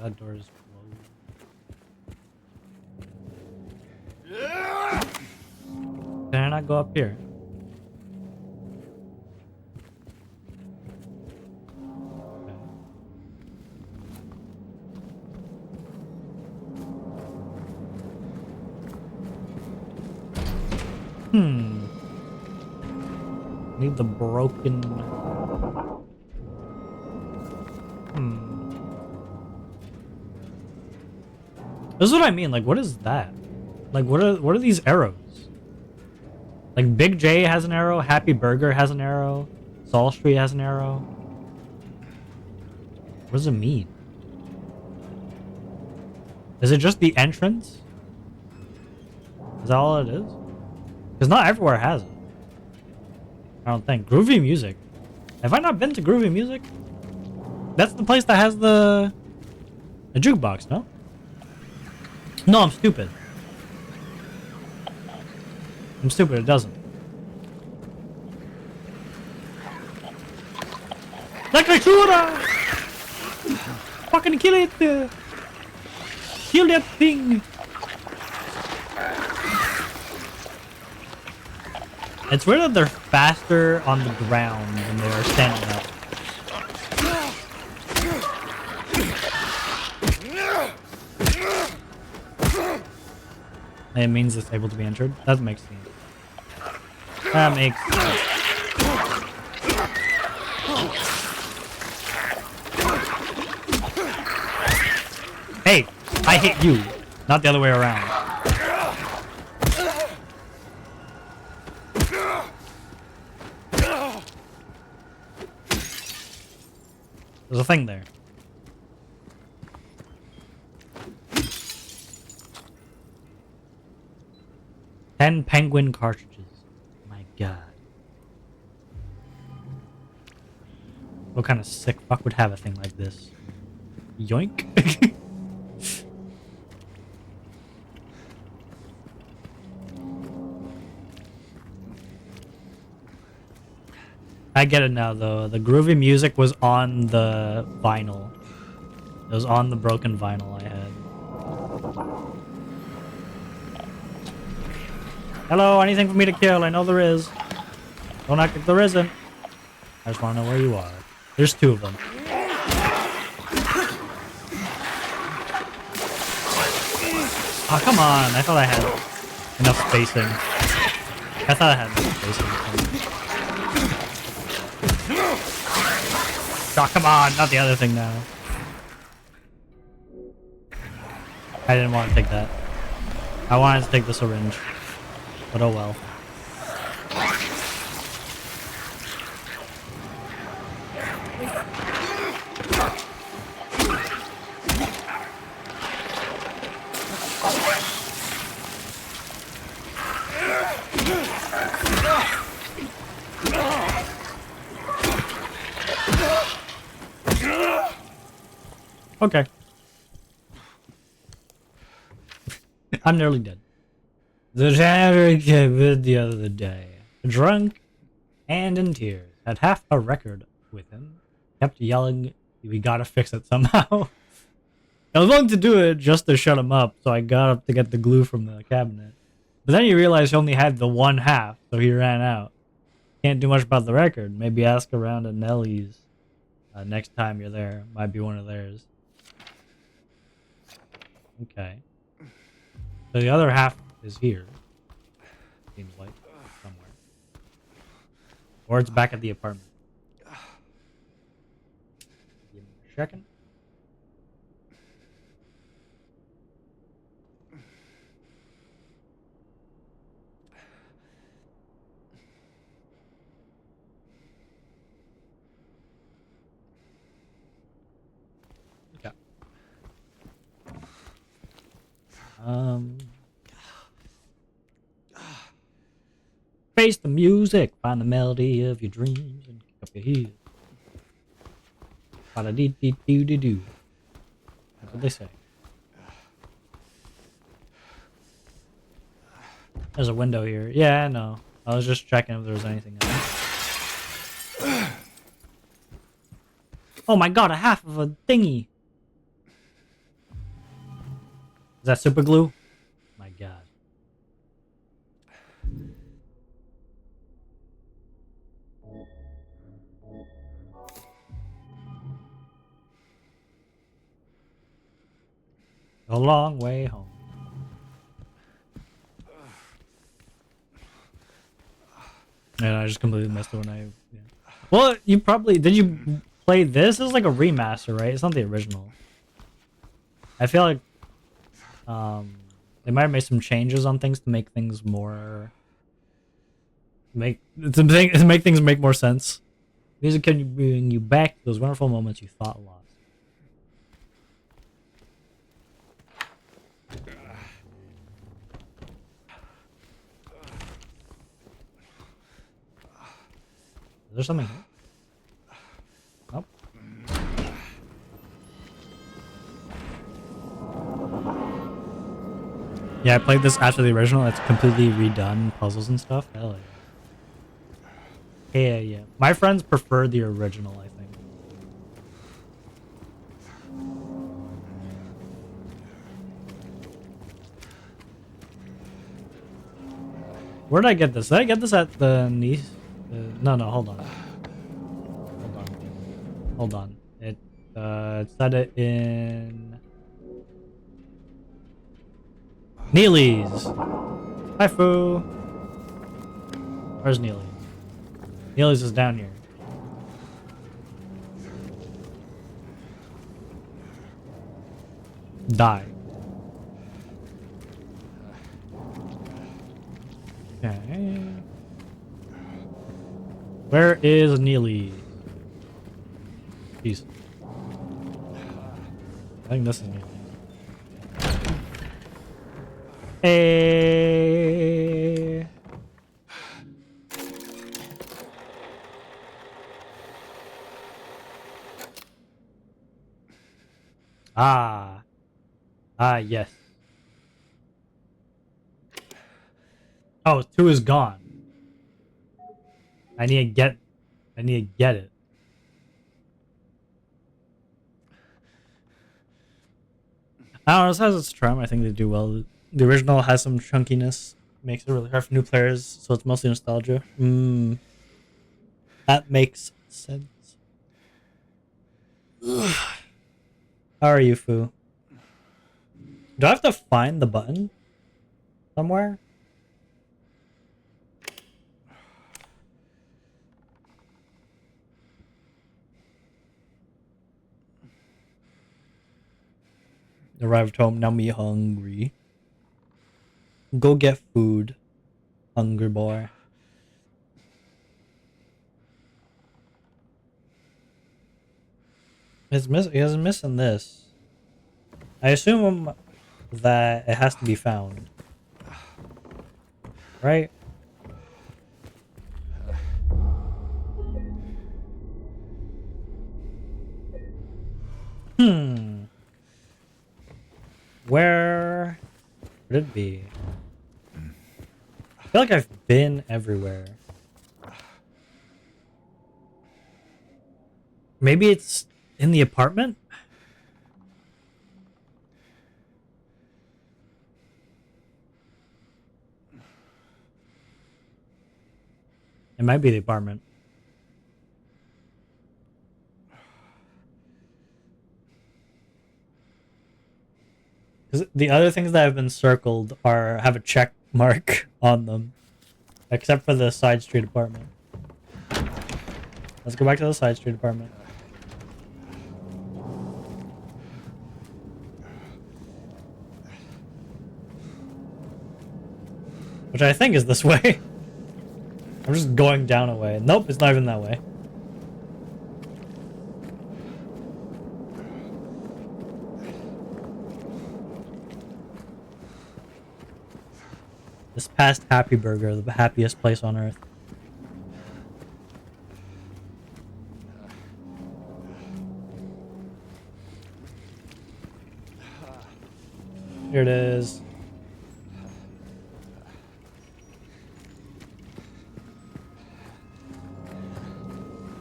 That door is closed. Can I not go up here? Okay. Need the broken... This is what I mean, like, what is that? Like, what are these arrows? Like, Big J has an arrow, Happy Burger has an arrow, Saul Street has an arrow. What does it mean? Is it just the entrance? Is that all it is? Because not everywhere has it. I don't think. Groovy Music. Have I not been to Groovy Music? That's the place that has the jukebox, no? No, I'm stupid. I'm stupid, it doesn't. Like a shooter! Fucking kill it! Kill that thing! It's weird that they're faster on the ground than they are standing up. It means it's able to be entered. That makes sense. That makes sense. Hey, I hit you, not the other way around. There's a thing there. Ten penguin cartridges. My god. What kind of sick fuck would have a thing like this? Yoink. I get it now though. The groovy music was on the vinyl. It was on the broken vinyl I had. Hello, anything for me to kill? I know there is. Don't act like there isn't. I just want to know where you are. There's two of them. Oh, come on. I thought I had enough spacing. I thought I had enough spacing. Oh, come on. Not the other thing now. I didn't want to take that. I wanted to take the syringe. But oh well. Okay. I'm nearly dead. The shattered kid the other day, drunk and in tears, had half a record with him. Kept yelling, "We gotta fix it somehow." I was willing to do it just to shut him up, so I got up to get the glue from the cabinet. But then he realized he only had the one half, so he ran out. Can't do much about the record. Maybe ask around at Nellie's next time you're there. Might be one of theirs. Okay. So the other half is here. Seems like somewhere. Or it's back at the apartment. Give me a second. Okay. Face the music, find the melody of your dreams, and kick up your heels. Bada dee dee doo doo doo. That's what they say. There's a window here. Yeah, I know. I was just checking if there was anything else. Oh my god, a half of a thingy. Is that super glue? My god. A long way home. And I just completely missed it when I... Yeah. Well, you probably... Did you play this? This is like a remaster, right? It's not the original. I feel like... They might have made some changes on things to make things more... To make things make more sense. Music can bring you back to those wonderful moments you thought lost. Is there something here? Nope. Yeah, I played this after the original. It's completely redone puzzles and stuff. Hell yeah. Yeah. My friends prefer the original, I think. Where did I get this? Did I get this at the niece? No, hold on. Hold on. It said it in Neely's. Hi, Foo. Where's Neely's? Neely's is down here. Die. Okay. Where is Neely? Jeez. I think this is Neely. Hey. Yes. Oh, 2 is gone. I need to get it. I don't know, this has its charm. I think they do well. The original has some chunkiness. Makes it really hard for new players, so it's mostly nostalgia. That makes sense. How are you, Foo? Do I have to find the button somewhere? Arrived home, now me hungry. Go get food, hungry boy. He's missing this. I assume that it has to be found. Right? Where would it be? feel like I've been everywhere. Maybe it's in the apartment? It might be the apartment. Because the other things that have been circled have a check mark on them. Except for the side street apartment. Let's go back to the side street apartment. Which I think is this way. I'm just going down a way. Nope, it's not even that way. This past Happy Burger, the happiest place on earth. Here it is.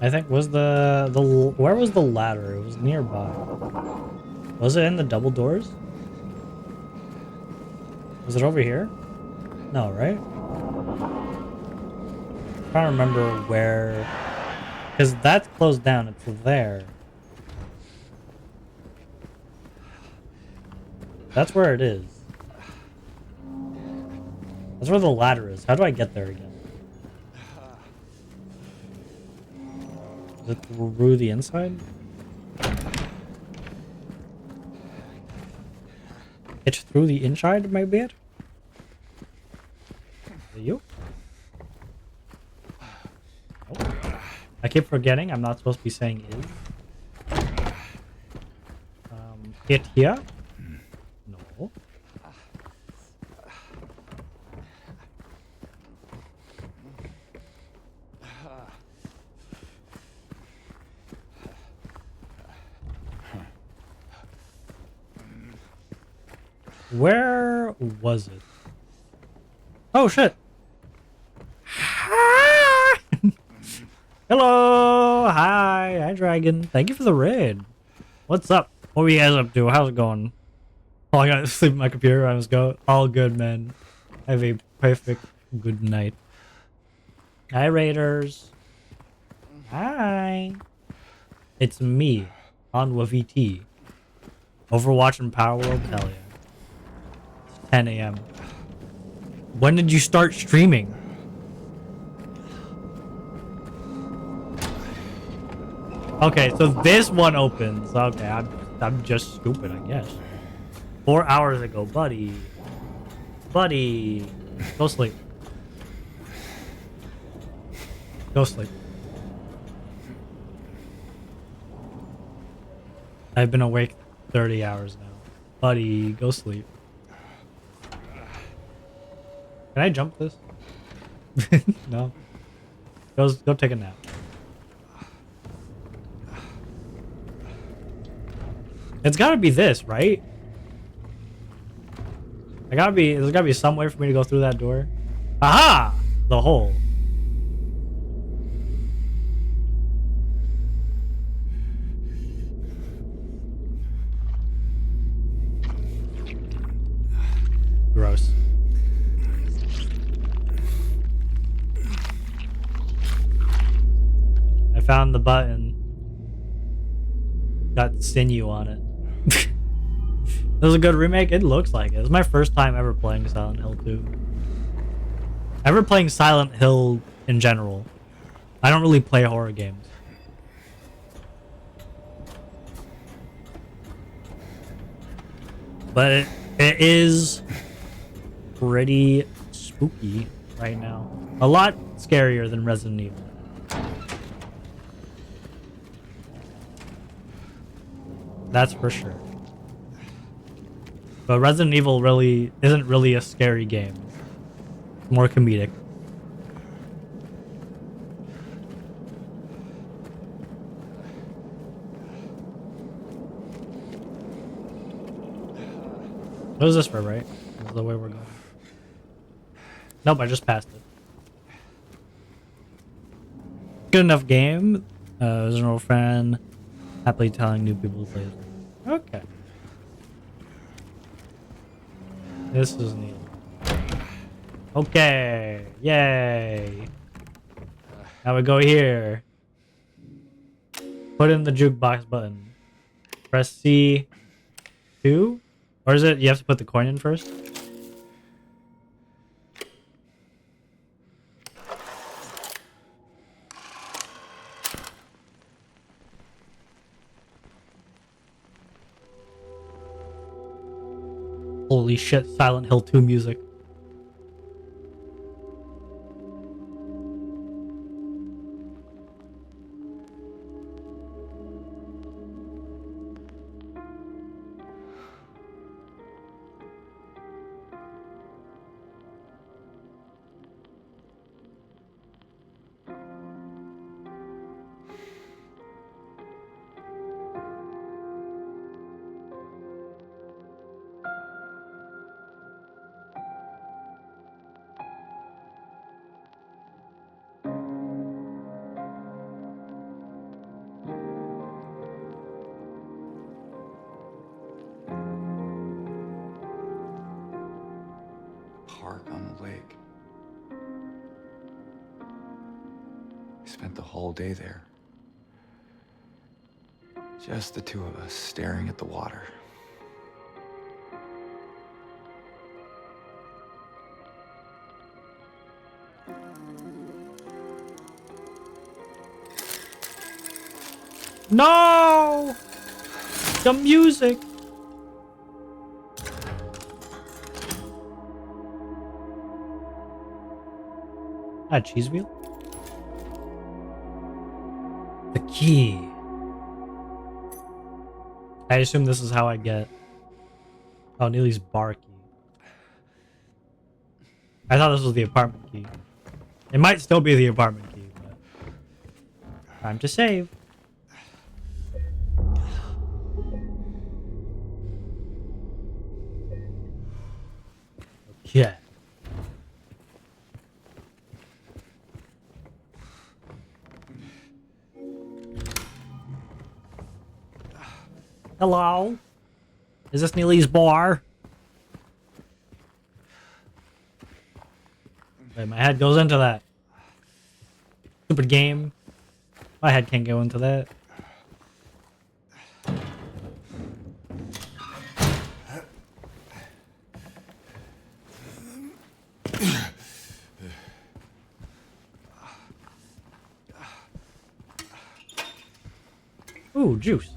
I think was where was the ladder? It was nearby. Was it in the double doors? Was it over here? No, right? I'm trying to remember where, because that's closed down. It's there. That's where it is. That's where the ladder is. How do I get there again? Is it through the inside? It's through the inside, maybe it? You? Oh. I keep forgetting I'm not supposed to be saying is. It here? No. Where was it? Oh shit. Hello, hi, Dragon. Thank you for the raid. What's up? What were you guys up to? How's it going? Oh, I gotta sleep on my computer. I was all good, man. Have a perfect good night. Hi, Raiders. Hi. It's me, OnwaVT. Overwatch and Power World. Hell yeah. It's 10 a.m. When did you start streaming? Okay, so this one opens. Okay, I'm just stupid, I guess. 4 hours ago, buddy. Buddy. Go sleep. Go sleep. I've been awake 30 hours now. Buddy, go sleep. Can I jump this? No. Go take a nap. It's gotta be this, right? There's gotta be some way for me to go through that door. Aha! The hole. Gross. I found the button. Got sinew on it. It was a good remake. It looks like it. It was my first time ever playing Silent Hill 2. Ever playing Silent Hill in general. I don't really play horror games. But it is pretty spooky right now. A lot scarier than Resident Evil. That's for sure. But Resident Evil really isn't really a scary game. It's more comedic. What is this for, right? This is the way we're going. Nope, I just passed it. Good enough game. There's an old friend happily telling new people to play this. Okay. This is neat. Okay. Yay. Now we go here. Put in the jukebox button. Press C2? Or is it you have to put the coin in first? Holy shit, Silent Hill 2 music. Park on the lake. We spent the whole day there. Just the two of us staring at the water. No! The music! Ah, cheese wheel? The key. I assume this is how I get... Oh, Neely's bar key. I thought this was the apartment key. It might still be the apartment key, but... Time to save. Yeah. Hello? Is this Neely's bar? Wait, my head goes into that. Stupid game. My head can't go into that. Ooh, juice.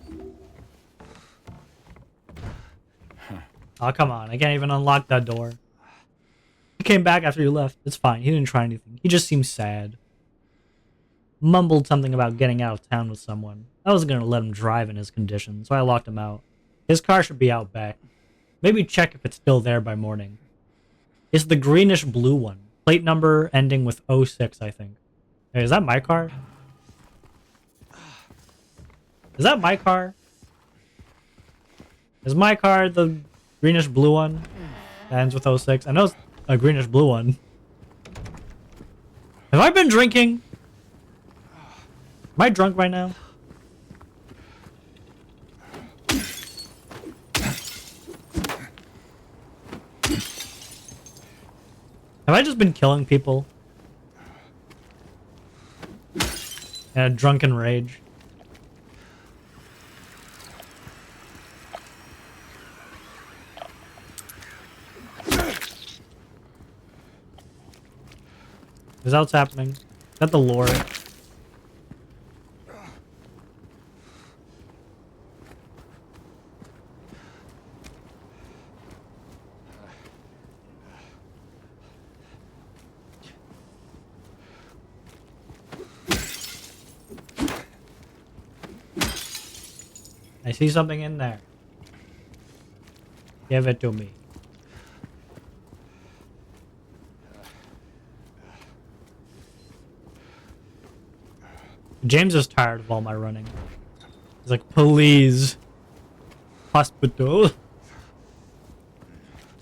Oh, come on. I can't even unlock that door. He came back after you left. It's fine. He didn't try anything. He just seemed sad. Mumbled something about getting out of town with someone. I wasn't going to let him drive in his condition, so I locked him out. His car should be out back. Maybe check if it's still there by morning. It's the greenish blue one. Plate number ending with 06, I think. Hey, is that my car? Is that my car? Is my car the greenish blue one that ends with 06? I know it's a greenish blue one. Have I been drinking? Am I drunk right now? Have I just been killing people? In a drunken rage? Is that what's happening? Is that the lore? I see something in there. Give it to me. James is tired of all my running. He's like, please. Hospital.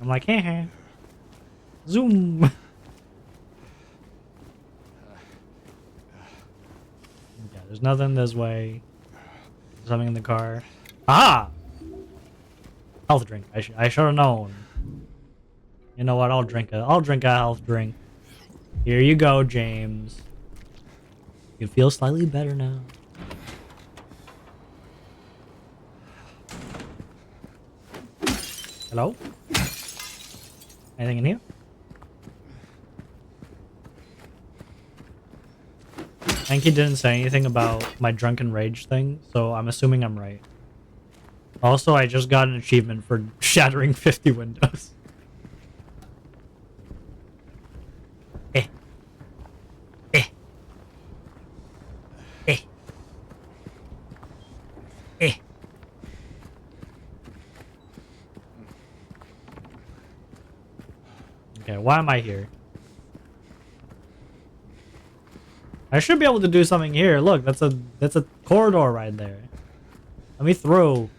I'm like, hey. Zoom. There's nothing this way. There's something in the car. Ah! Health drink. I should have known. You know what? I'll drink a health drink. Here you go, James. You feel slightly better now. Hello? Anything in here? I think he didn't say anything about my drunken rage thing, so I'm assuming I'm right. Also, I just got an achievement for shattering 50 windows. Eh. Eh. Eh. Eh. Okay, why am I here? I should be able to do something here. Look, that's a corridor right there. Let me through.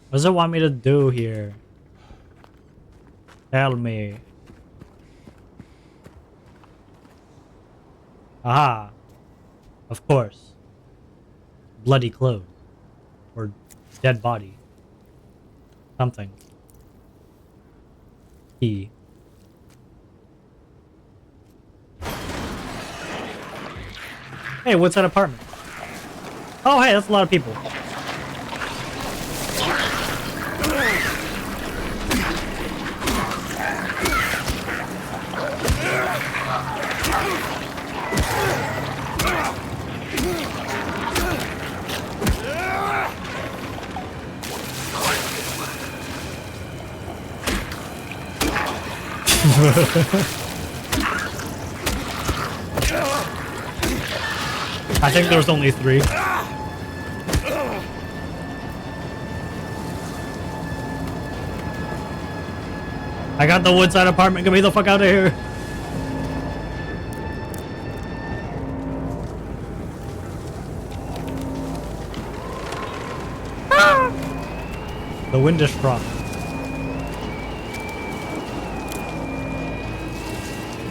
What does it want me to do here? Tell me. Aha. Of course. Bloody clothes. Or dead body. Something. Key. Hey, what's that apartment? Oh, hey, that's a lot of people. I think there's only 3. I got the Woodside apartment. Get me the fuck out of here. The wind is strong.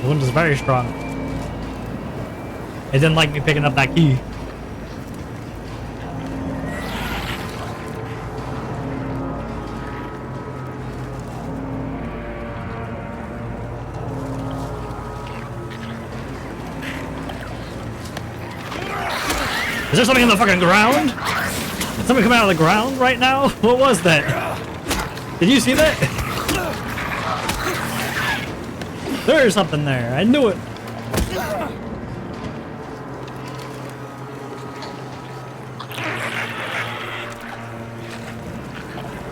The wind is very strong. It didn't like me picking up that key. Is there something in the fucking ground? Is something coming out of the ground right now? What was that? Did you see that? There's something there. I knew it.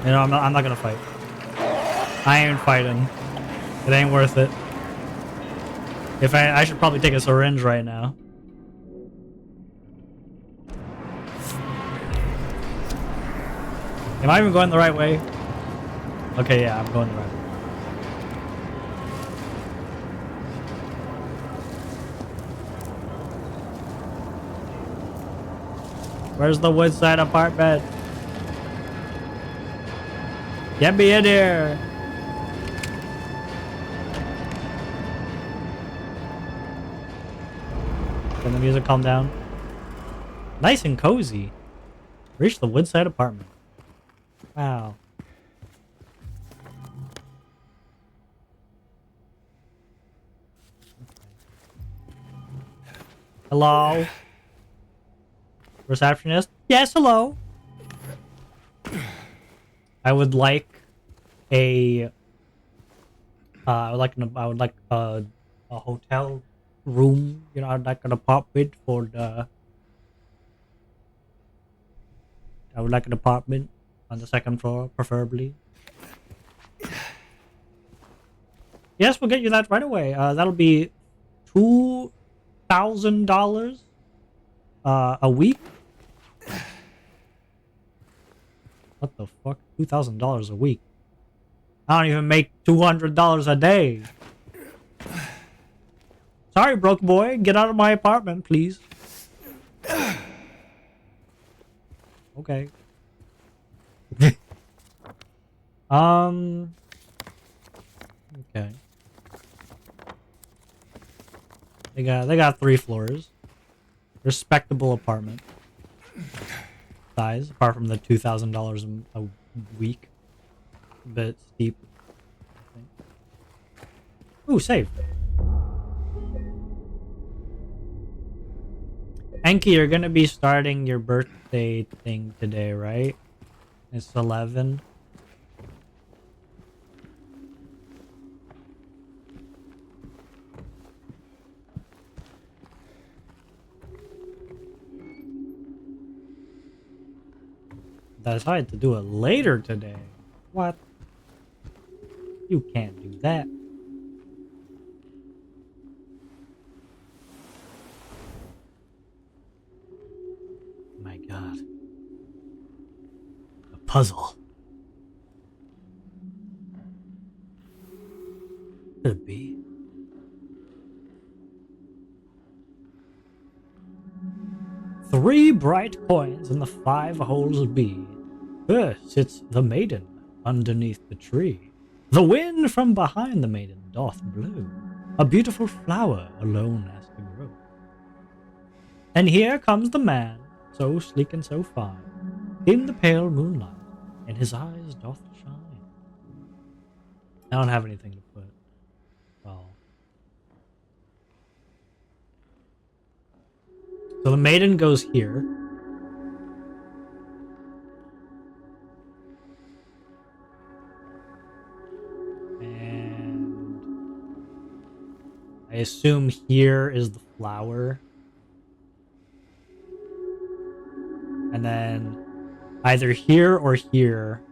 You know, I'm not gonna fight. I ain't fighting. It ain't worth it. If I should probably take a syringe right now. Am I even going the right way? Okay, yeah, I'm going the right way. Where's the Woodside apartment? Get me in here! Can the music calm down? Nice and cozy. Reach the Woodside apartment. Wow. Hello? Receptionist? Yes, hello. I would like a I would like a hotel room, you know, I'd like an apartment for the I would like an apartment on the 2nd floor, preferably. Yes, we'll get you that right away. That'll be $2,000 a week. What the fuck? $2,000 a week. I don't even make $200 a day. Sorry, broke boy. Get out of my apartment, please. Okay. Okay. They got 3 floors. Respectable apartment. Size, apart from the $2,000 a week. A bit steep. I think. Ooh, save. Enki, you're gonna be starting your birthday thing today, right? It's 11. Decided to do it later today. What? You can't do that. My God. A puzzle. Could it be? Three bright coins in the 5 holes be. First sits the maiden underneath the tree. The wind from behind the maiden doth blow. A beautiful flower alone has to grow. And here comes the man, so sleek and so fine, in the pale moonlight, and his eyes doth shine. I don't have anything to put. Well. So the maiden goes here. And I assume here is the flower. And then either here or here,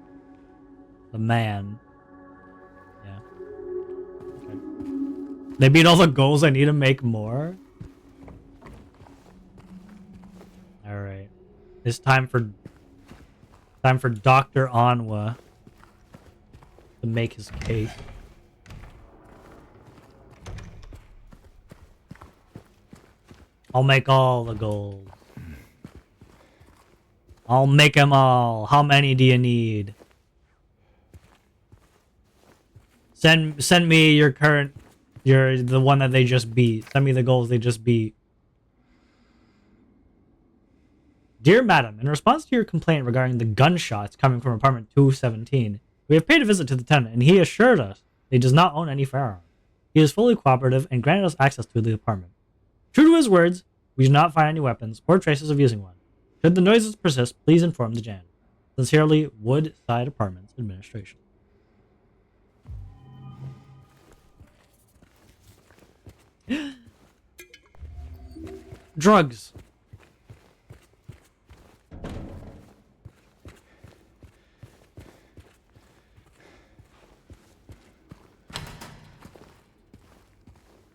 the man. Yeah. Okay. They beat all the goals. I need to make more. All right. It's time for Dr. Onwa to make his case. I'll make all the goals. I'll make them all. How many do you need? Send me your current, the one that they just beat. Send me the goals they just beat. Dear Madam, in response to your complaint regarding the gunshots coming from apartment 217, we have paid a visit to the tenant, and he assured us that he does not own any firearms. He is fully cooperative and granted us access to the apartment. True to his words, we do not find any weapons or traces of using one. Should the noises persist, please inform the Jan. Sincerely, Woodside Apartments Administration. Drugs.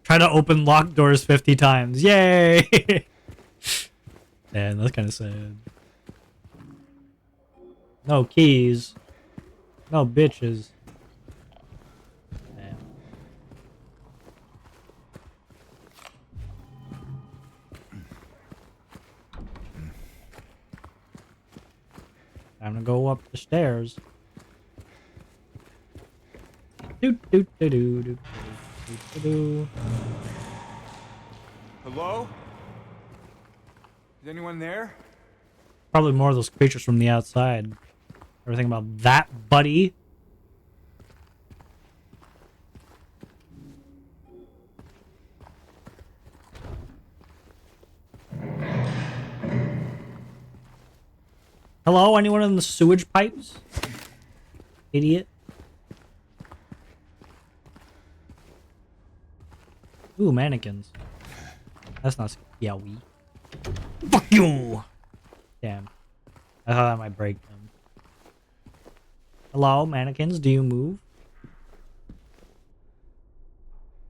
Try to open locked doors 50 times. Yay! Man, that's kind of sad. No keys. No bitches. Damn. Time to go up the stairs. Hello? Is anyone there? Probably more of those creatures from the outside. Ever think about that, buddy? Hello? Anyone in the sewage pipes? Idiot. Ooh, mannequins. That's not scary. Fuck you! Damn. I thought that might break them. Hello, mannequins, do you move?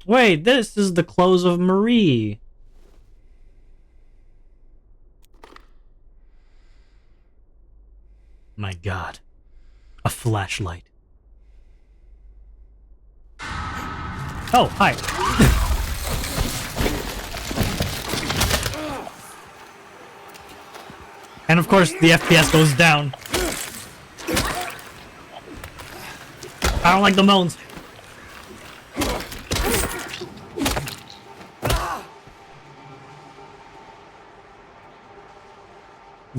Wait, this is the clothes of Marie. My God. A flashlight. Oh, hi. And of course, the FPS goes down. I don't like the moans.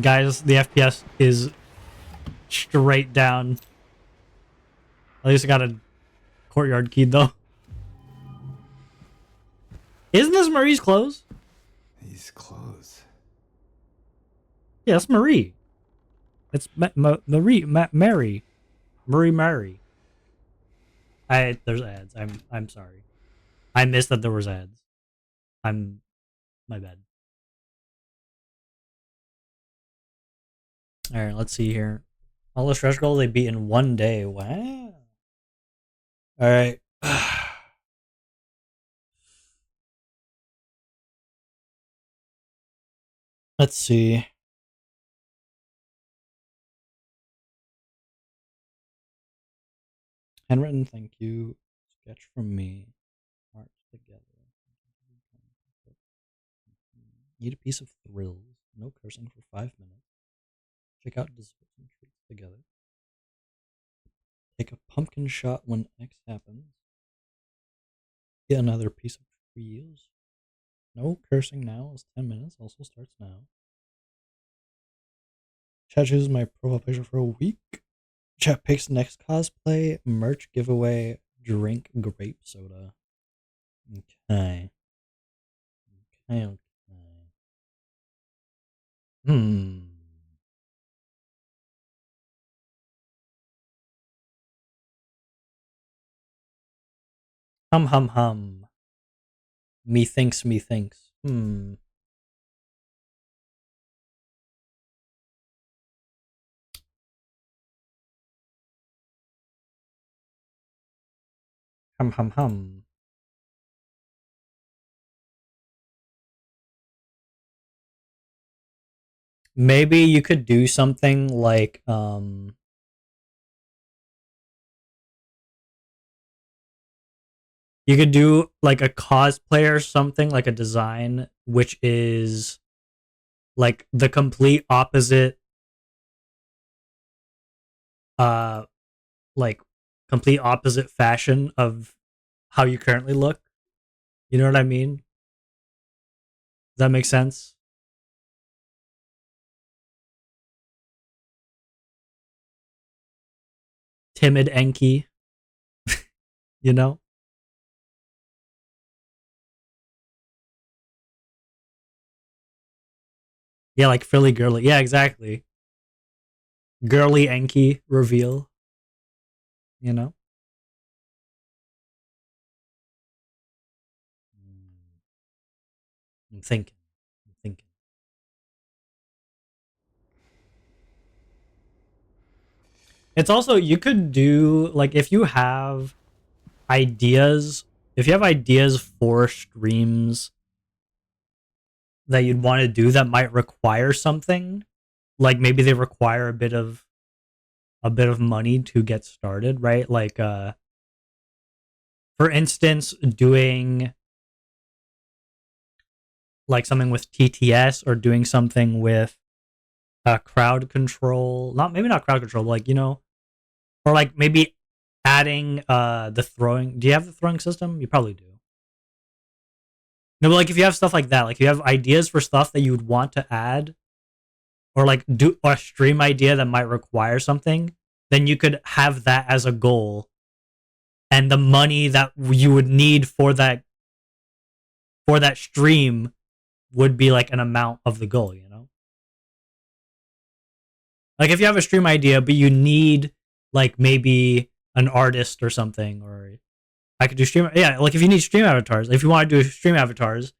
Guys, the FPS is straight down. At least I got a courtyard key though. Isn't this Marie's clothes? These clothes. Yeah, it's Marie. It's Marie. Mary. Mary. There's ads. I'm sorry. I missed that there was ads. My bad. All right, let's see here. All the stretch goals they beat in one day. Wow. All right. Let's see. Handwritten thank you. Sketch from me. March together. Eat a piece of thrills. No cursing for 5 minutes. Check out desserts and treats together. Take a pumpkin shot when X happens. Get another piece of trees. No cursing now as 10 minutes also starts now. Chat chooses my profile picture for a week. Chat picks next cosplay, merch giveaway, drink grape soda. Okay. Okay. Hmm. Hum hum hum. Methinks. Hmm. Hum hum hum. Maybe you could do something like you could do like a cosplay or something, like a design which is like the complete opposite uh like complete opposite fashion of how you currently look. You know what I mean? Does that make sense? Timid Enki, you know? Yeah, like frilly girly. Yeah, exactly. Girly Enki reveal, you know? I'm thinking. I'm thinking. It's also you could do like ideas, if you have ideas for streams that you'd want to do that might require something, like maybe they require a bit of money to get started, right? Like for instance, doing like something with TTS or doing something with crowd control, not maybe not crowd control, like or like maybe adding the throwing. Do you have the throwing system? You probably do. No, but like if you have stuff like that, like you have ideas for stuff that you would want to add, or like do a stream idea that might require something, then you could have that as a goal, and the money that you would need for that stream would be like an amount of the goal. Like if you have a stream idea, but you need like maybe an artist or something, or I could do stream. Yeah, like if you need stream avatars, if you want to do stream avatars,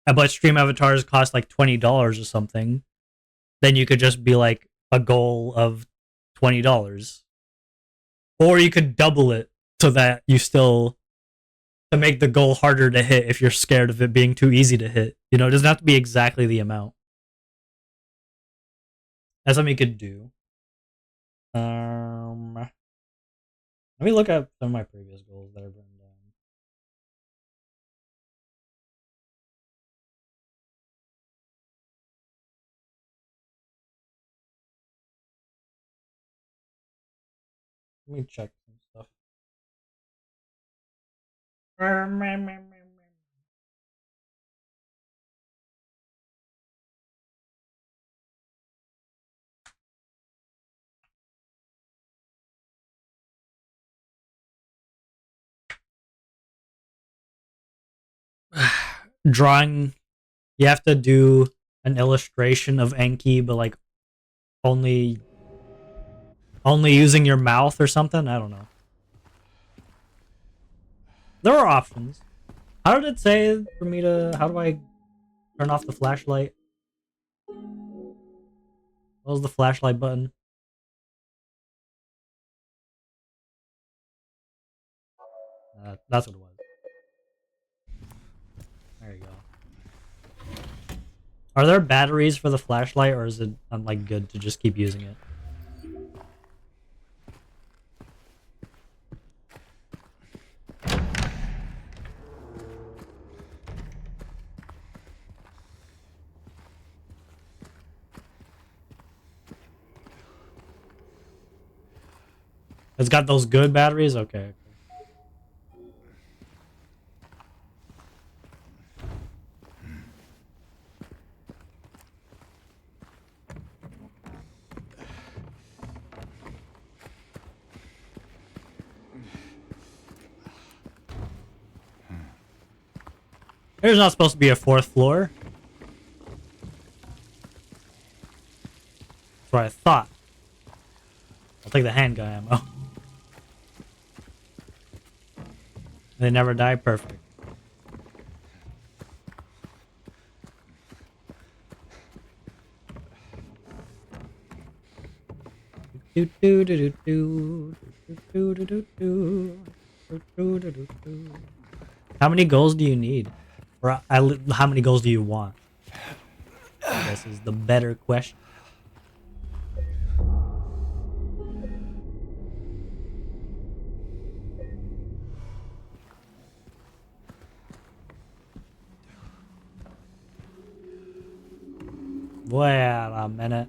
but stream avatars cost like $20 or something, then you could just be like a goal of $20, or you could double it so that you still to make the goal harder to hit if you're scared of it being too easy to hit. It doesn't have to be exactly the amount. That's something you could do. Let me look at some of my previous goals that I've written down. Let me check some stuff. drawing. You have to do an illustration of Enki, but like only using your mouth or something. I don't know. There are options. How did it say for me to? How do I turn off the flashlight? What was the flashlight button? That's what it was. There you go. Are there batteries for the flashlight, or is it like good to just keep using it? It's got those good batteries? Okay. There's not supposed to be a fourth floor. That's what I thought. I'll take the handgun ammo. They never die. Perfect. How many goals do you need? Or how many goals do you want? I guess is the better question. Wait a minute.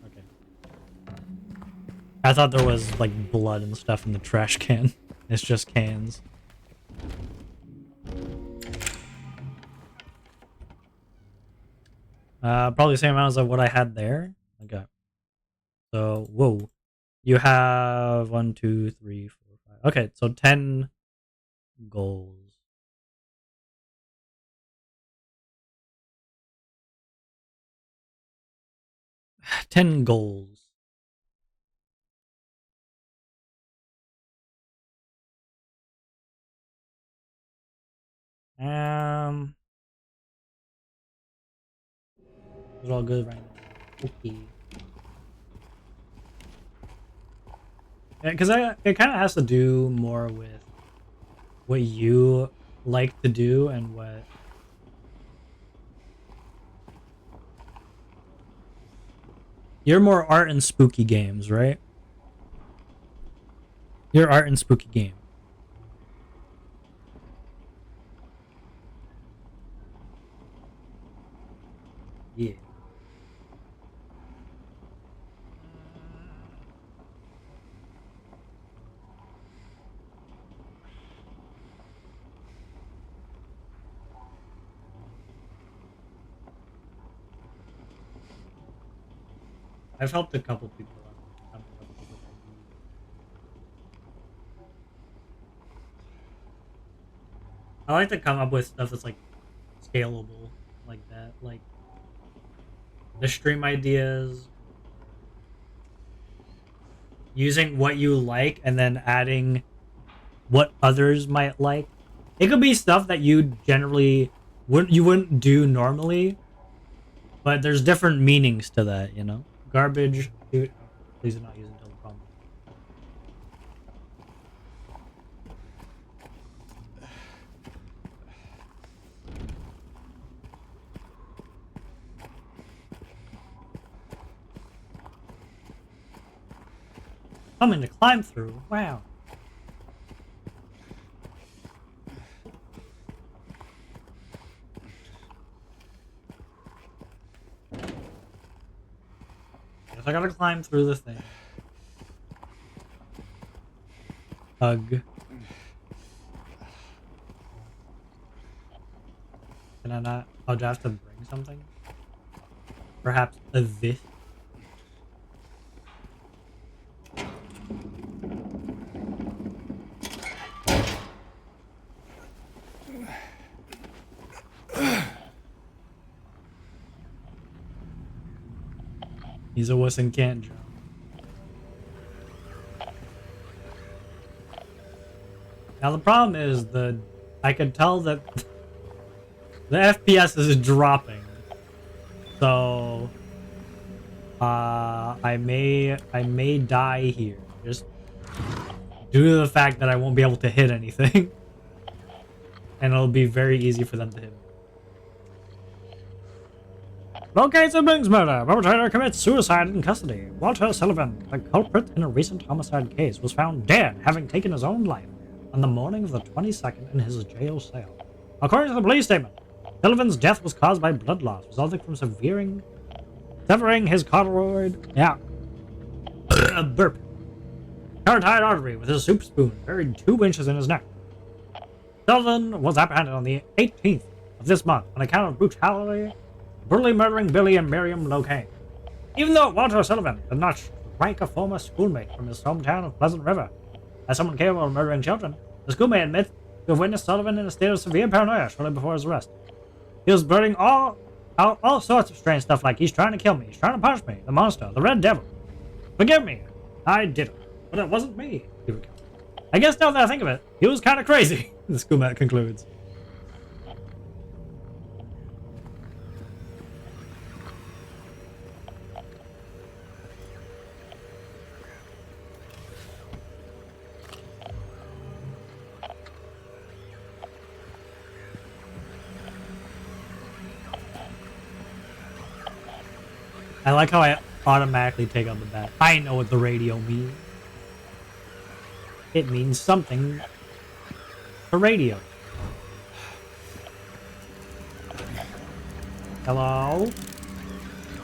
Okay. I thought there was like blood and stuff in the trash can. It's just cans. Probably the same amount as what I had there. Okay. So, whoa. You have 1, 2, 3, 4, 5. Okay, so 10 goals. 10 goals. It's all good right now. Okay. Yeah, because it kind of has to do more with what you like to do and what you're more art and spooky games, right? You're art and spooky game. Yeah. I've helped a couple people out. I like to come up with stuff that's like scalable, like that, like the stream ideas, using what you like and then adding what others might like. It could be stuff that you generally wouldn't do normally, but there's different meanings to that, you know. Garbage. Dude, please do not use until the problem. Something to climb through. Wow. Guess I gotta climb through the thing. Hug. Can I not? Oh, do I have to bring something? Perhaps a this? He's a wuss and can't jump. Now the problem is I could tell that the FPS is dropping. So I may die here just due to the fact that I won't be able to hit anything. And it'll be very easy for them to hit me. Locate siblings murder. Perpetrator commits suicide in custody. Walter Sullivan, the culprit in a recent homicide case, was found dead, having taken his own life on the morning of the 22nd in his jail cell. According to the police statement, Sullivan's death was caused by blood loss, resulting from severing his carotid... Yeah. A burp. Carotid artery with his soup spoon buried 2 inches in his neck. Sullivan was apprehended on the 18th of this month on account of brutally murdering Billy and Miriam Locane. Even though Walter Sullivan did not strike a former schoolmate from his hometown of Pleasant River as someone capable of murdering children, the schoolmate admits to have witnessed Sullivan in a state of severe paranoia shortly before his arrest. He was blurting all sorts of strange stuff like, he's trying to kill me, he's trying to punish me, the monster, the red devil. Forgive me, I did it, but it wasn't me. Here we go. I guess now that I think of it, he was kind of crazy, the schoolmate concludes. I like how I automatically take out the bat. I know what the radio means. It means something for radio. Hello?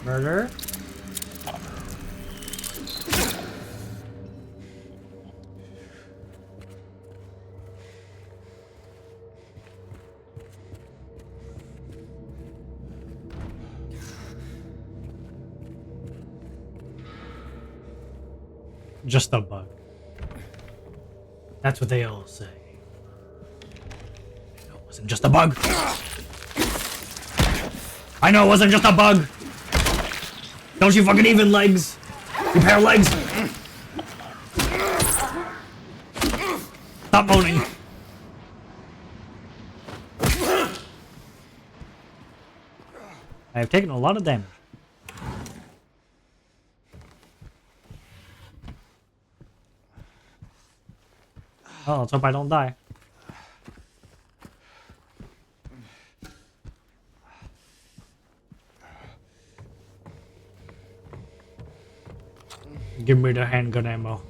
Murder? Just a bug. That's what they all say. I know it wasn't just a bug. I know it wasn't just a bug. Don't you fucking even legs? You pair of legs. Stop moaning. I have taken a lot of damage. Oh, let's hope I don't die. Give me the handgun ammo.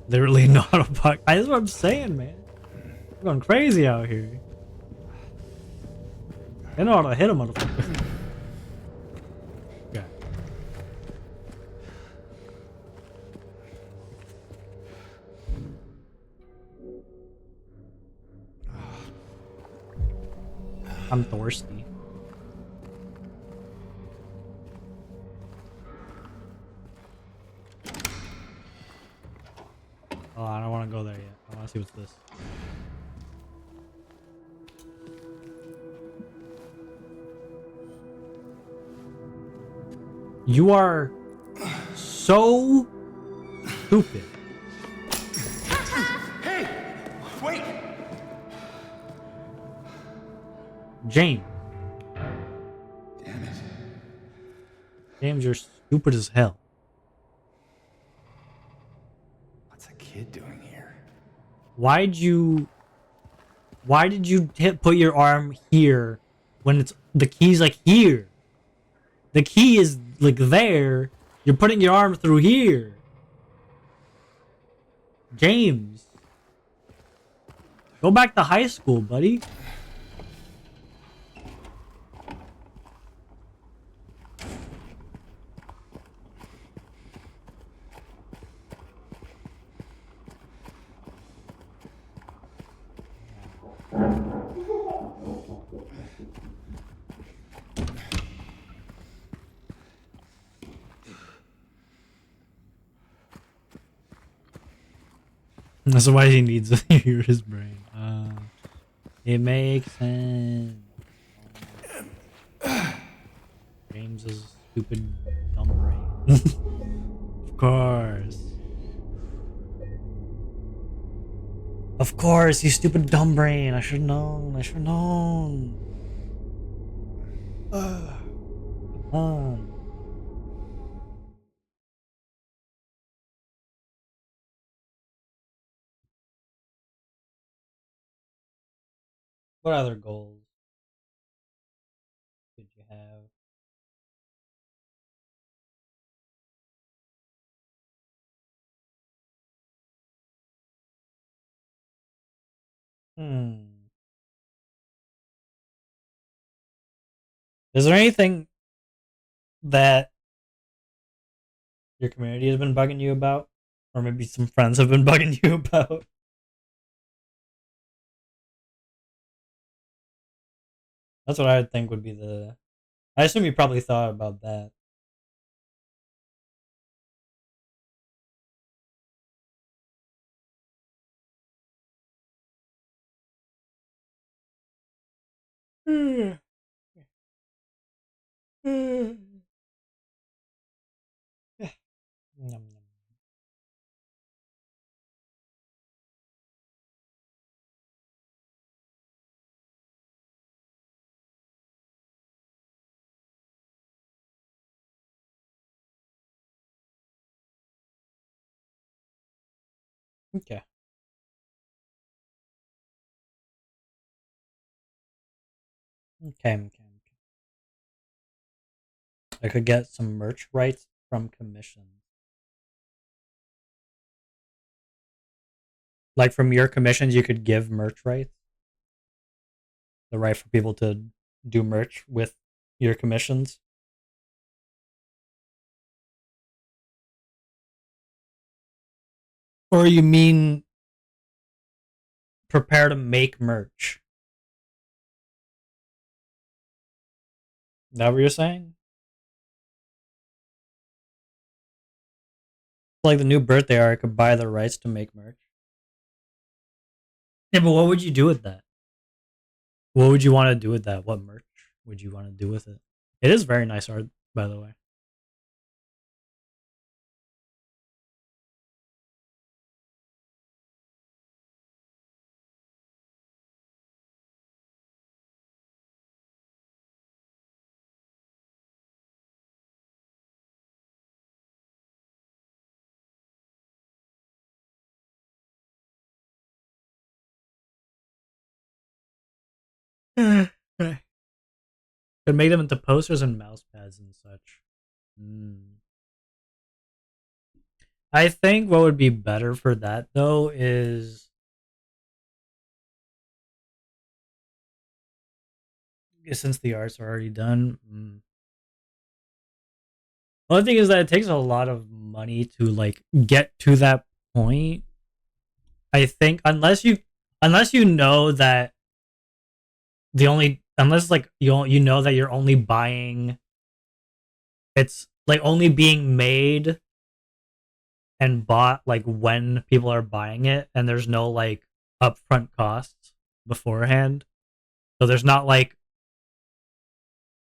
They really know how to fuck. That's what I'm saying, man. We're going crazy out here. They know how to hit a motherfucker. Okay. I'm thirsty. Oh, I don't want to go there yet. I want to see what's this. You are so stupid. Hey! Wait! James. Damn it. James, you're stupid as hell. What's a kid doing here? Why did you put your arm here when it's the key's like here? The key is like there. You're putting your arm through here. James. Go back to high school, buddy. That's why he needs to hear his brain. It makes sense. James's stupid dumb brain. Of course. Of course, you stupid dumb brain. I should have known. I should have known. Come on. What other goals did you have? Hmm. Is there anything that your community has been bugging you about? Or maybe some friends have been bugging you about? That's what I would think would be the. I assume you probably thought about that. Okay. Okay. I could get some merch rights from commissions. Like from your commissions, you could give merch rights. The right for people to do merch with your commissions. Or you mean prepare to make merch? Is that what you're saying? Like the new birthday art, I could buy the rights to make merch. Yeah, but what would you do with that? What would you want to do with that? What merch would you want to do with it? It is very nice art, by the way. Could make them into posters and mouse pads and such. Mm. I think what would be better for that though is since the art's are already done. The only thing is that it takes a lot of money to like get to that point. I think unless you know that the only unless like you know that you're only buying it's like only being made and bought like when people are buying it and there's no like upfront costs beforehand. So there's not like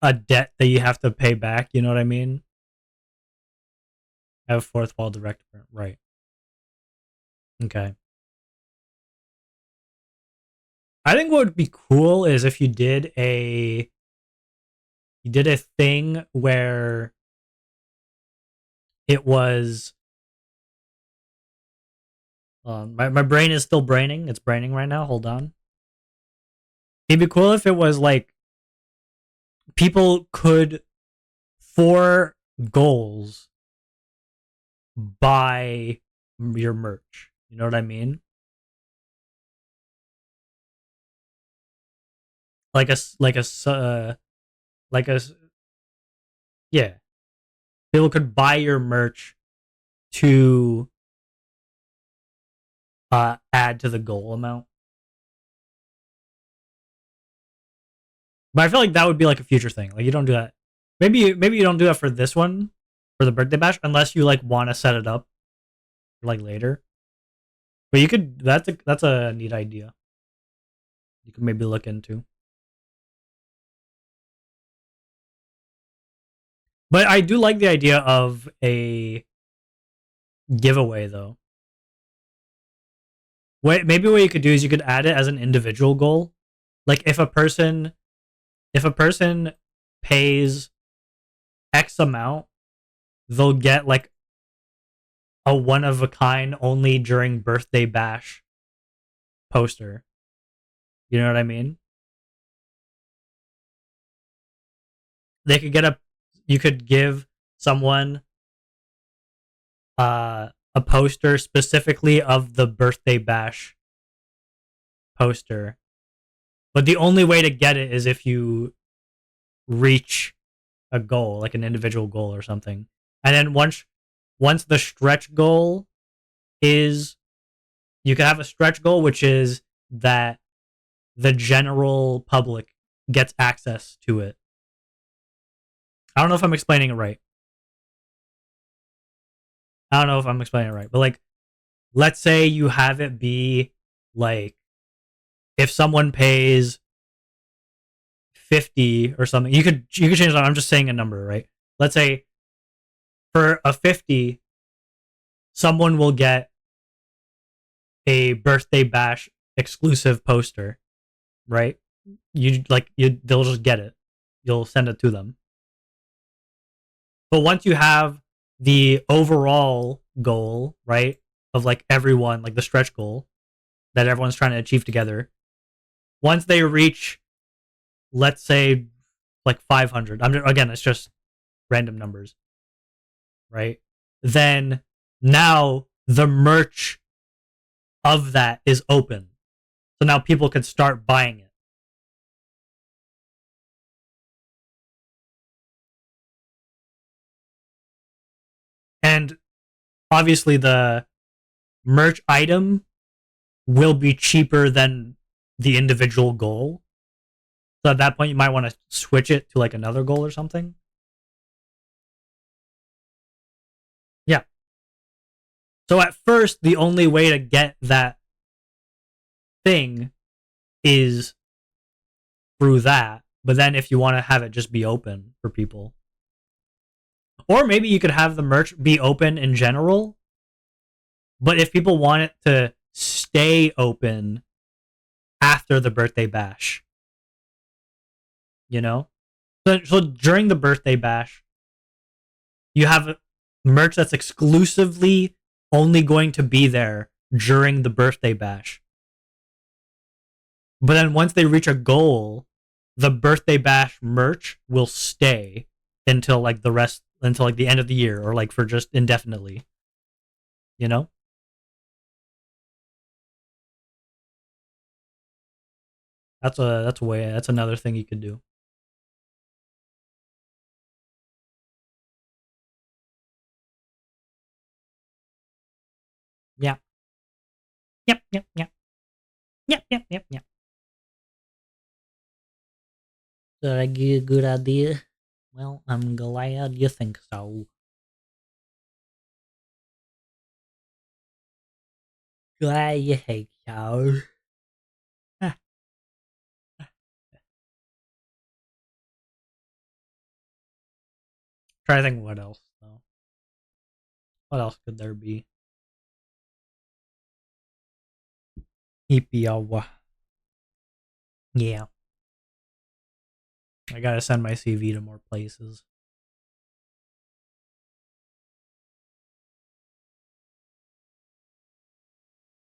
a debt that you have to pay back, you know what I mean? I have fourth wall direct print, right. Okay. I think what would be cool is if you did a thing where it was my brain is still braining. It's braining right now. Hold on. It'd be cool if it was like people could for goals buy your merch. You know what I mean? Like like a yeah. People could buy your merch to add to the goal amount. But I feel like that would be like a future thing. Like you don't do that. Maybe you don't do that for this one for the birthday bash unless you like want to set it up like later. But you could that's a neat idea. You could maybe look into. But I do like the idea of a giveaway though. Maybe what you could do is you could add it as an individual goal. Like if a person pays X amount, they'll get like a one of a kind only during birthday bash poster. You know what I mean? They could get a you could give someone a poster specifically of the birthday bash poster. But the only way to get it is if you reach a goal, like an individual goal or something. And then once the stretch goal is you can have a stretch goal which is that the general public gets access to it. I don't know if I'm explaining it right. But like let's say you have it be like if someone pays 50 or something, you could change that. I'm just saying a number, right? Let's say for a 50, someone will get a birthday bash exclusive poster, right? They'll just get it. You'll send it to them. But once you have the overall goal, right, of like everyone, like the stretch goal that everyone's trying to achieve together, once they reach, let's say, like 500, again, it's just random numbers, right? Then now the merch of that is open. So now people can start buying it. And obviously the merch item will be cheaper than the individual goal. So at that point, you might want to switch it to like another goal or something. Yeah. So at first, the only way to get that thing is through that. But then if you want to have it just be open for people, or maybe you could have the merch be open in general. But if people want it to stay open after the birthday bash, you know? So during the birthday bash, you have merch that's exclusively only going to be there during the birthday bash. But then once they reach a goal, the birthday bash merch will stay until like the end of the year or like for just indefinitely. You know? That's another thing you could do. Yeah. Yep, yep, yep. Yep, yep, yep, yep. Did I give you a good idea? Well, I'm glad you think so. Glad you think so. Try to think what else though. What else could there be? Ipiawa. Yeah. I gotta send my CV to more places.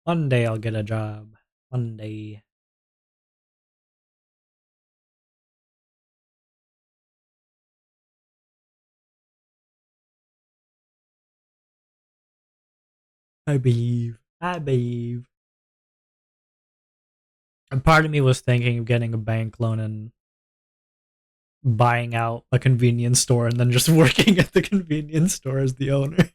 One day I'll get a job. One day. I believe. I believe. And part of me was thinking of getting a bank loan and buying out a convenience store and then just working at the convenience store as the owner.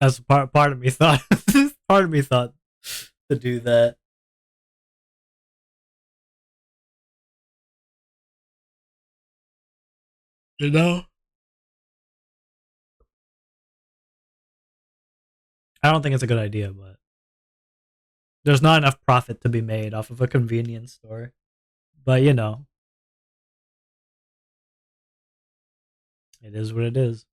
As part of me thought part of me thought to do that. You know? I don't think it's a good idea, but there's not enough profit to be made off of a convenience store. But you know, it is what it is.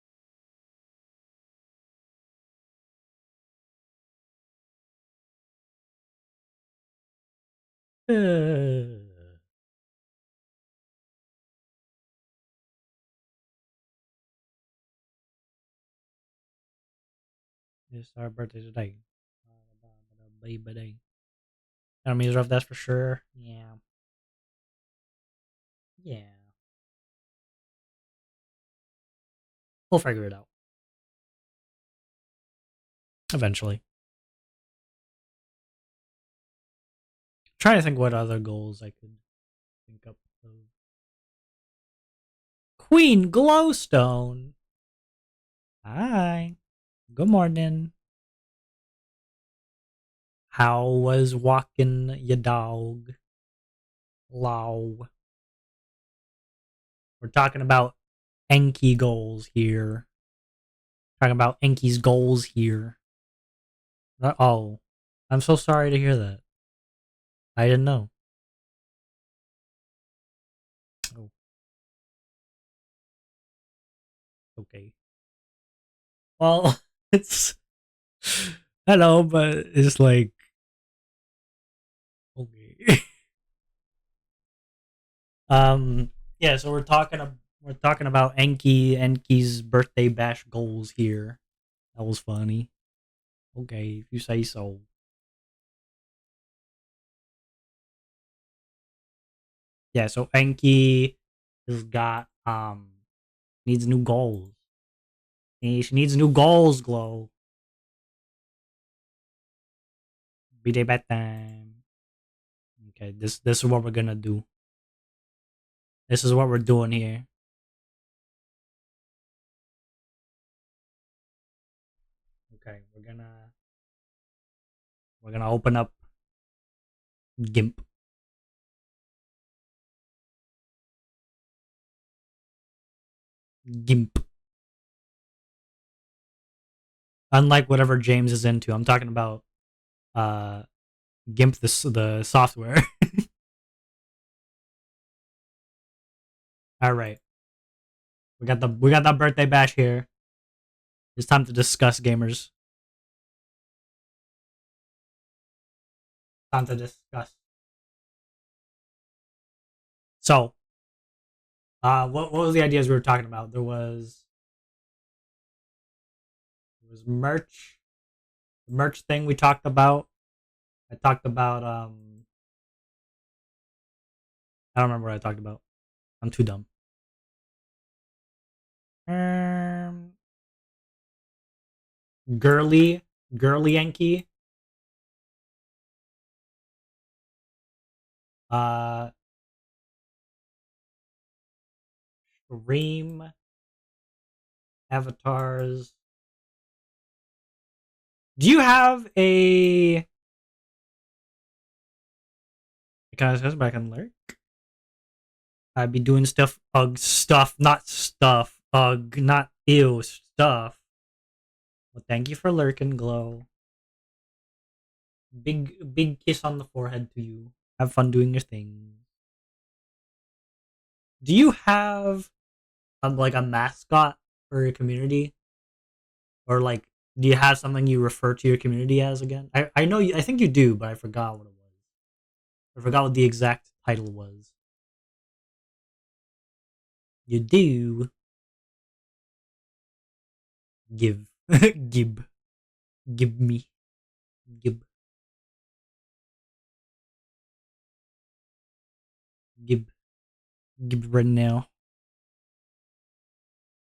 It's our birthday today. Baby. Gonna means rough, that's for sure. Yeah. Yeah. We'll figure it out. Eventually. Trying to think what other goals I could think up of. Queen Glowstone. Hi. Good morning. How was walking your dog? Low. We're talking about Enki goals here. Talking about Enki's goals here. Oh, I'm so sorry to hear that. I didn't know. Oh, okay. Well, it's hello, but it's like okay. Yeah, so we're talking about Enki's birthday bash goals here. That was funny. Okay, if you say so. Yeah, so Enki has got needs new goals. She needs new goals, Glow. Be bedtime. Okay, this is what we're gonna do. This is what we're doing here. Okay, we're gonna open up GIMP. GIMP. Unlike whatever James is into, I'm talking about uh GIMP the software. All right, we got the birthday bash here. It's time to discuss, gamers. Time to discuss. So, what was the ideas we were talking about? There was merch, the merch thing we talked about. I talked about I don't remember what I talked about. I'm too dumb. Um, girly Yankee. Uh, Stream avatars. Do you have a? Because goes back and lurk. I'd be doing stuff. Ugh, stuff, not stuff. Ugh, not ew, stuff. Well, thank you for lurking, Glow. Big kiss on the forehead to you. Have fun doing your thing. Do you have like a mascot for your community, or like do you have something you refer to your community as again? I know I think you do, but I forgot what it was. I forgot what the exact title was. You do give gib give me gib gib gib right now.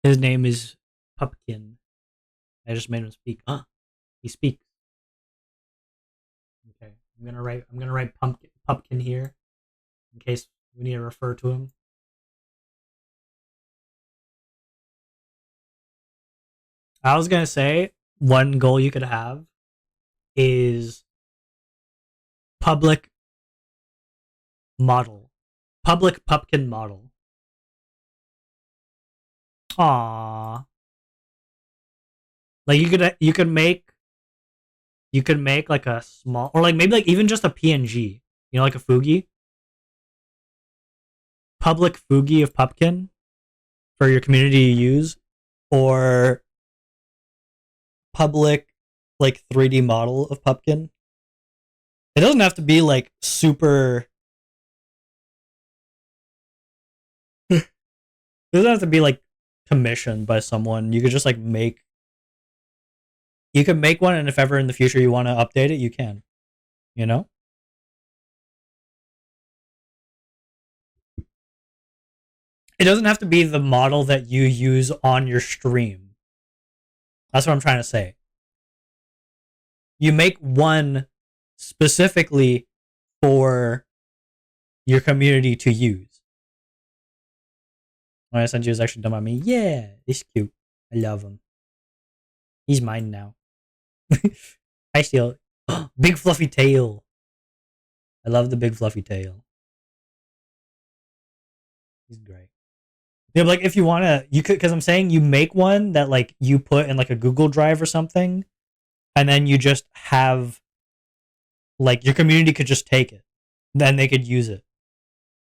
His name is Pupkin. I just made him speak. Huh? He speaks. Okay, I'm gonna write pumpkin here in case we need to refer to him. I was gonna say one goal you could have is public model, public pumpkin model. Aww, like you could make like a small or like maybe like even just a PNG, like a Fugi. public Fugi of Pupkin for your community to use, or public like 3D model of Pupkin. It doesn't have to be like super. It doesn't have to be like commissioned by someone. You could just like make. You could make one, and if ever in the future you want to update it, you can. You know. It doesn't have to be the model that you use on your stream. That's what I'm trying to say. You make one specifically for your community to use. When I sent you is actually done by me. Yeah, he's cute. I love him. He's mine now. I still big fluffy tail. I love the big fluffy tail. He's great. Yeah, but like if you wanna, you could, because I'm saying you make one that like you put in like a Google Drive or something, and then you just have like your community could just take it, then they could use it.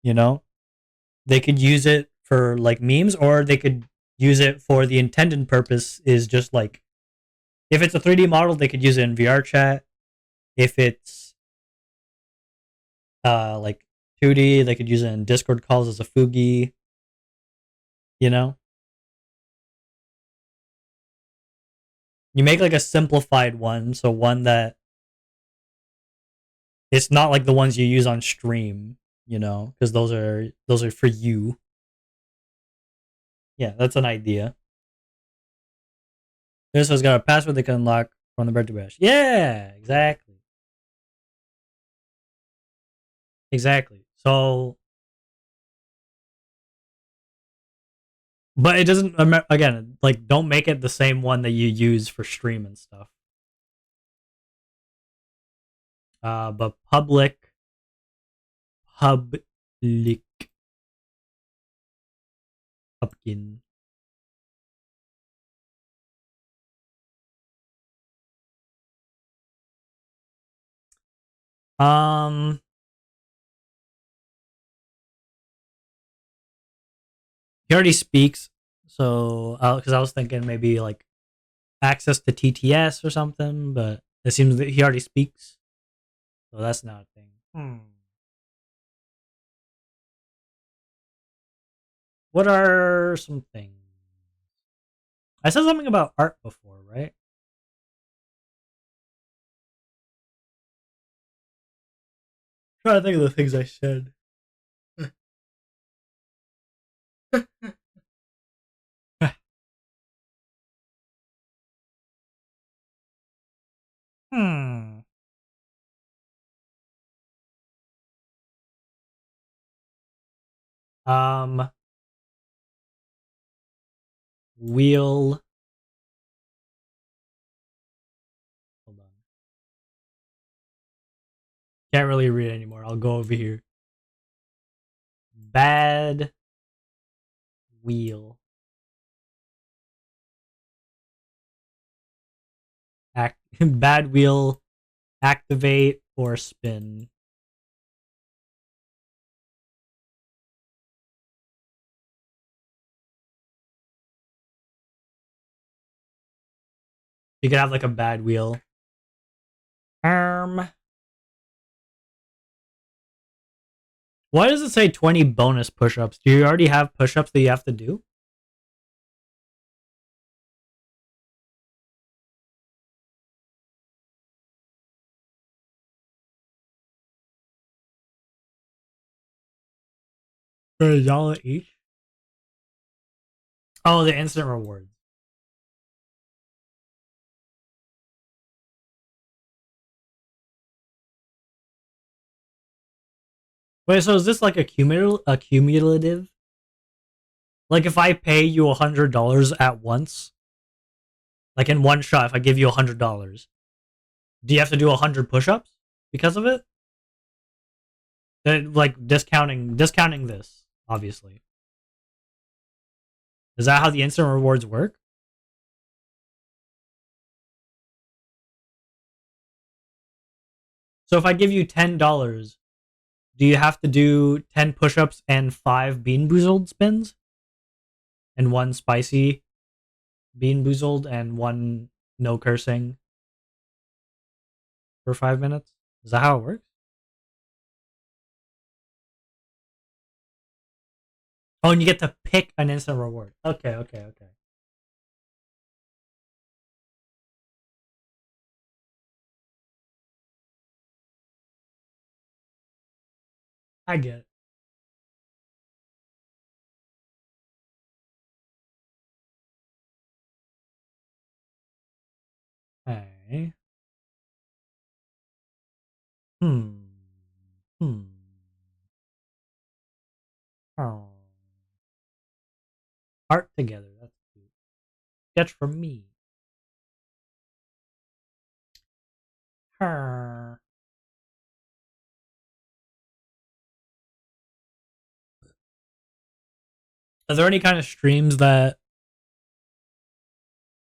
You know, they could use it for like memes, or they could use it for the intended purpose is just like if it's a 3D model, they could use it in VR chat. If it's like 2D, they could use it in Discord calls as a Fugi. You know? You make like a simplified one, so one that it's not like the ones you use on stream, you know, because those are for you. Yeah, that's an idea. This has got a password they can unlock from the bird to bash. Yeah, exactly. Exactly. So, but it doesn't, again, like, don't make it the same one that you use for stream and stuff. But public Pupkin. Um, he already speaks, so because I was thinking maybe like access to TTS or something, but it seems that he already speaks, so that's not a thing. What are some things? I said something about art before, right? I'm trying to think of the things I said. hmm. Um. Wheel. Hold on. Can't really read anymore. I'll go over here. Bad wheel. Bad wheel. Activate or spin. You could have like a bad wheel. Why does it say 20 bonus push-ups? Do you already have push-ups that you have to do? For $1 each? Oh, the instant rewards. Wait, so is this like a cumulative? Like if I pay you $100 at once, like in one shot, if I give you $100, do you have to do 100 push-ups because of it? Like discounting this, obviously. Is that how the instant rewards work? So if I give you $10, Do you have to do 10 push-ups and 5 bean boozled spins? And 1 spicy bean boozled and 1 no cursing for 5 minutes? Is that how it works? Oh, and you get to pick an instant reward. Okay, okay, okay. I get it. Okay. Hmm. Hmm. Oh. Art together. That's cute. Sketch from me. Her. Are there any kind of streams that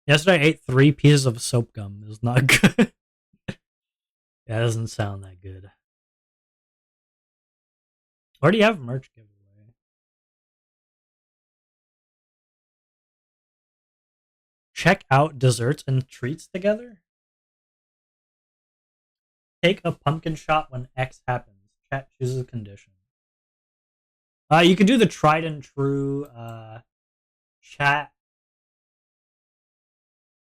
yesterday I ate 3 pieces of soap gum? It was not good. That doesn't sound that good. Where do you have merch giveaway? Check out desserts and treats together? Take a pumpkin shot when X happens. Chat chooses a condition. You can do the tried and true chat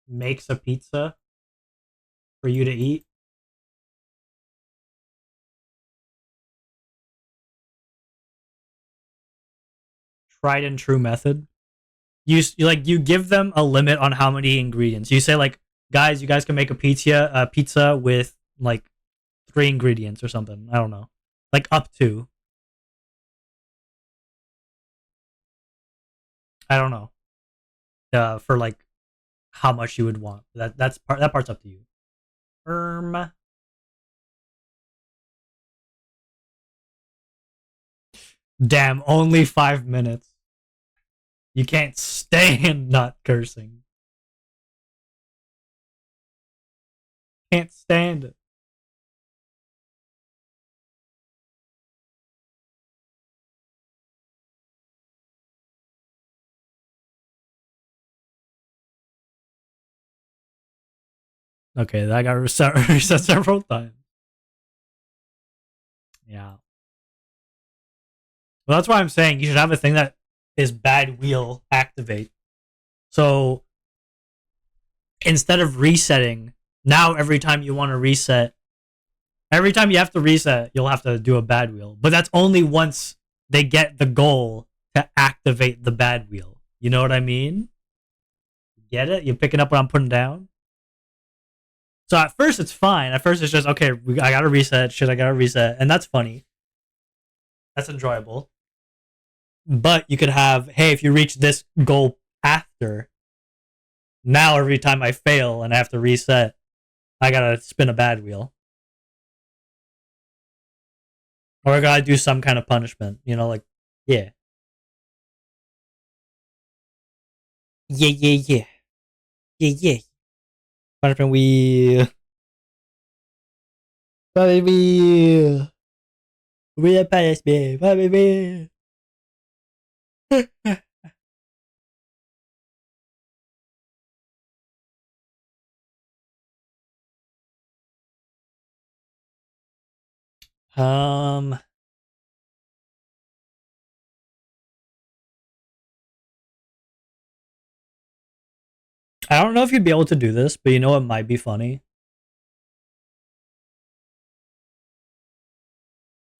makes a pizza for you to eat. Tried and true method. You give them a limit on how many ingredients. You say like, guys, you guys can make a pizza with like 3 ingredients or something. I don't know, like up to. I don't know. For like how much you would want. That part's up to you. Damn, only 5 minutes. You can't stand not cursing. Can't stand it. Okay, that got reset several times. Yeah. Well, that's why I'm saying you should have a thing that is bad wheel activate. So instead of resetting, now every time you want to reset, every time you have to reset, you'll have to do a bad wheel. But that's only once they get the goal to activate the bad wheel. You know what I mean? Get it? You picking up what I'm putting down? So at first it's fine. At first it's just okay. I gotta reset. Shit, I gotta reset, and that's funny. That's enjoyable. But you could have, hey, if you reach this goal after, now every time I fail and I have to reset, I gotta spin a bad wheel, or I gotta do some kind of punishment. You know, like yeah, yeah, yeah, yeah, yeah, yeah. Punishment wheel, baby, we a punishment, baby. um, I don't know if you'd be able to do this, but you know what might be funny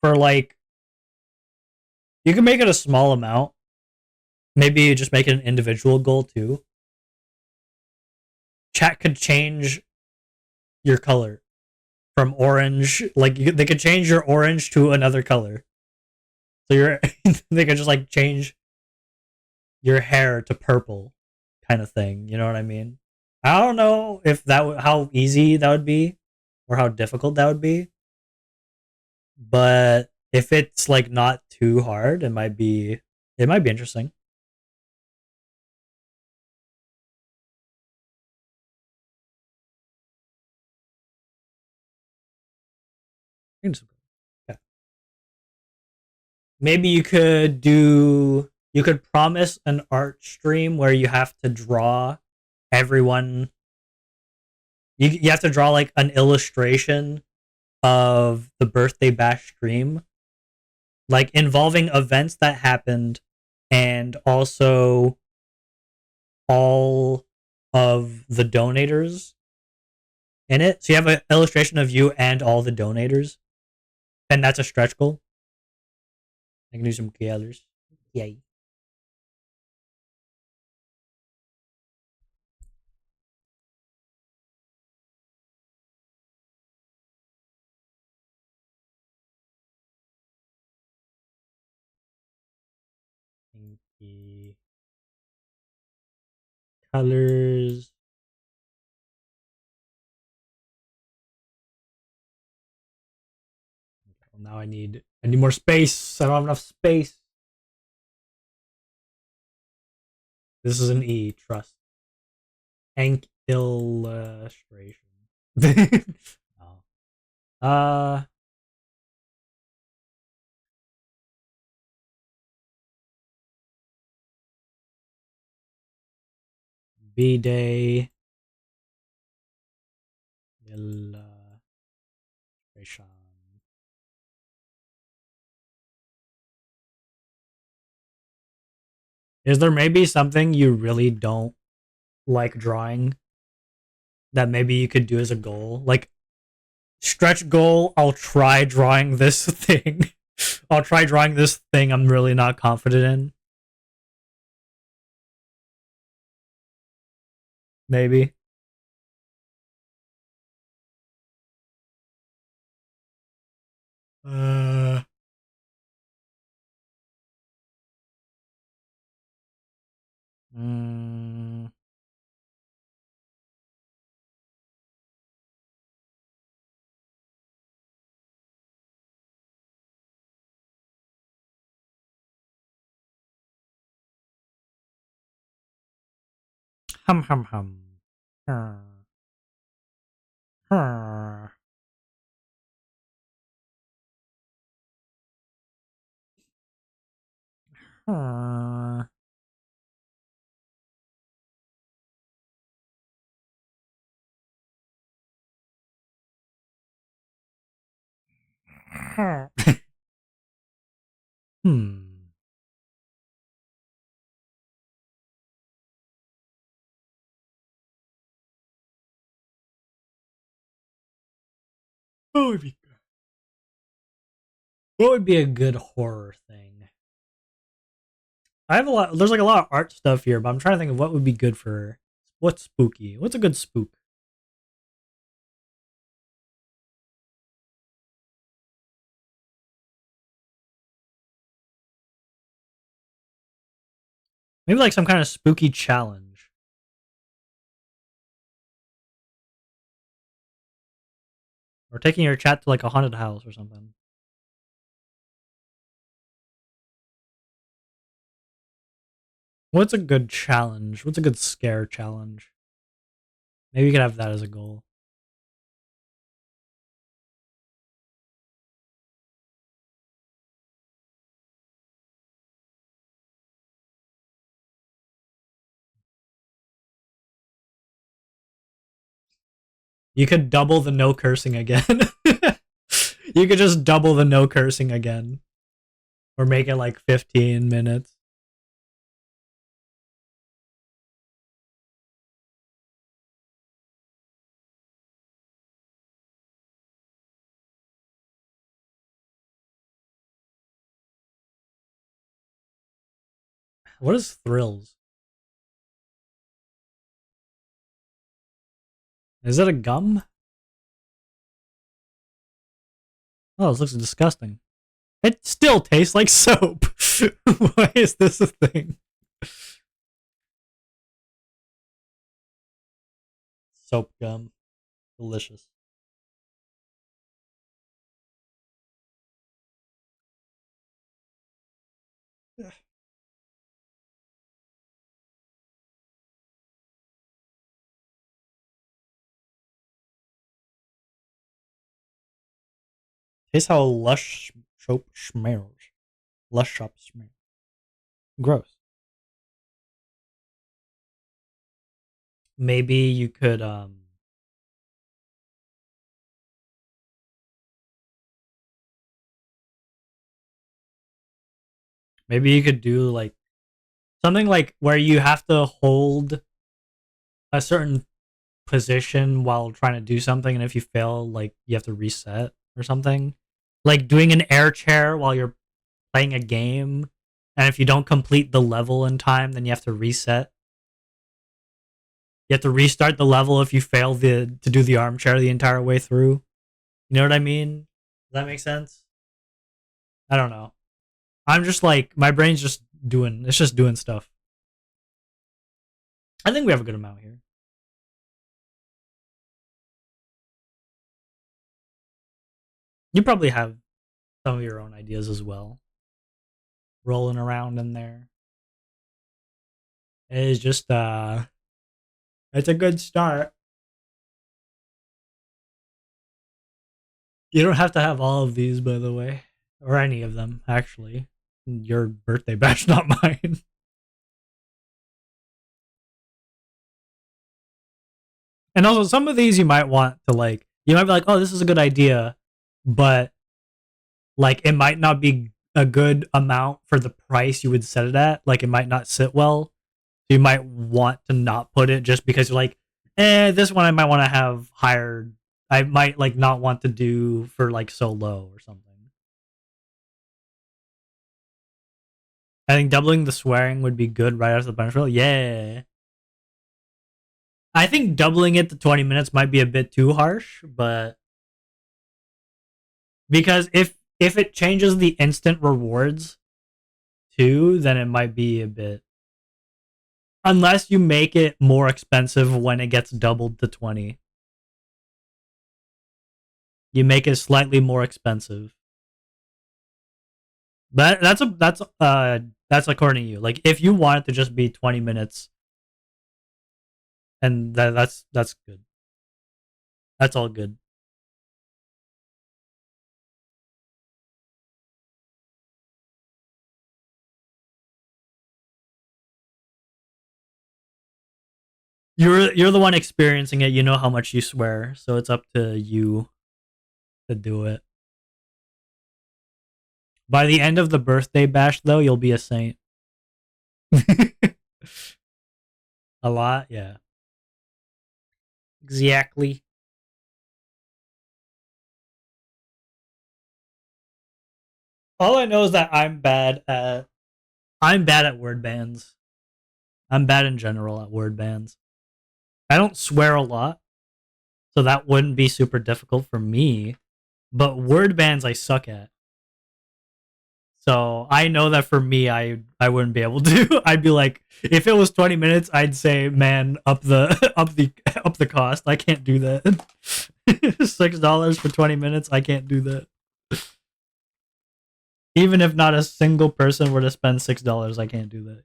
for like you can make it a small amount. Maybe you just make it an individual goal too. Chat could change your color from orange. Like they could change your orange to another color. So you're they could just like change your hair to purple, kind of thing. You know what I mean? I don't know if how easy that would be, or how difficult that would be. But if it's like not too hard, it might be interesting. Okay. Maybe you could promise an art stream where you have to draw everyone. You have to draw like an illustration of the birthday bash stream, like involving events that happened and also all of the donators in it. So you have an illustration of you and all the donators, and that's a stretch goal. I can do some colors. Yay. Pinky colors. Well, now I need more space. I don't have enough space. This is an E. Trust. Ank illustration. Oh. Uh. B day illustration. Is there maybe something you really don't like drawing that maybe you could do as a goal? Like stretch goal, I'll try drawing this thing. I'll try drawing this thing I'm really not confident in. Maybe. Uh mm, hum hum hum. Hmm. Hmm. Hmm. Hmm. What would be what would be a good horror thing? I have a lot. There's like a lot of art stuff here, but I'm trying to think of what would be good for what's spooky. What's a good spook? Maybe like some kind of spooky challenge, or taking your chat to like a haunted house or something. What's a good challenge? What's a good scare challenge? Maybe you could have that as a goal. You could double the no cursing again. You could just double the no cursing again, or make it like 15 minutes. What is thrills? Is it a gum? Oh, this looks disgusting. It still tastes like soap. Why is this a thing? Soap gum. Delicious. Taste how lush soap smells. Less shop smear. Gross. Maybe you could maybe you could do like something like where you have to hold a certain position while trying to do something, and if you fail, like you have to reset or something. Like doing an air chair while you're playing a game, and if you don't complete the level in time, then you have to reset. You have to restart the level if you fail to do the armchair the entire way through. You know what I mean? Does that make sense? I don't know. I'm just like my brain's just doing it's just doing stuff. I think we have a good amount here. You probably have some of your own ideas as well rolling around in there. It's just it's a good start. You don't have to have all of these, by the way, or any of them actually. Your birthday bash, not mine. And also, some of these you might want to like. You might be like, "Oh, this is a good idea," but like it might not be a good amount for the price you would set it at. Like it might not sit well. So you might want to not put it just because you're like, this one I might want to have higher. I might like not want to do for like so low or something. I think doubling the swearing would be good right after the punch roll. Yeah. I think doubling it to 20 minutes might be a bit too harsh, but because if it changes the instant rewards too, then it might be a bit unless you make it more expensive when it gets doubled to 20. You make it slightly more expensive. But that's according to you. Like if you want it to just be 20 minutes and that's good. That's all good. You're the one experiencing it. You know how much you swear, so it's up to you to do it. By the end of the birthday bash, though, you'll be a saint. A lot, yeah. Exactly. All I know is that I'm bad at word bands. I'm bad in general at word bands. I don't swear a lot, so that wouldn't be super difficult for me. But word bands I suck at. So I know that for me, I wouldn't be able to. I'd be like, if it was 20 minutes, I'd say, man, up the up the cost. I can't do that. $6 for 20 minutes, I can't do that. Even if not a single person were to spend $6, I can't do that.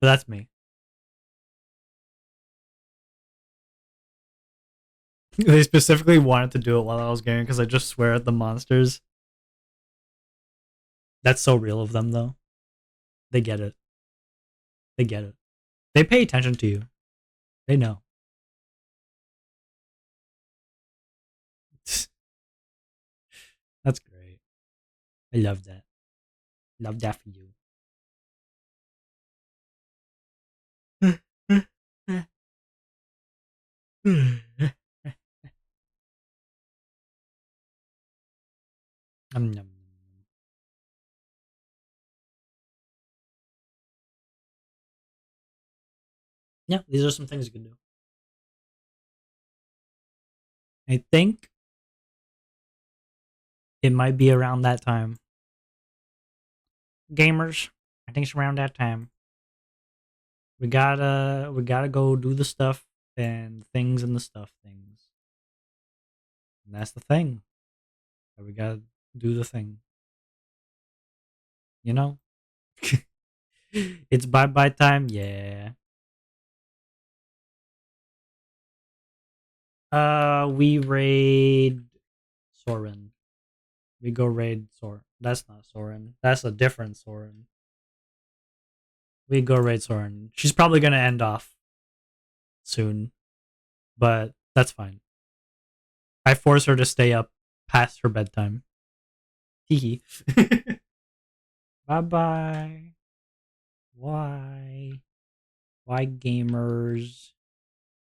But that's me. They specifically wanted to do it while I was gaming because I just swear at the monsters. That's so real of them, though. They get it. They get it. They pay attention to you. They know. That's great. I love that. Love that for you. Nom. Yeah, these are some things you can do. I think it might be around that time. Gamers, I think it's around that time. We gotta go do the stuff and things and the stuff things. And that's the thing. We gotta do the thing. You know? It's bye bye time, yeah. We raid Soren. We go raid Soren. That's not Soren. That's a different Soren. We go raid Soren. She's probably gonna end off soon, but that's fine. I force her to stay up past her bedtime. Hee Bye bye. Why? Why gamers?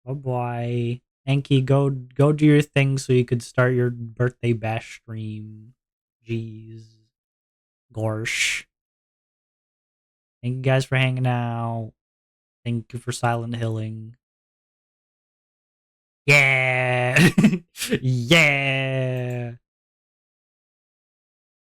Bye bye. Enki, go do your thing so you could start your birthday bash stream. Jeez. Gorsh. Thank you guys for hanging out. Thank you for silent hilling. Yeah. Yeah.